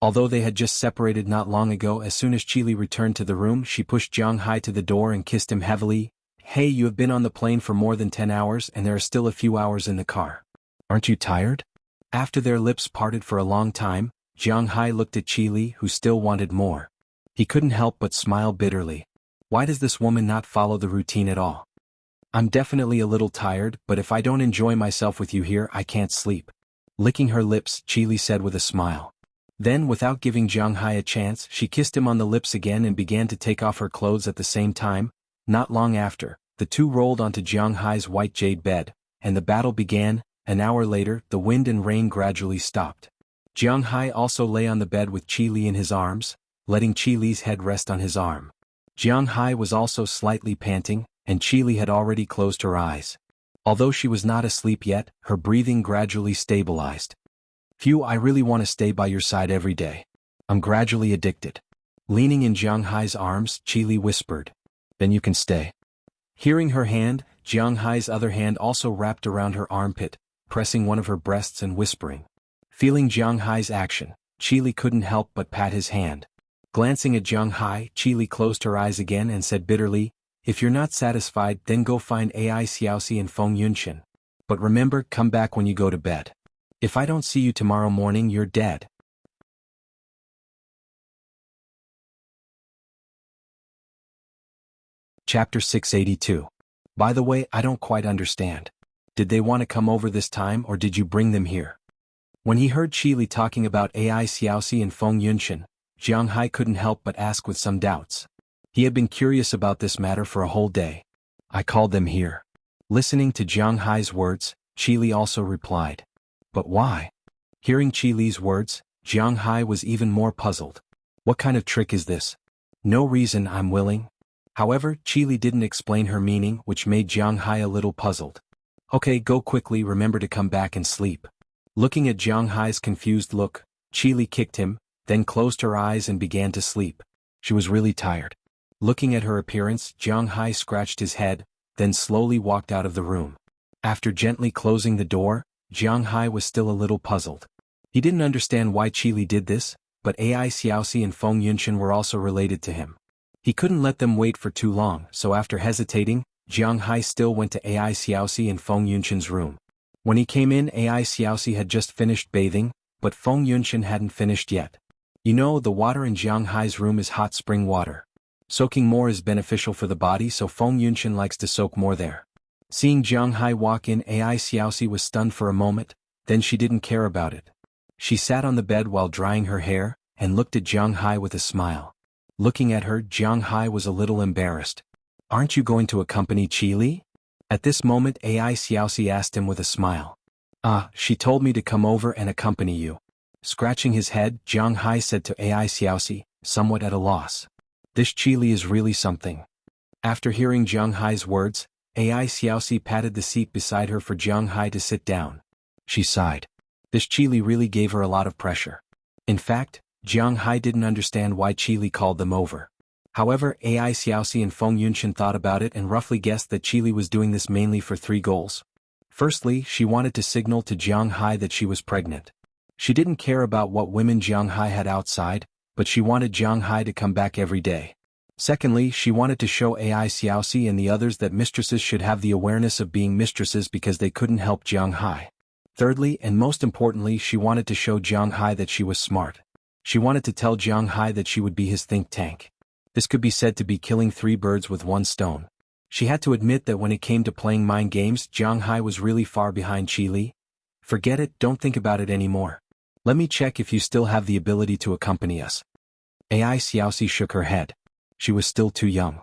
Although they had just separated not long ago, as soon as Qi Li returned to the room, she pushed Jiang Hai to the door and kissed him heavily. Hey, you have been on the plane for more than 10 hours and there are still a few hours in the car. Aren't you tired? After their lips parted for a long time, Jiang Hai looked at Qi Li, who still wanted more. He couldn't help but smile bitterly. Why does this woman not follow the routine at all? I'm definitely a little tired, but if I don't enjoy myself with you here, I can't sleep. Licking her lips, Qi Li said with a smile. Then, without giving Jiang Hai a chance, she kissed him on the lips again and began to take off her clothes at the same time. Not long after, the two rolled onto Jiang Hai's white jade bed, and the battle began. An hour later, the wind and rain gradually stopped. Jiang Hai also lay on the bed with Qi Li in his arms, letting Qi Li's head rest on his arm. Jiang Hai was also slightly panting, and Qi Li had already closed her eyes. Although she was not asleep yet, her breathing gradually stabilized. Phew, I really want to stay by your side every day. I'm gradually addicted. Leaning in Jiang Hai's arms, Qi Li whispered. Then you can stay. Hearing her hand, Jiang Hai's other hand also wrapped around her armpit, pressing one of her breasts and whispering. Feeling Jiang Hai's action, Qi Li couldn't help but pat his hand. Glancing at Jiang Hai, Qi Li closed her eyes again and said bitterly, if you're not satisfied, then go find Ai Xiaoxi and Feng Yunshin. But remember, come back when you go to bed. If I don't see you tomorrow morning, you're dead. Chapter 682. By the way, I don't quite understand. Did they want to come over this time or did you bring them here? When he heard Qi Li talking about Ai Xiaoxi and Feng Yunshin, Jiang Hai couldn't help but ask with some doubts. He had been curious about this matter for a whole day. I called them here. Listening to Jiang Hai's words, Qi Li also replied. But why? Hearing Qi Li's words, Jiang Hai was even more puzzled. What kind of trick is this? No reason, I'm willing. However, Chili didn't explain her meaning, which made Jiang Hai a little puzzled. Okay, go quickly, remember to come back and sleep. Looking at Jiang Hai's confused look, Chili kicked him, then closed her eyes and began to sleep. She was really tired. Looking at her appearance, Jiang Hai scratched his head, then slowly walked out of the room. After gently closing the door, Jiang Hai was still a little puzzled. He didn't understand why Chili did this, but Ai Xiaoxi and Feng Yunshan were also related to him. He couldn't let them wait for too long, so after hesitating, Jiang Hai still went to Ai Xiaoxi and Feng Yunshan's room. When he came in, Ai Xiaoxi had just finished bathing, but Feng Yunshan hadn't finished yet. You know, the water in Jiang Hai's room is hot spring water. Soaking more is beneficial for the body, so Feng Yunshan likes to soak more there. Seeing Jiang Hai walk in, Ai Xiaoxi was stunned for a moment, then she didn't care about it. She sat on the bed while drying her hair, and looked at Jiang Hai with a smile. Looking at her, Jiang Hai was a little embarrassed. Aren't you going to accompany Chili? At this moment Ai Xiaoxi asked him with a smile. She told me to come over and accompany you. Scratching his head, Jiang Hai said to Ai Xiaoxi, somewhat at a loss. This Chili is really something. After hearing Jiang Hai's words, Ai Xiaoxi patted the seat beside her for Jiang Hai to sit down. She sighed. This Chili really gave her a lot of pressure. In fact, Jiang Hai didn't understand why Chili called them over. However, Ai Xiaoxi and Feng Yunshan thought about it and roughly guessed that Chili was doing this mainly for 3 goals. Firstly, she wanted to signal to Jiang Hai that she was pregnant. She didn't care about what women Jiang Hai had outside, but she wanted Jiang Hai to come back every day. Secondly, she wanted to show Ai Xiaoxi and the others that mistresses should have the awareness of being mistresses because they couldn't help Jiang Hai. Thirdly, and most importantly, she wanted to show Jiang Hai that she was smart. She wanted to tell Jiang Hai that she would be his think tank. This could be said to be killing 3 birds with 1 stone. She had to admit that when it came to playing mind games, Jiang Hai was really far behind Chili. Forget it, don't think about it anymore. Let me check if you still have the ability to accompany us. Ai Xiaoxi shook her head. She was still too young.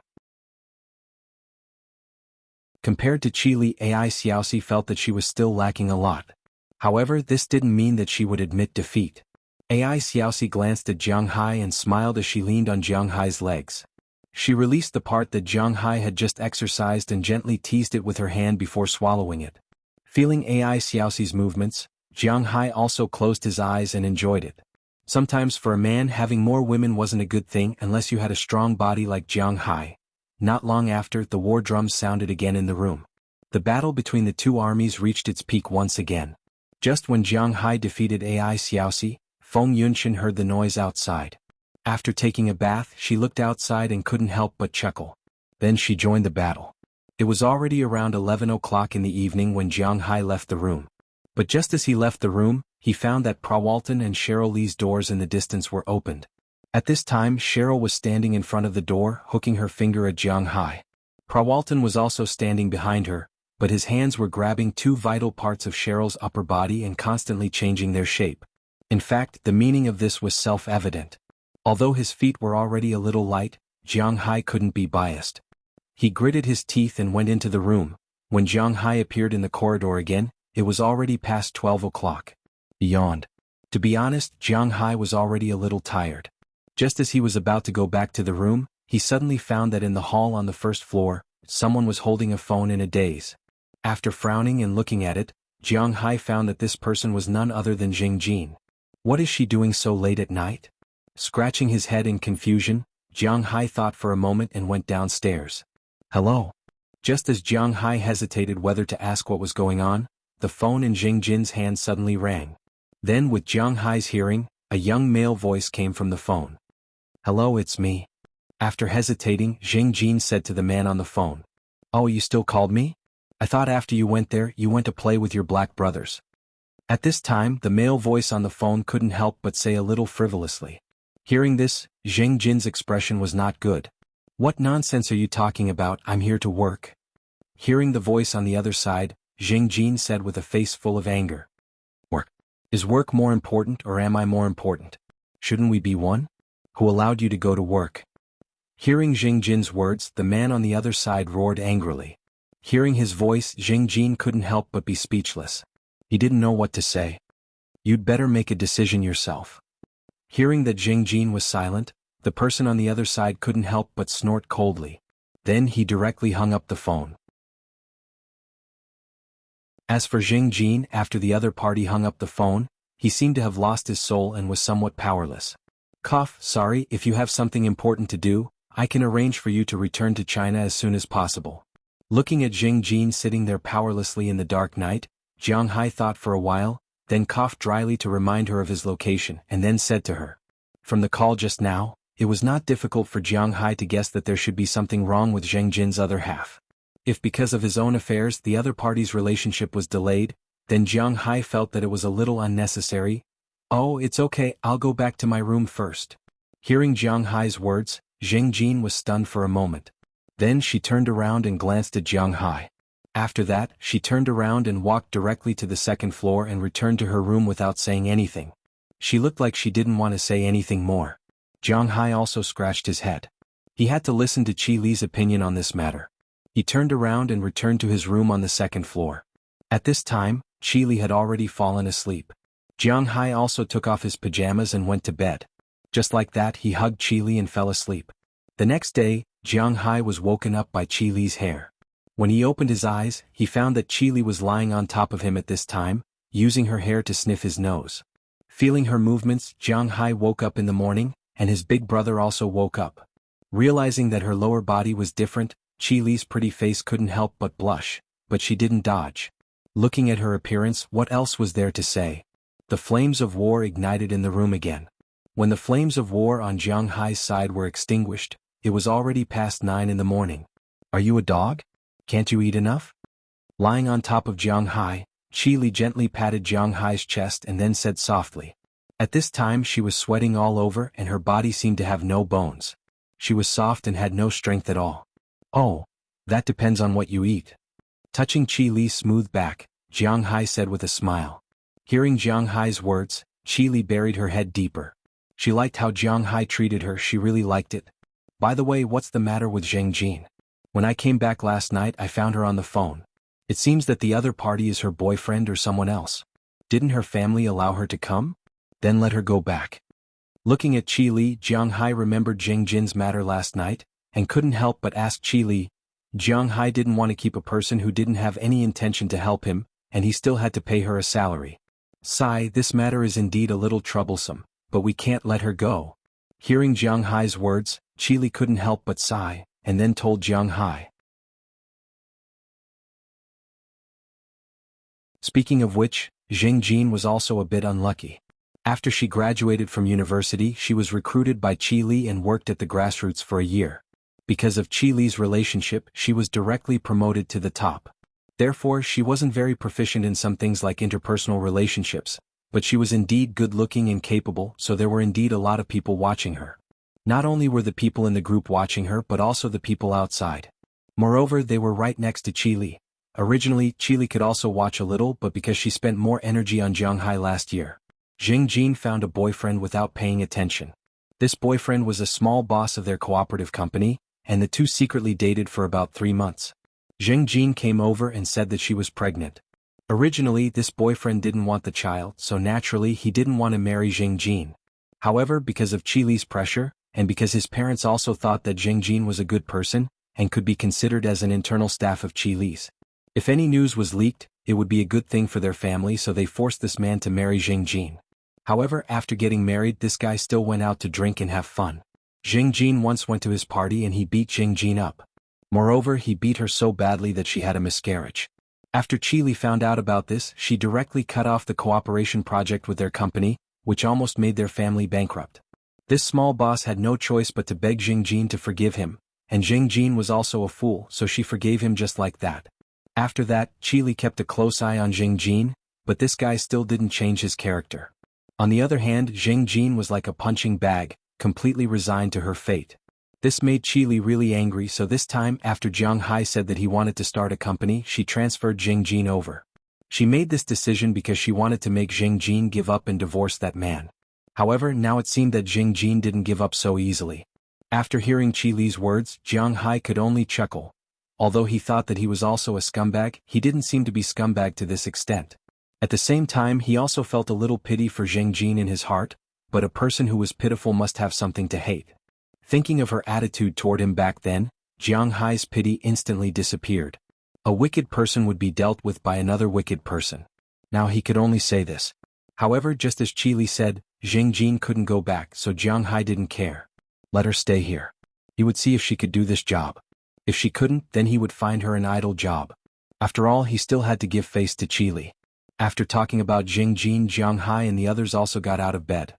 Compared to Chili, Ai Xiaoxi felt that she was still lacking a lot. However, this didn't mean that she would admit defeat. Ai Xiaoxi glanced at Jiang Hai and smiled as she leaned on Jiang Hai's legs. She released the part that Jiang Hai had just exercised and gently teased it with her hand before swallowing it. Feeling Ai Xiaoxi's movements, Jiang Hai also closed his eyes and enjoyed it. Sometimes for a man, having more women wasn't a good thing unless you had a strong body like Jiang Hai. Not long after, the war drums sounded again in the room. The battle between the 2 armies reached its peak once again. Just when Jiang Hai defeated Ai Xiaoxi, Feng Yunshan heard the noise outside. After taking a bath, she looked outside and couldn't help but chuckle. Then she joined the battle. It was already around 11 o'clock in the evening when Jiang Hai left the room. But just as he left the room, he found that Prawalton and Cheryl Lee's doors in the distance were opened. At this time, Cheryl was standing in front of the door, hooking her finger at Jiang Hai. Prawalton was also standing behind her, but his hands were grabbing 2 vital parts of Cheryl's upper body and constantly changing their shape. In fact, the meaning of this was self-evident. Although his feet were already a little light, Jiang Hai couldn't be biased. He gritted his teeth and went into the room. When Jiang Hai appeared in the corridor again, it was already past 12 o'clock. He yawned. To be honest, Jiang Hai was already a little tired. Just as he was about to go back to the room, he suddenly found that in the hall on the 1st floor, someone was holding a phone in a daze. After frowning and looking at it, Jiang Hai found that this person was none other than Jing Jin. What is she doing so late at night? Scratching his head in confusion, Jiang Hai thought for a moment and went downstairs. Hello? Just as Jiang Hai hesitated whether to ask what was going on, the phone in Jing Jin's hand suddenly rang. Then with Jiang Hai's hearing, a young male voice came from the phone. Hello, it's me. After hesitating, Jing Jin said to the man on the phone. Oh, you still called me? I thought after you went there, you went to play with your black brothers. At this time, the male voice on the phone couldn't help but say a little frivolously. Hearing this, Jing Jin's expression was not good. What nonsense are you talking about? I'm here to work. Hearing the voice on the other side, Jing Jin said with a face full of anger. Work. Is work more important or am I more important? Shouldn't we be one? Who allowed you to go to work? Hearing Jing Jin's words, the man on the other side roared angrily. Hearing his voice, Jing Jin couldn't help but be speechless. He didn't know what to say. You'd better make a decision yourself. Hearing that Jing Jin was silent, The person on the other side couldn't help but snort coldly. Then he directly hung up the phone. As for Jing Jin, after the other party hung up the phone, he seemed to have lost his soul and was somewhat powerless. Sorry, if you have something important to do, I can arrange for you to return to China as soon as possible. Looking at Jing Jin sitting there powerlessly in the dark night, Jiang Hai thought for a while, then coughed dryly to remind her of his location and then said to her. From the call just now, it was not difficult for Jiang Hai to guess that there should be something wrong with Zheng Jin's other half. If because of his own affairs the other party's relationship was delayed, then Jiang Hai felt that it was a little unnecessary. Oh, it's okay, I'll go back to my room first. Hearing Jiang Hai's words, Zheng Jin was stunned for a moment. Then she turned around and glanced at Jiang Hai. After that, she turned around and walked directly to the second floor and returned to her room without saying anything. She looked like she didn't want to say anything more. Jiang Hai also scratched his head. He had to listen to Qi Li's opinion on this matter. He turned around and returned to his room on the second floor. At this time, Qi Li had already fallen asleep. Jiang Hai also took off his pajamas and went to bed. Just like that, he hugged Qi Li and fell asleep. The next day, Jiang Hai was woken up by Qi Li's hair. When he opened his eyes, he found that Qi Li was lying on top of him at this time, using her hair to sniff his nose. Feeling her movements, Jiang Hai woke up in the morning, and his big brother also woke up. Realizing that her lower body was different, Qi Li's pretty face couldn't help but blush, but she didn't dodge. Looking at her appearance, what else was there to say? The flames of war ignited in the room again. When the flames of war on Jiang Hai's side were extinguished, it was already past 9 in the morning. Are you a dog? Can't you eat enough? Lying on top of Jiang Hai, Qi Li gently patted Jiang Hai's chest and then said softly. At this time she was sweating all over and her body seemed to have no bones. She was soft and had no strength at all. Oh, that depends on what you eat. Touching Qi Li's smooth back, Jiang Hai said with a smile. Hearing Jiang Hai's words, Qi Li buried her head deeper. She liked how Jiang Hai treated her, she really liked it. By the way, what's the matter with Zheng Jin? When I came back last night I found her on the phone. It seems that the other party is her boyfriend or someone else. Didn't her family allow her to come? Then let her go back. Looking at Qi Li, Jiang Hai remembered Zheng Jin's matter last night, and couldn't help but ask Qi Li. Jiang Hai didn't want to keep a person who didn't have any intention to help him, and he still had to pay her a salary. Sigh, this matter is indeed a little troublesome, but we can't let her go. Hearing Jiang Hai's words, Qi Li couldn't help but sigh, and then told Jiang Hai. Speaking of which, Zheng Jin was also a bit unlucky. After she graduated from university she was recruited by Qi Li and worked at the grassroots for a year. Because of Qi Li's relationship she was directly promoted to the top. Therefore she wasn't very proficient in some things like interpersonal relationships, but she was indeed good-looking and capable, so there were indeed a lot of people watching her. Not only were the people in the group watching her but also the people outside. Moreover, they were right next to Qi Li. Originally, Qi Li could also watch a little, but because she spent more energy on Jiang Hai last year, Zheng Jin found a boyfriend without paying attention. This boyfriend was a small boss of their cooperative company, and the two secretly dated for about 3 months. Zheng Jin came over and said that she was pregnant. Originally, this boyfriend didn't want the child, so naturally he didn't want to marry Zheng Jin. However, because of Qi Li's pressure, and because his parents also thought that Zheng Jin was a good person, and could be considered as an internal staff of Qi Li's. If any news was leaked, it would be a good thing for their family, so they forced this man to marry Zheng Jin. However, after getting married this guy still went out to drink and have fun. Zheng Jin once went to his party and he beat Zheng Jin up. Moreover, he beat her so badly that she had a miscarriage. After Qi Li found out about this, she directly cut off the cooperation project with their company, which almost made their family bankrupt. This small boss had no choice but to beg Zheng Jin to forgive him, and Zheng Jin was also a fool, so she forgave him just like that. After that, Qi Li kept a close eye on Zheng Jin, but this guy still didn't change his character. On the other hand, Zheng Jin was like a punching bag, completely resigned to her fate. This made Qi Li really angry, so this time after Jiang Hai said that he wanted to start a company, she transferred Zheng Jin over. She made this decision because she wanted to make Zheng Jin give up and divorce that man. However, now it seemed that Zheng Jin didn't give up so easily. After hearing Qi Li's words, Jiang Hai could only chuckle. Although he thought that he was also a scumbag, he didn't seem to be scumbag to this extent. At the same time, he also felt a little pity for Zheng Jin in his heart, but a person who was pitiful must have something to hate. Thinking of her attitude toward him back then, Jiang Hai's pity instantly disappeared. A wicked person would be dealt with by another wicked person. Now he could only say this. However, just as Qi Li said, Zheng Jin couldn't go back, so Jiang Hai didn't care. Let her stay here. He would see if she could do this job. If she couldn't, then he would find her an idle job. After all, he still had to give face to Qi Li. After talking about Zheng Jin, Jiang Hai and the others also got out of bed.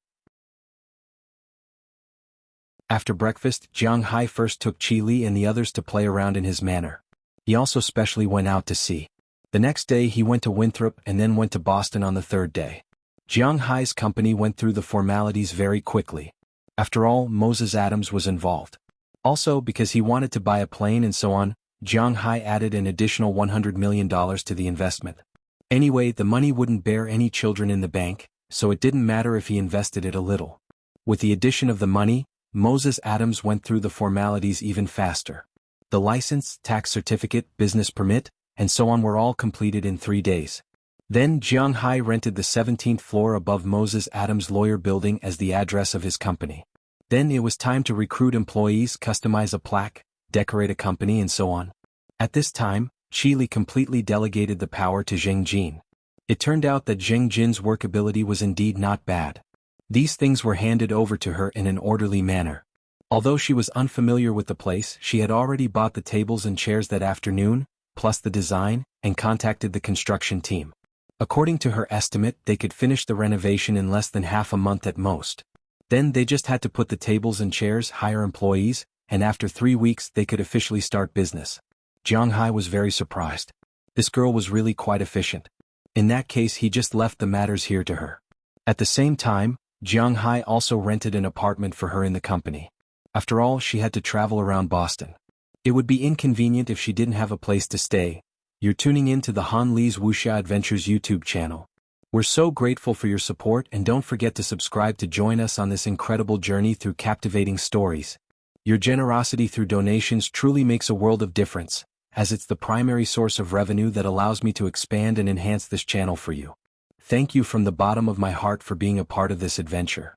After breakfast, Jiang Hai first took Qi Li and the others to play around in his manor. He also specially went out to sea. The next day he went to Winthrop and then went to Boston on the third day. Jiang Hai's company went through the formalities very quickly. After all, Moses Adams was involved. Also, because he wanted to buy a plane and so on, Jiang Hai added an additional $100 million to the investment. Anyway, the money wouldn't bear any children in the bank, so it didn't matter if he invested it a little. With the addition of the money, Moses Adams went through the formalities even faster. The license, tax certificate, business permit, and so on were all completed in 3 days. Then Jiang Hai rented the 17th floor above Moses Adams' lawyer building as the address of his company. Then it was time to recruit employees, customize a plaque, decorate a company and so on. At this time, Qi Li completely delegated the power to Zheng Jin. It turned out that Zheng Jin's workability was indeed not bad. These things were handed over to her in an orderly manner. Although she was unfamiliar with the place, she had already bought the tables and chairs that afternoon, plus the design, and contacted the construction team. According to her estimate, they could finish the renovation in less than half a month at most. Then they just had to put the tables and chairs, hire employees, and after 3 weeks they could officially start business. Jiang Hai was very surprised. This girl was really quite efficient. In that case, he just left the matters here to her. At the same time, Jiang Hai also rented an apartment for her in the company. After all, she had to travel around Boston. It would be inconvenient if she didn't have a place to stay. You're tuning in to the Han Li's Wuxia Adventures YouTube channel. We're so grateful for your support, and don't forget to subscribe to join us on this incredible journey through captivating stories. Your generosity through donations truly makes a world of difference, as it's the primary source of revenue that allows me to expand and enhance this channel for you. Thank you from the bottom of my heart for being a part of this adventure.